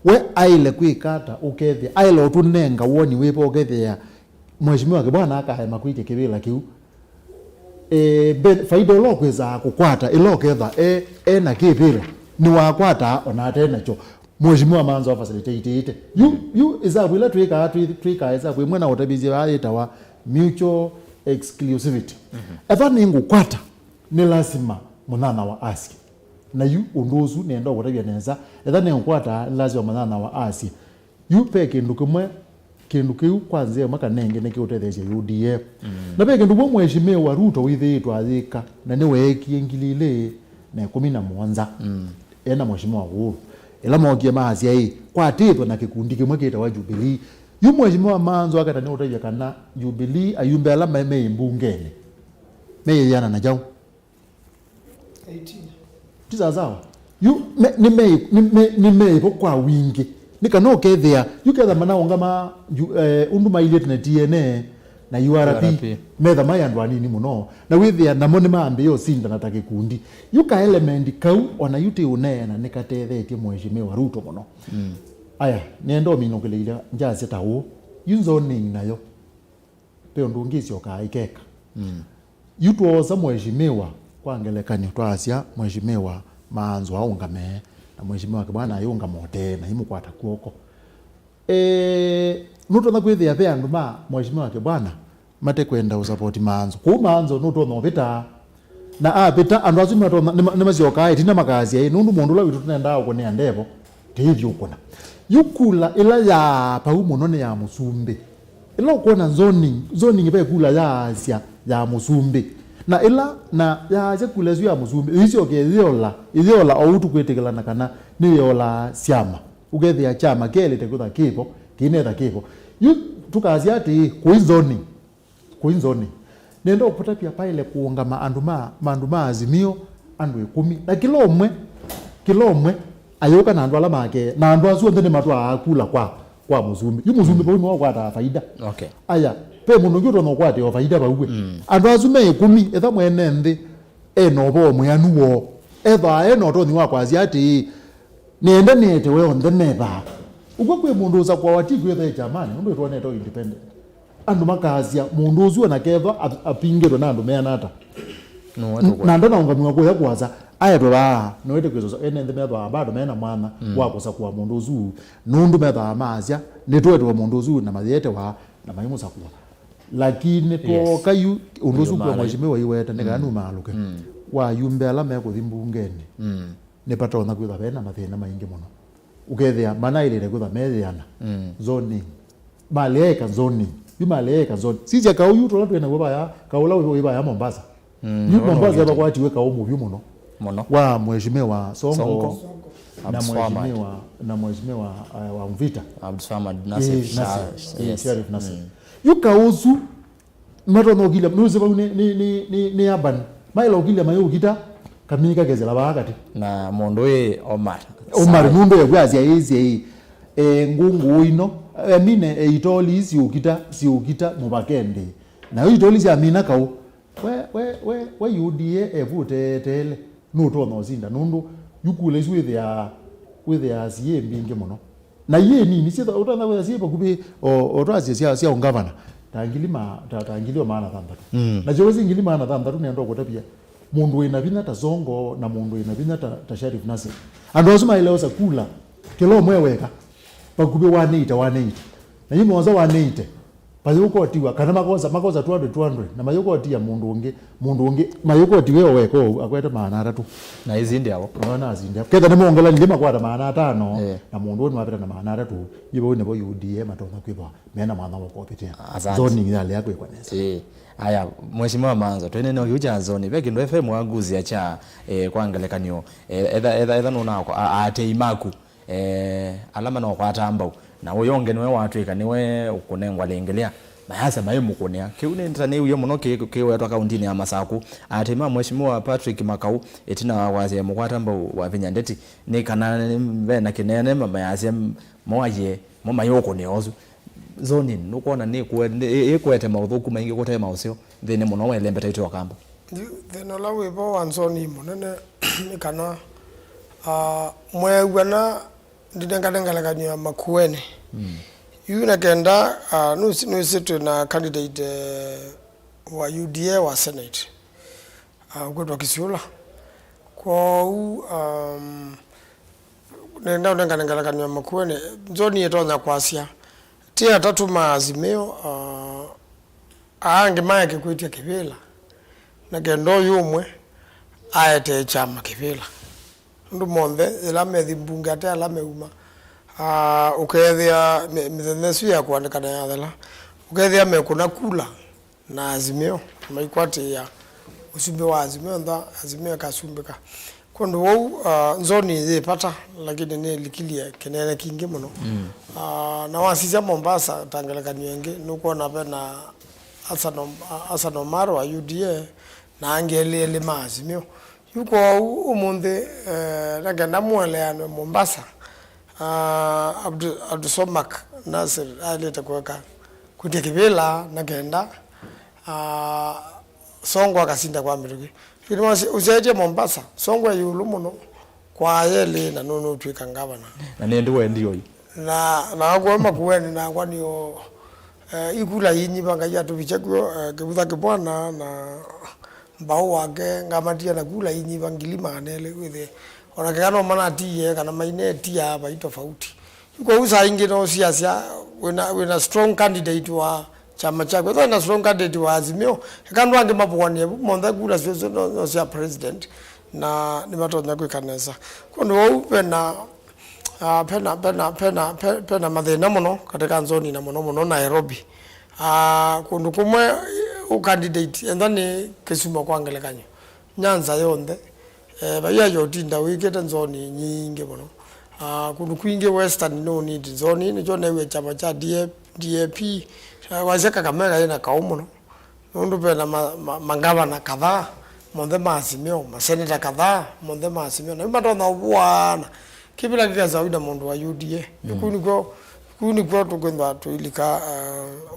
we aile kwikata ukethia aile utunenga woni wipo ukethia mheshimiwa ke bwana akahema kwitie kibila kiu faida lokweza kukwata iloketha na kibili ni wakwata ona tena cho mheshimiwa Manzo afacilitate yu izabwila twika izabwe mwana utabizi waitawa mutual exclusivity eva ningu kwata ni lazima munana wa asi na yu unduzu nenda utabia neza etha ningu kwata lazima munana wa asi yu pe kindu kiu kwanza maka nenge neki utetheje UDF na pe kindu mheshimiwa Ruto withitwa athika na ni wekie ngilile na 17 ena mheshimiwa Uhuru ela mogie maazia hii kwa tito na kikundi kimwe kitawa Jubilee yu mheshimiwa Manzo akatani utabia kana Jubilee ayumbe ala meme mbungene yana na jao 18 tizazawa yu ni mei kwa wingi nikano kethia yuketha mana ongama unduma ile na DNA na URP metha maya ndwani ni muno na withia namo ni maambe yo sinda na takikundi yuka element kau ona yuti unena nikatethetie mheshimiwa Ruto muno aya niendo minokeleile njaze tawo yunzoning nayo pe ndungisio kaikeka yutuoza mheshimiwa kwangelekanyo twasia mheshimiwa Manzo aungame na mheshimiwa Kibwana ayunga mote na himu kwata kuoko nuto na kwithia pe andu ma mheshimiwa Kibwana mate kwenda usapoti Manzo ku Manzo nuto no bita na bita andu azumi to ni mazioka itina makazi ai nundu mundu la witu tunenda uko ne ndevo ndivyo ukona yukula ila ya pa umuno ne ya Musumbi ila ukona zoning ibe kula ya Asia ya Musumbi na ila na ya kula zu ya Musumbi hizo ke iziola outu kwetekelana kana ni yola siama ugethia chama kele tekutha kipo kinetha kipo yu tukazi ati kuinzoni nendo kupata pia paile kuongama anduma Azimio andu 10 na kilomwe ayoka na andu ala make na andu azu ndene matwa akula kwa Musumbi yu Musumbi bo mwa kwata faida okay aya pe mundu ngiro no kwate o faida bawe andu azu me 10 etha mwene nthi eno bo mwanuwo etha eno to ni wakwazi ati nende nete we on the never uko kwe mundu uza kwa wati kwethe jamani ndu tuone to independent andu makazia mundu uzu na keva apingiro na andu meanata na ndo naungamwa kwa kwaza aya to ba no ite kwezo ene nthe metho bado mena mwana wa kusa kwa mundu uzu nundu metho amazia ni twetwe mundu uzu na mathiete wa na maimusa kwa lakini to kayu undu uzu kwa mheshimiwa iwete ne kanu maluke wa yumbe ala me kuthi mbungeni ne patona kwitha bena mathina maingi muno ukethia manailire kwitha methiana zoning maleka zoning bimaleka zone sisi akauyu to twena kwa ya kaula wiba ya Mombasa ni Mombasa hapa kwa tiwe kaumu bi muno wa mheshimiwa Songo na mheshimiwa wa Mvita Abdulswamad Nasif Sharif Nasif yukauzu matono gila mnuze ba ni aban mailo gila mayo gita kamika gezela bakati na mondoe Omar mundo yagwazi yizi ngungu ino mine itoli siukita mubakende na itoli zi amina kau we UDA evute tele nuto no zinda nundu yukule with their siye mbinge muno na ye nini sita utanda kwa siye pakubi otwazi sia ungavana tangiliwa maana thambatu na jozi ngili maana thambatu ni ndo kutapia mundu ina binya tazongo na mundu ina binya ta Sharif Nasir ando azuma ileo sakula kilo mweweka pakubi 180 na yimo waza 180 mayuko otiwa kana makoza 200 na mayuko otia mundu unge mayuko otiwe weko akweta maana 3 na hizi ndio unaona azindi kenda ne muongela ndima kwata maana 5 na mundu wenu mapita na maana 3 yibo ne bo UDA matona kwibwa mena mwana wako opitia zoning yale yako ikwanesa aya mheshimiwa Manzo twene no kiuja zone beki ndo FM waguzi acha kwangelekanyo edha nonako ate imaku alama no kwatamba na uyonge niwe watwika niwe ukunengwa lengelea mayasa mayimu kunia kiune ntane uyo muno kiwe to account ni amasaku atema mheshimiwa Patrick Makau etina waze mukwatamba wa vinyandeti ni kana bena kinene mayase moaje momayoko ne ozu zoni nukona ni kwete mauthuku maingi gute mausio thine muno welembeta ito kamba thino la wibo wanzoni munene ni kana mwegwana ndidengalengalekanya makuene yuna kenda nusitu na candidate wa UDA wa Senate kwetwa Kisiula kwa nenda ndengalengalekanya makuene zoni yetonya kwasia tia tatu maazimio aange maeke kwitia kivila na kendo yumwe aete chama kivila ndu monde elame thimbunga ate alame uma ukethia mithenesu ya kuandikana ya thela ukethia mekuna kula na azimio maikwati ya usumbe wa azimio nda azimio kasumbika kondo wau nzoni zipata lakini ni likilia kenene kingi muno na wasisia Mombasa tangelekani wenge nuko na pena asano maro wa UDA na angele maazimio yuko umunde nagenda mweleano Mombasa Abdulswamad Nasir aleta kuweka kutia kibela nagenda Songo akasinda kwa mirugi kinwasi uzaje Mombasa Songo yulu muno kwa yele na nono twika ngavana na ndio ndio na kwa makueni na kwa niyo ikula yinyi banga ya tubichekwo kibutha kibwana na mbao wake ngamatia na kula yinyi bangilima anele withe ona kano mana tie kana maine tia hapa tofauti yuko usa ingi no siasa wena strong candidate wa chama chako na strong candidate wa azimio kandu ange mapwani monda kula sio no sia president na ni matonya kwikanesa kondo wau pena pena mathina muno katika nzoni na muno Nairobi kundu kumwe candidate endani Kisumu kwangelekanyo Nyanza yonde baya yotinda wikete nzoni nyingi muno kundu kwingi western no need nzoni ni jone we chama cha DAP wazeka kamera ina kaumuno nundu pena mangavana kadhaa monde maazimio maseneta kadhaa monde maazimio na imatona ubwana kibila kikaza wida mundu wa UDA kuni kwa tukwenda tuilika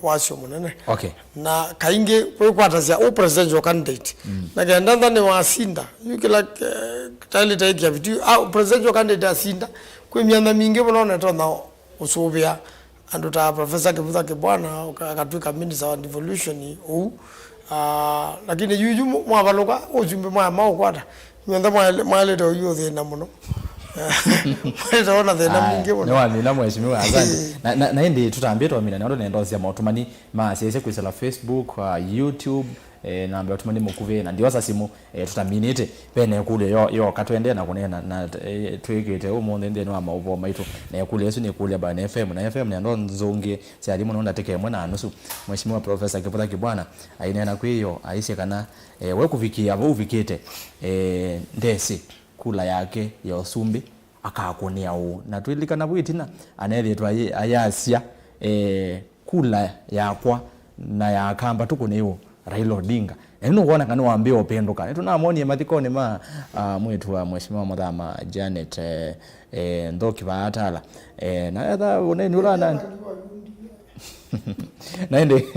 wasio munene na kainge kwa kwatazia presidential candidate na genda ndani wasinda yukila tali take ya vitu presidential candidate asinda kwa mianda mingi bona tona usubia andu ta Professor Kivutha Kibwana akatwika minister wa devolution lakini yuju mwavaluka ujumbe mwa maukwata nyonda mwale to yuthi na muno na mheshimiwa asante na hindi tutambie twamina ndio nendo cia mautumani maciece kwisela Facebook YouTube na ambayo tumani mukuve na ndio simu tutaminite pene kule yo katwende na kunena na twigite umunde ndeno wa mauvo maitu na kule yesu ni kule ba na FM ndo nzonge cia alimu nonda teke mwe na nusu mheshimiwa Professor Kivutha Kibwana ainena kwiyo aishe kana we kuvikia vo uvikite ndesi kula yake ya usumbi akakonia u na twilikana bwitina anethetwa ayasia kula yakwa na yakamba tukuneo Raila Odinga eno kuona kana waambie upendo kana tunamonie mathikoni ma mwetu wa mheshimiwa Muthama Janet ndoki baatala na etha uneni ulana naende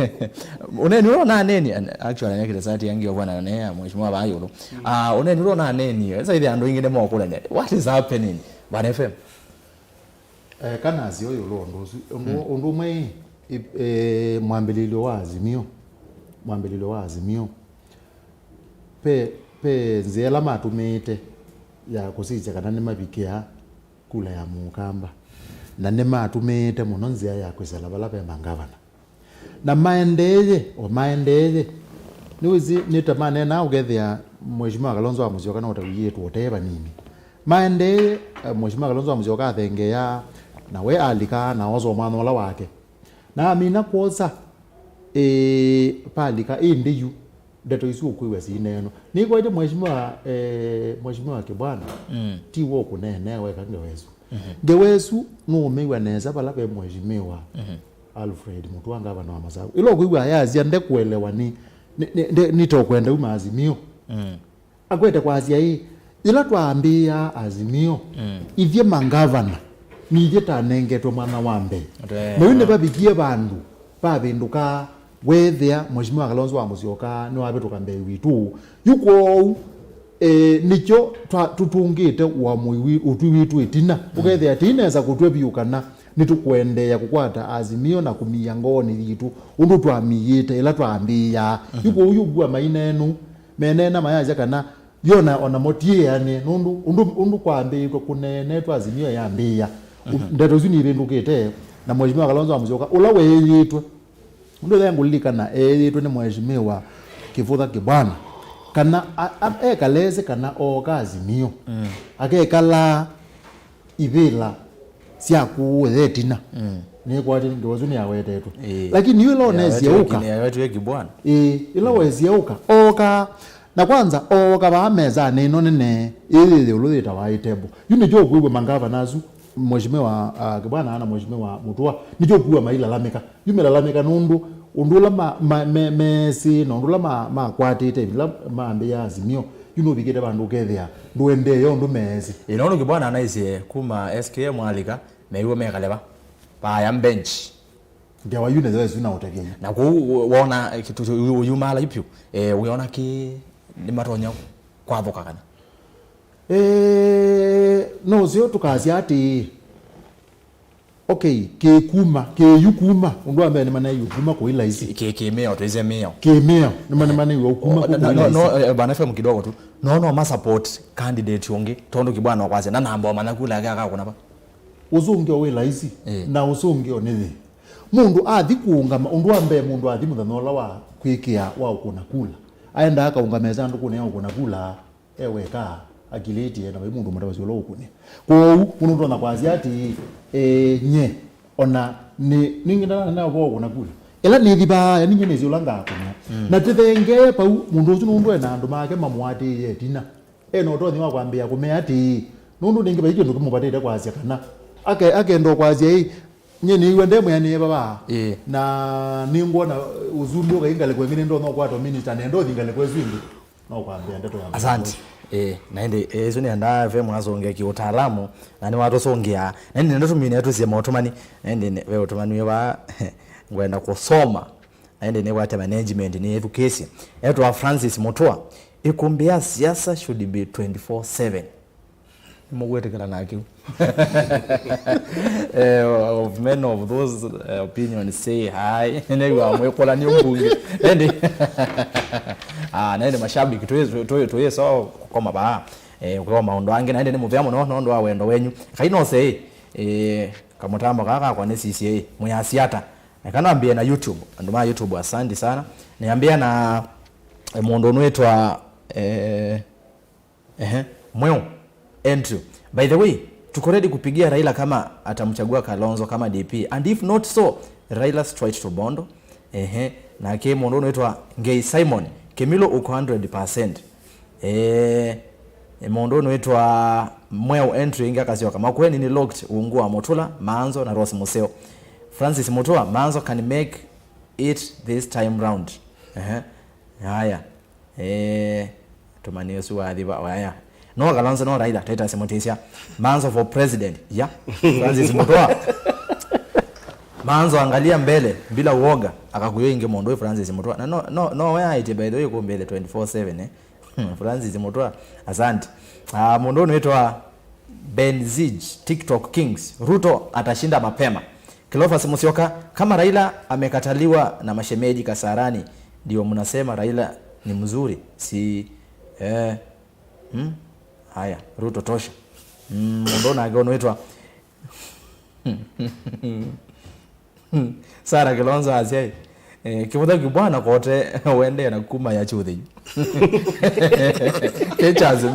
uneni ulona neni actually nyakire sati yangi obwana ne mheshimiwa bayulu uneni ulona neni esa ile ando ingine mokula ne what is happening Bana FM kana zio yulo ndo mwe mwambelilo wa azimio pe nzela matumite ya kusije kana ne mabikia kula ya mukamba na ne matumite muno nzia ya kwesela balape mangavana na maendeje niwizi nitamane na ugethia mheshimiwa Kalonzo wa Musyoka na utawiyetu oteba nini maendeje mheshimiwa Kalonzo wa Musyoka athengea na we alika na ozo mwana wala wake na amina kwoza palika indiyu ndeto isu kuiwe sineno niko ite mheshimiwa Kibwana ti wo kunene weka ngewesu numewe neza bala be mheshimiwa Alfred Mutuanga bana wa Masaku ilo kuiwe ayazi ande kuelewa ni tokwenda umazimio akwete kwa azia hii ila tuambia azimio ivye mangavana nije tanengetwe mwana wambe mwine babikie bandu babinduka wethia mheshimiwa Kalonzo wa Musyoka ni wabetuka mbe witu yuko nicho tutungite wa mwi utwi witu itina ukethia tineza kutwe biukana nitukwendea kukwata azimio na kumia ngoni litu undu twamiyite ila twambia yuko uyugwa mainenu menena mayaja kana yona ona motie yani undu kwambia kunene twazimio yambia ndeto zini irindukite na mheshimiwa Kalonzo wa Musyoka ulawe yitwe ndo yangu likana yitwe ni mheshimiwa Kivutha Kibwana kana ekaleze kana okazimio akekala ibila siaku wethetina ni kwati ngozuni yawetetwe lakini yule oneziyeuka ni yawetu Kibwana ila weziyeuka oka na kwanza oka ba meza neno nene ile ululita waitebo yuni jo kuwe mangava nazu mheshimiwa Kibwana ana mheshimiwa Mutua nijo kuwa maila lameka yumelalameka nundu undula mesi nundula makwatite bila maambe ya azimio yuno bigete bandu kethia nduende yo ndu mesi inono Kibwana anaise kuma SKM alika meiwe mekaleba ba ya bench ndia wayune zewe zina utegenya na kuona kitu yumala ipyo uyaona ki ni matonya kwathuka kana no zio tukazi ati okay ke yukuma undu ambaye ni mana yukuma kwa ila hizi kemeo tuize meo ni mana yukuma kwa ila no Bana FM kidogo tu no ma support candidate yonge tondo Kibwana kwaze na namba manakula aka kuna ba uzungi owela hizi na uzungi onezi mundu athi kuungama undu ambaye mundu athi muthanola wa kwikia wa ukuna kula aenda akaungameza ndu kuna ukuna kula eweka agileti na mundu mutabazi lo ukune kwa mundu na kwazi ati nye ona ni ningina na wo ukuna kula ela ni thiba ninye nezi ulanga akuna na tithenge pa mundu ucu nundu ena andu make mamwati yetina eno to thiwa kwambia kume ati nundu ningi baiki ndu kumubatire kwazi kana akendo kwazi hii nye ni wende mwani baba na ningona uzumbi okaingale kwengine ndo no kwato minister nendo thingale kwezwindi no kwambia ndeto ya asante naende ezo ni anda FM nazongea ki utaalamu na ni watu songea naende ndo tumini yetu sia motomani naende wewe otomani wa ngwenda kusoma naende ne wata management ni education yetu wa Francis Mutua ikumbia siasa should be 24/7 mugwetekera nakiu of many of those opinions say hi negu amwekola ni mbunge ndi nende mashabiki tuye so koma ba kwa maondo ange nende ni muvya muno nondo wa wendo wenyu kaino say kamutambo kaka kwa NCCA muyasiata nikanambia na YouTube ndoma YouTube asante sana niambia na mondo nwetwa mweo Andrew. By the way, tuko ready kupigia Raila kama atamchagua Kalonzo kama DP. And if not so, Raila straight to Bondo. Na ke mondo unaitwa Ngei Simon. Kemilo uko 100%. Mondo unaitwa Mweo Entry inga kasiwa kama kweni ni locked uungua Motula, Manzo na Rose Museo. Francis Mutua, Manzo can make it this time round. Haya. Tumanio suwa adhiba. Haya. No Kalonzo no Raila taita semotesia Manzo for president Francis Mutua Manzo angalia mbele bila uoga akakuyo inge mondo Francis Mutua no where it by the way ko mbele 24/7 Francis Mutua asante mondo unaitwa Benzij TikTok Kings Ruto atashinda mapema Cleophas Musyoka kama Raila amekataliwa na mashemeji Kasarani ndio mnasema Raila ni mzuri si haya Ruto tosha mbona agono wetu Sara Kalonzo asiye kimuda kibwana kote wende na kuma ya chuthi kechazo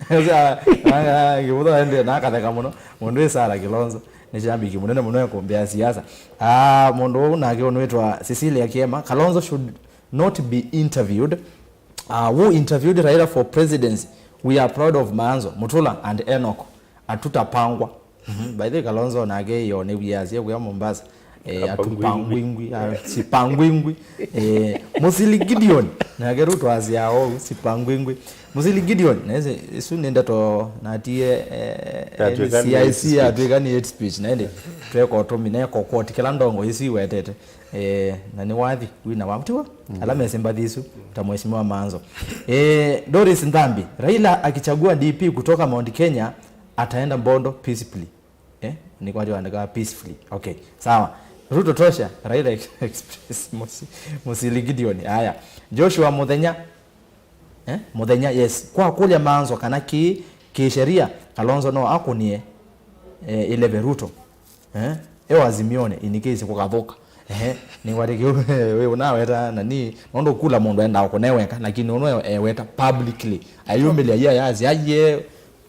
sasa kimuda wende na katheka muno mundu Sara Kalonzo ni jambi kimunene muno yakombea siasa mundu na agono wetu Cecilia Kiema Kalonzo should not be interviewed who interviewed Raila for presidency. We are proud of Manzo, Mutula and Enoch. Atutapangwa. By the Kalonzo nage yo ne wiazie kwa Mombasa. Atupangwingwi, sipangwingwi. Musili Gideon nage Ruto aziao sipangwingwi. Musili Gideon neze isu nenda to natie CIC atwigani hate speech nende tweko to mine kokoti kila ndongo isi wetete. Na ni wadhi wina wamtiwa alama simba dhisu tamheshimiwa Manzo. Doris Ndambi Raila akichagua DP kutoka Mount Kenya ataenda Bondo peacefully. Ni kwa andika peacefully. Okay, sawa. Ruto tosha Raila Express Musili Gideon. Haya. Joshua Muthenya Muthenya yes. Kwa kule Manzo kanaki kisheria Kalonzo no akunie ile Ruto. Ewa azimione inikisi kwa kadhoka. Ni wariki wewe unaweta nani nondo kula mundu enda ukoneweka lakini uno weta publicly ayumbele ya yazi aje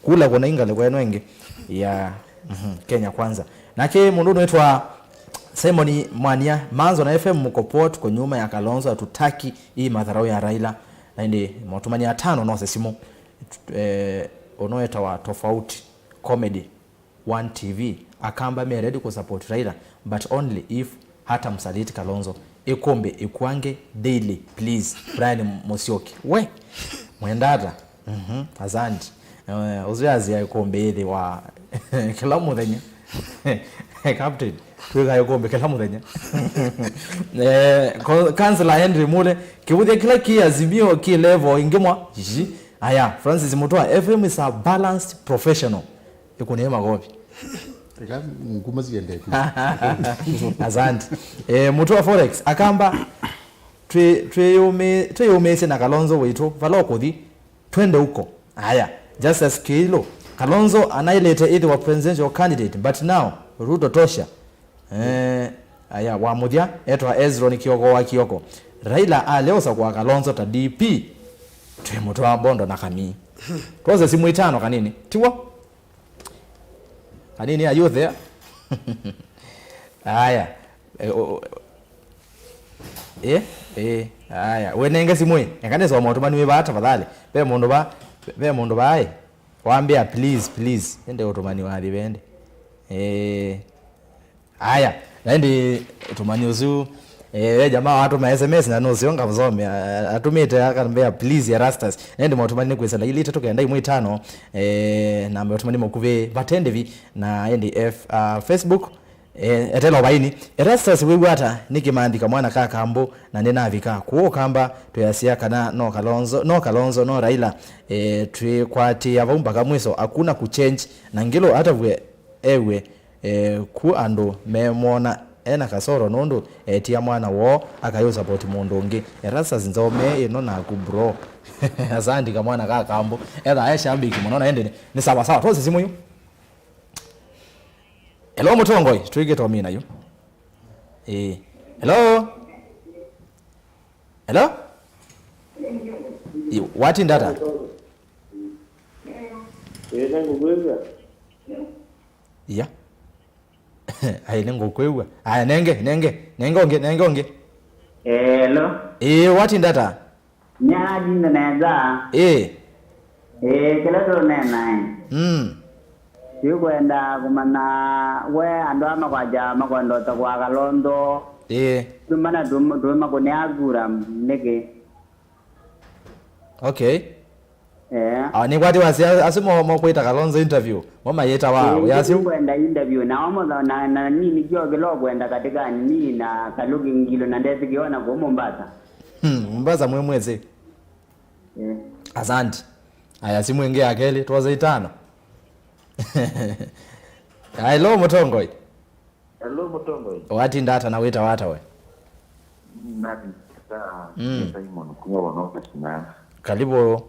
kula kona ingale kwa enwenge ya Kenya kwanza nake mundu unaitwa Simon Mwania Manzo na FM mkopot kwa nyuma ya Kalonzo atutaki hii madharau ya Raila na ndi motumani ya 5 no sesimo unoeta wa tofauti comedy 1 TV akamba me ready ku support Raila but only if hata msaliti Kalonzo Ikumbi ikwange daily please Brian Musyoki we mwendata asante uziazi ya Ikumbi ile wa kila muthenya captain tuga Ikumbi kila muthenya Councilor Henry Mule kibuthia kila kiazimio ki level ingemwa aya Francis Mutua FM is a balanced professional ikunema gopi nguma ziende asante Mutua Forex akamba tweyumese na Kalonzo wetu valokothi twende huko haya just as kilo Kalonzo anailete either wa presidential candidate but now Ruto tosha aya wa mudia etwa Ezron Kioko wa Kioko Raila aleosa kwa Kalonzo ta DP twe Mutua Bondo na kami twaze simu 5 kanini tiwa kanini are you there aya aya wenenge simwe nganeza moto mani weba tafadhali be mondo ba ai waambia please ende otomani wali bende aya ndi otomani uzu jamaa watu ma SMS na no sionga mzome atumite akambia please ya rastas ndi motomani kwesala ili tatu kaenda imwe 5 na motomani mokuve batendevi na NDF Facebook etelo baini Erastus wigwata nikimandika mwana kakambo na ninavika kuo kamba tuyasia kana no Kalonzo no Raila twi kwati abumba kamwiso akuna kuchange na ngilo hata vwe ewe ku ando memona ena kasoro nondo etia mwana wo akayo support mundu ngi Erastus nzome ino na ku bro azandika mwana kakambo etha ayashambiki munona ende ni sawa sawa tose simu yu. Hello Mutongoi, tuige to mina yu. Hello. Hello. What in data? Yeah. Ai nengo kwewa. Ai nenge onge. Hello. What in data? Nyaji neza. Kila to nena. Yukwenda kumana we andama kwa jama kwa ndota kwa Kalonzo. Tumana duma kune agura nege. Okay. Ni kwati wasi asimo mo kwita Kalonzo interview. Mama yeta wao. Yasi kwenda interview na omo na nini kio kilo kwenda katika nini na Kalugi ngilo na ndezi kiona kwa Mombasa. Mombasa mwezi. Asante. Aya simu ingia akeli tuwaze 5. Hello Mutongoi. Hello Mutongoi. Wati ndata na wita wata we. Nati sa Simon kuwa wanoka sina. Karibu.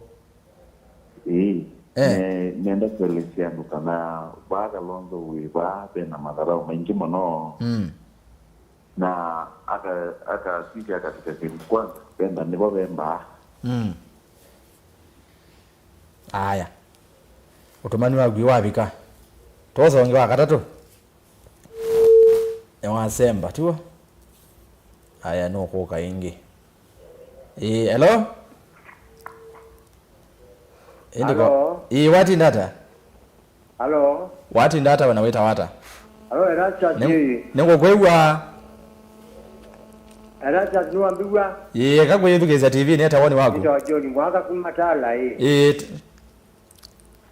Nenda kuelezea kana ba Kalonzo wiba pena madharau mengi mno. Na aka sija katika kwanza penda nibo bemba. Aya. Utumani wa gwiwabika. Tozo wange wakatatu. Ewa semba tuwa. Aya no kuka ingi. Hello? Hello? Wati ndata? Hello? Wati ndata wanawita wata? Hello, Erastus ni. Nengo kwewa. Erastus nuwa mbiwa. Kakwe yedukeza TV neta wani wako. Ito joni mwaka kumatala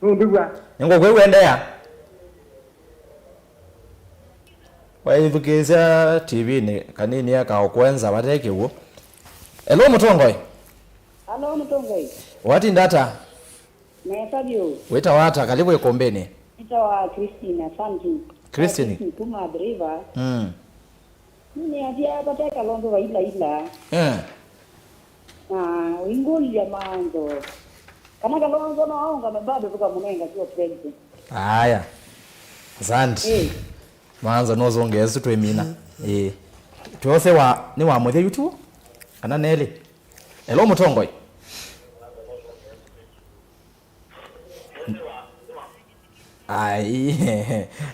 Nduwa. Ngo kwewe ndaya. Waidukeza TV ni kanini aka okwenza bateke wo. Hello Mutongoi. Hello Mutongoi. Wati ndata? Nesabio. Weta wata karibu Ikombeni. Itawa Christina Santi. Christine. Kuma driver. Mimi adia bateka Kalonzo wa ila. Wingoli ya manzo. Kama Kalonzo na aonga bado tuka munenga sio president. Haya. Asante. Manzo nozongeza twemina. Tuose wa ni wa muthe yutu? Kana nele. Hello Mutongoi. Ai.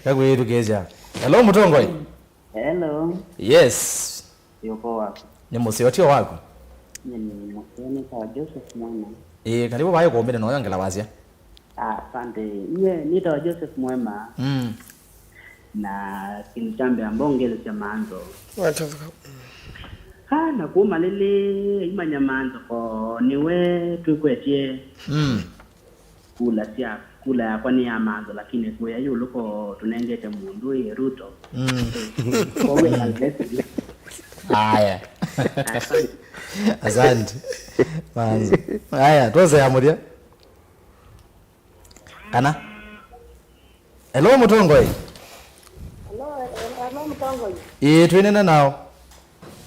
Kakwe tukeza. Hello Mutongoi. Hello. Yes. Yuko wapi? Ni musiotio wako? Ni musioni kwa Joseph Mwema. Karibu bayo Ikombeni no yongela wazia. Asante. Nita Joseph Mwema. Na kilichambe ambongele cha manzo. Na kuma lele imanya manzo ko niwe tukwetie. Kula ya kwani ya manzo lakini kwa yulo ko tunengete mundu Ruto. Kowe alesi. Haya. Asante. Manzo. Haya, tuanze ya mudia. Kana? Hello Mutongoi. Hello Mutongoi. Tuenena nao.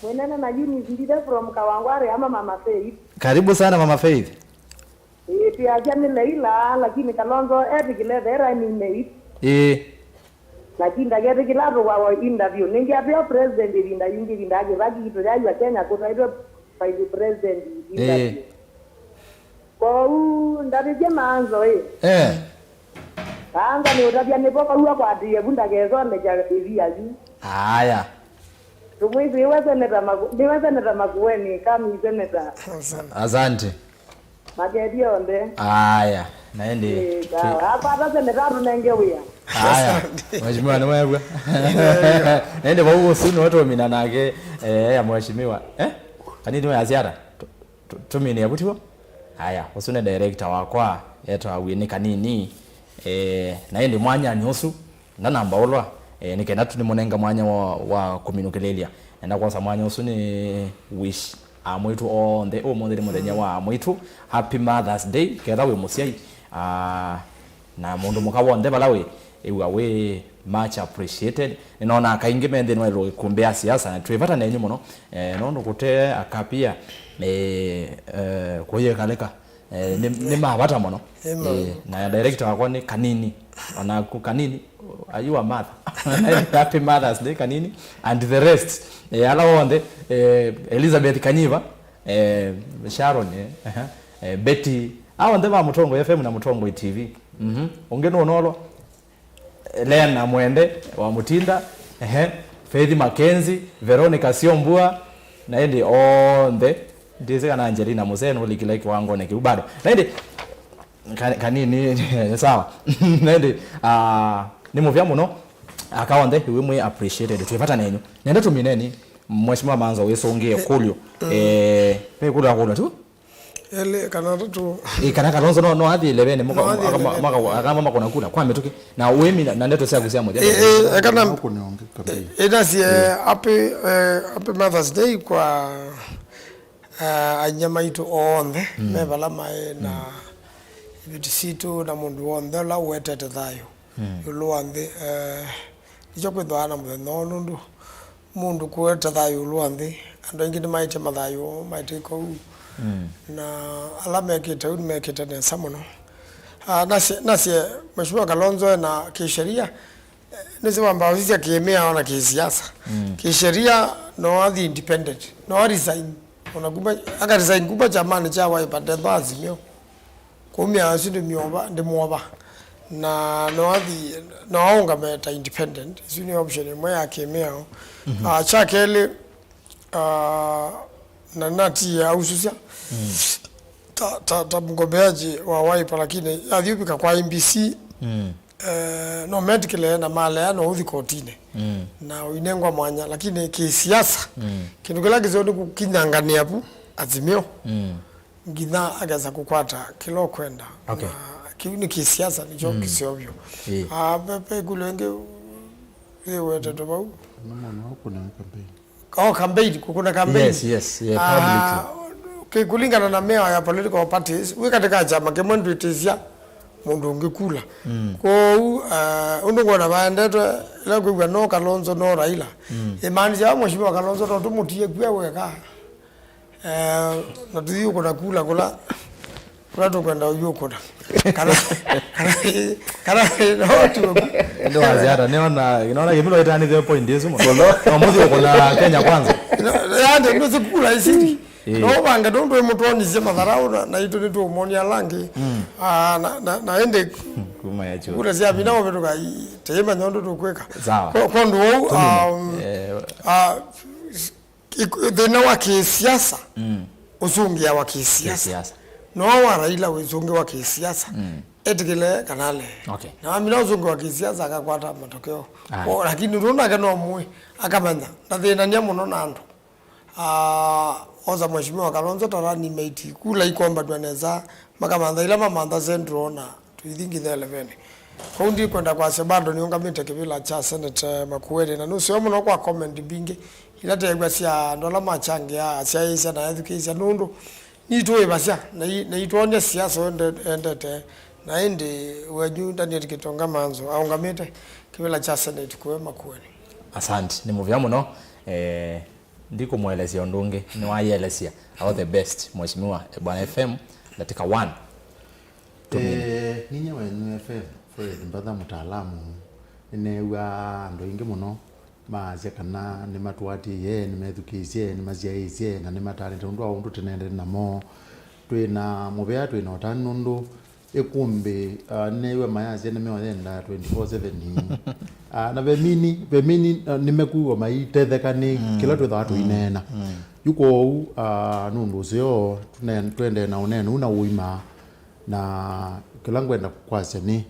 Wenena na Juni Zindida from Kawangware ama Mama Faith. Karibu sana Mama Faith. Pia jani Leila lakini Kalonzo etikilethera ni mate. Lakini ndagete kilaro wa interview ningi apia president vinda yingi vindaje baki kitu ya Kenya kunaitwa vice president interview. Kwa ndabije manzo Anga ni utabia nipoka huwa kwa ndiye bunda gezo meja hivi azi. Haya. Tumwizi niweze neta makueni kama izeneta. Asante. Magedio onde. Haya, naende. Hapa hata neta tunenge wia. Haya. Mheshimiwa ni wewe. Naende kwa huo sunu watu wamina nake ya mheshimiwa. Kanini wewe aziara? Tumini yabutiwa? Haya, usune director wakwa yeto awini kanini naende mwanya nyosu na namba olwa nikenda tunimonenga mwanya wa kuminukilelia enda kwa mwanya usuni wish amwitu on the omonde muthenya wa amwitu happy Mother's Day ketha we musiai na mundu mukabonde balawe iwa we much appreciated ninaona kaingi mende no kumbea siasa na twivata nenyu muno nondo kute akapia koye kaleka ni mabata muno na director wako ni Kanini ona ku Kanini ayu a mother happy Mother's Day Kanini and the rest ala wonde Elizabeth Kanyiva Sharon Betty awonde ba Mutongo FM na Mutongo TV ongeno onolo Lena Mwende wa Mutinda Faith Mackenzie Veronica Siombua na ndi onde ndize kana Angelina Museno likilike wangu ne kibado na ndi Kanini sawa na ndi ni muvya muno akawonde we mwe appreciated twivata nenyu nenda tumineni mheshimiwa manzo wesongie kulyo pe kulyo akolo tu ele kana tu kana kalonzo no athi 11 maka akama makona kula kwa metuki na wemi na ndeto sia kusia moja kana ina si happy Mother's Day kwa anyama itu onde mebala mai na bitisitu na mundu onde la wetete thayo yuluande ijo kwithwana muthenya nundu mundu kuweta thayo yuluande andu ingi maite mathayo maite ko na alama mekite ne samuno nasi mheshimiwa Kalonzo na kisheria nisi wamba sisi kiemea na kisiasa kisheria no are independent no resign unakuba aka resign kuba jamani cha wa ipate bazi mio kumya asinde mioba ndimoba na no aunga meta independent sini option mwe akemea chakele na nati ya ususia ta mgombeaji wa Wiper lakini adhiupika kwa MBC no medically na mala no uthi kotine na uinengwa mwanya lakini kisiasa kindu kila kizoni kukinyangania hapo azimio ngina agaza kukwata kilo kwenda kiuni kisiasa nicho kisiovyo pepe kulenge yewe tatobau mama wako na campaign campaign kuna campaign yes public kulingana na mea ya political parties we katika chama kemondu itizia mundu ngikula ko undungo na baendeto la kwa no Kalonzo no Raila imani mheshimiwa Kalonzo to tumutie kwewe ka na tuyo kuna kula kula to kwenda yuko na kana ndo aziara neona inaona kimilo itani the point hizo molo mmoja kuna Kenya kwanza yande ndo sikula isiri no banga ndo mutoni zema dharau na ito nito monia langi na ende kuma ya chuo kula zia binao betoka tema nyondo tukweka kwa ndo dena wa kisiasa usungia wa kisiasa no wa Raila uzungi wa kisiasa etikile kanale na amina uzungi wa kisiasa akakwata matokeo lakini runa kana omwe akamanya na thina nya muno nandu oza mheshimiwa Kalonzo tarani meiti kula ikomba twaneza makamanda ila mamanda central na tuithingi the 11 kaundi kwenda kwa sebado niungamite kibila cha Senate Makueni na nusu muno kwa comment bingi ila tegwa cia ndola machangi ya cia isa na education nundu ni tuwe basya na ituone siasa endete na ende waju Daniel Kitonga manzo aungamite kibila cha Senate kwa Makueni. Asante ni muvya muno ndiko mwelezea ndunge ni wayelezea all the best mheshimiwa bwana FM katika 1 ninyi wa FM Fred mbadha mtaalamu newa ndo ingi muno mazia kana ni matwati ye ni methukizie ni maziaizie na ni matalent ndo aundu tenende namo twina mubea twina otani nundu Ikumbi newe mayazi nemewenda 24/7 na bemini nimekuwa maitethekani kila twathu inena yuko nundu cio twende na unene una uima na kila ngwenda kwasya ni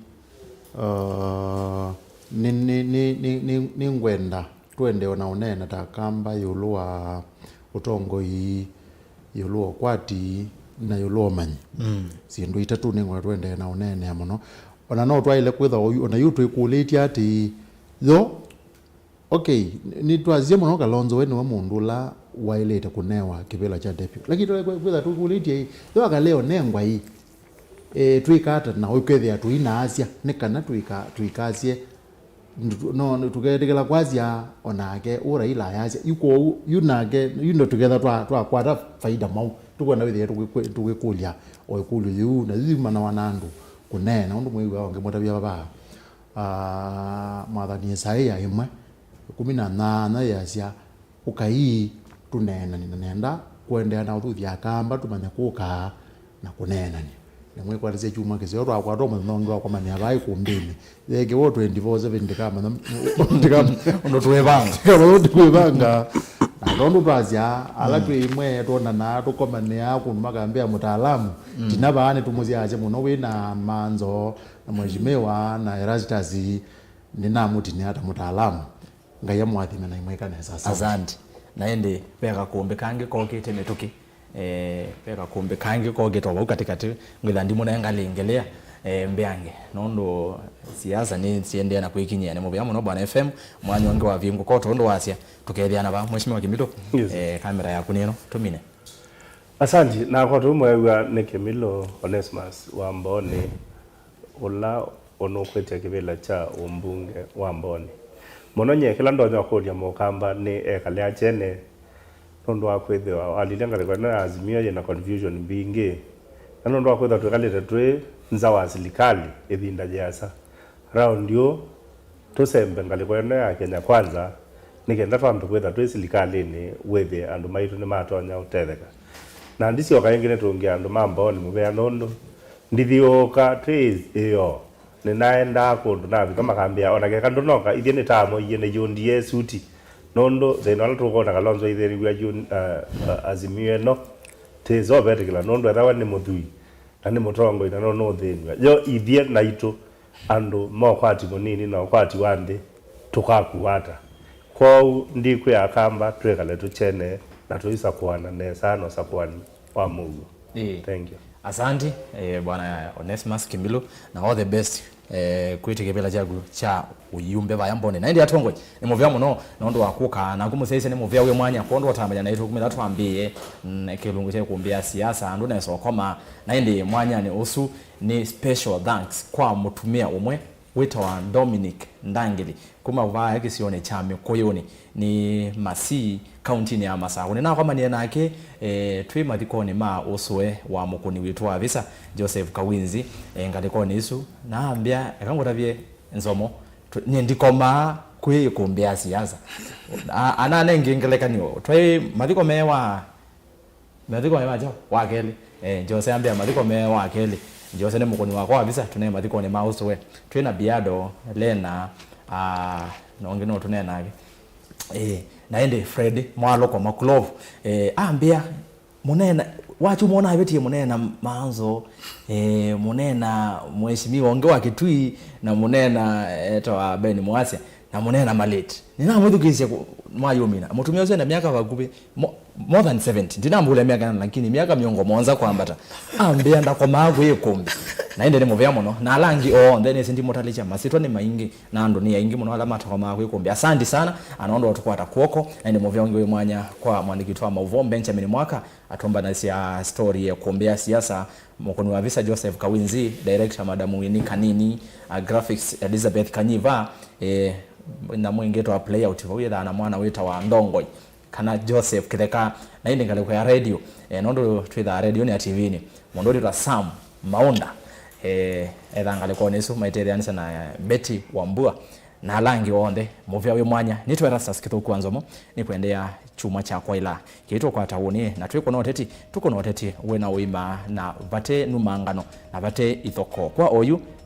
ngwenda twende na unene takamba yulua utongoi yulua kwati na yulomanyi sindu itatu ningwa twende na unene muno ona no twaile kwitha ona yutu ikulitia ati yo okay ni twazie muno Kalonzo we ni wa mundu la wailete kunewa kibela cha deputy lakini kwetha tukulitie yo akaleo nengwa hii twikata na ukethia tuina asia nikana tuikasie no tugetekela kwazia onake Raila yasia yuko yunake yuno together twakwata faida mau tukona withia tugikulia oikulio yu na zima na wanandu kunena undu mwiwa wange motabia baba mwathani Isaia 18 yasia ukai tunena ni nenda kuendea na uthuthia kamba tumanya kuka na kunena ni nemwe kwalize chuma kizio twa ndo mthongo kwa mani abai kumbini yeke wo 24/7 ndikama ndo twebanga ndo twazia ala twimwe tona na tukomane yaku magambia mutaalamu tinabane tumuzia aje muno wina manzo na mheshimiwa na Erastus ninamuti ni hata mutaalamu ngaya mwathime na imwe kana sasa asante naende pega kumbe kange kokete metuki pega kumbe kange kokete oba katikati ngila ndimo na ngalengelea mbeange nondo siasa ni siende na kuikinyia ne mubya muno bwana FM mwanyo wange wa vingu ko tondo wasia tukeliana ba mheshimiwa Kimito kamera yaku neno tumine asante na kwa tumwe wa ne Kimilo Onesmus wa Mboni ola onokwete kibela cha umbunge wa Mboni mononye kila ndo nyakolia mokamba ni ekale achene ndo akwethe alilenga kwa azimio ye na confusion bingi ndo akwethe tukalete twe nzawa serikali ebinda jasa round yo tusembe ngalikwena ya Kenya kwanza nikenda twambe kwetha twe serikali ni wethe andu maitu ni matonya utetheka na ndisi okayengene tungia andu mambo ni mubea nondo ndithioka twi iyo ninaenda kundu nabi kama kambia onake kandu noka ithine tamo yene yondie suti nondo thina ala tukona Kalonzo ithiri gwa azimio no tezo betikila nondo ethawa ni muthui na ni mutongo ina no thinwa yo ithie na itu andu mokwati munini na kwati wande tukakuwata kwao ndikwe akamba twekale tuchene na tuisa kuana nesa no sakwani wa Mungu thank you asante bwana Onesmus Kimilo na all the best kwitikebela chagu cha uyumbe bayambone na ndi atongo ni muvya muno nondo wakuka na kumusese ni muvya we mwanya kondo watambanya na itu kumira twambie ekilungu che kumbia siasa andu na sokoma na ndi mwanya ni usu ni special thanks kwa mutumia umwe wita wa Dominic Ndangili kuma vaya kisione chame koyoni ni Masi county ni Masako ni na kwa mani nake twi mathikoni ma uswe wa mukuni witwa visa Joseph Kawinzi ngalikoni isu na ambia ekangotavye nzomo ni ndikoma kwi kumbia siasa ana nengengelekaniyo twi mathiko mewa jo wakeli Jose ambia mathiko mewa wakeli Jose ne mukoni wako kabisa tunaye mathiko ni mauswe twina biado lena nongeno tunena naende Fred mwalo kwa makulovu ambia munena wachu muona habetie munena manzo munena mheshimiwa ongewa kitui na munena eto Ben Mwasia na munena maleti nina mudukisia mwayomina mutumia zena miaka bakubi more than 70 ndinambule miaka lakini miaka miongo monza kwambata ambia ndako magu yekombe naende ni muvya muno na langi then sindi motalicha masitwa ni maingi na ndo ni yaingi muno ala matako magu yekombe asante sana anaondo watukwata kuoko na ndi muvya wangi we mwanya kwa mwandikitwa Mauvo Benjamin Mwaka atomba na sia story ya kuombea siasa mukoni wa visa Joseph Kawinzi director Madam Winnie Kanini graphics Elizabeth Kanyiva na mwingeto wa play out witha na mwana wita wa Ndongoi kana Joseph Kitheka na indi ngale kwa radio nondo twitha radio ni ya TV ni mondo twa Sam Maunda etha ngale kwa nesu maiteryanisa na Betty Wambua na langi wonde muvya we mwanya nitwe Erastus Kithuku Nzomo ni kuendea chuma cha kwa ila kiitwa kwa tauni na tuko noteti we na uima na vate numangano na vate ithoko kwa oyu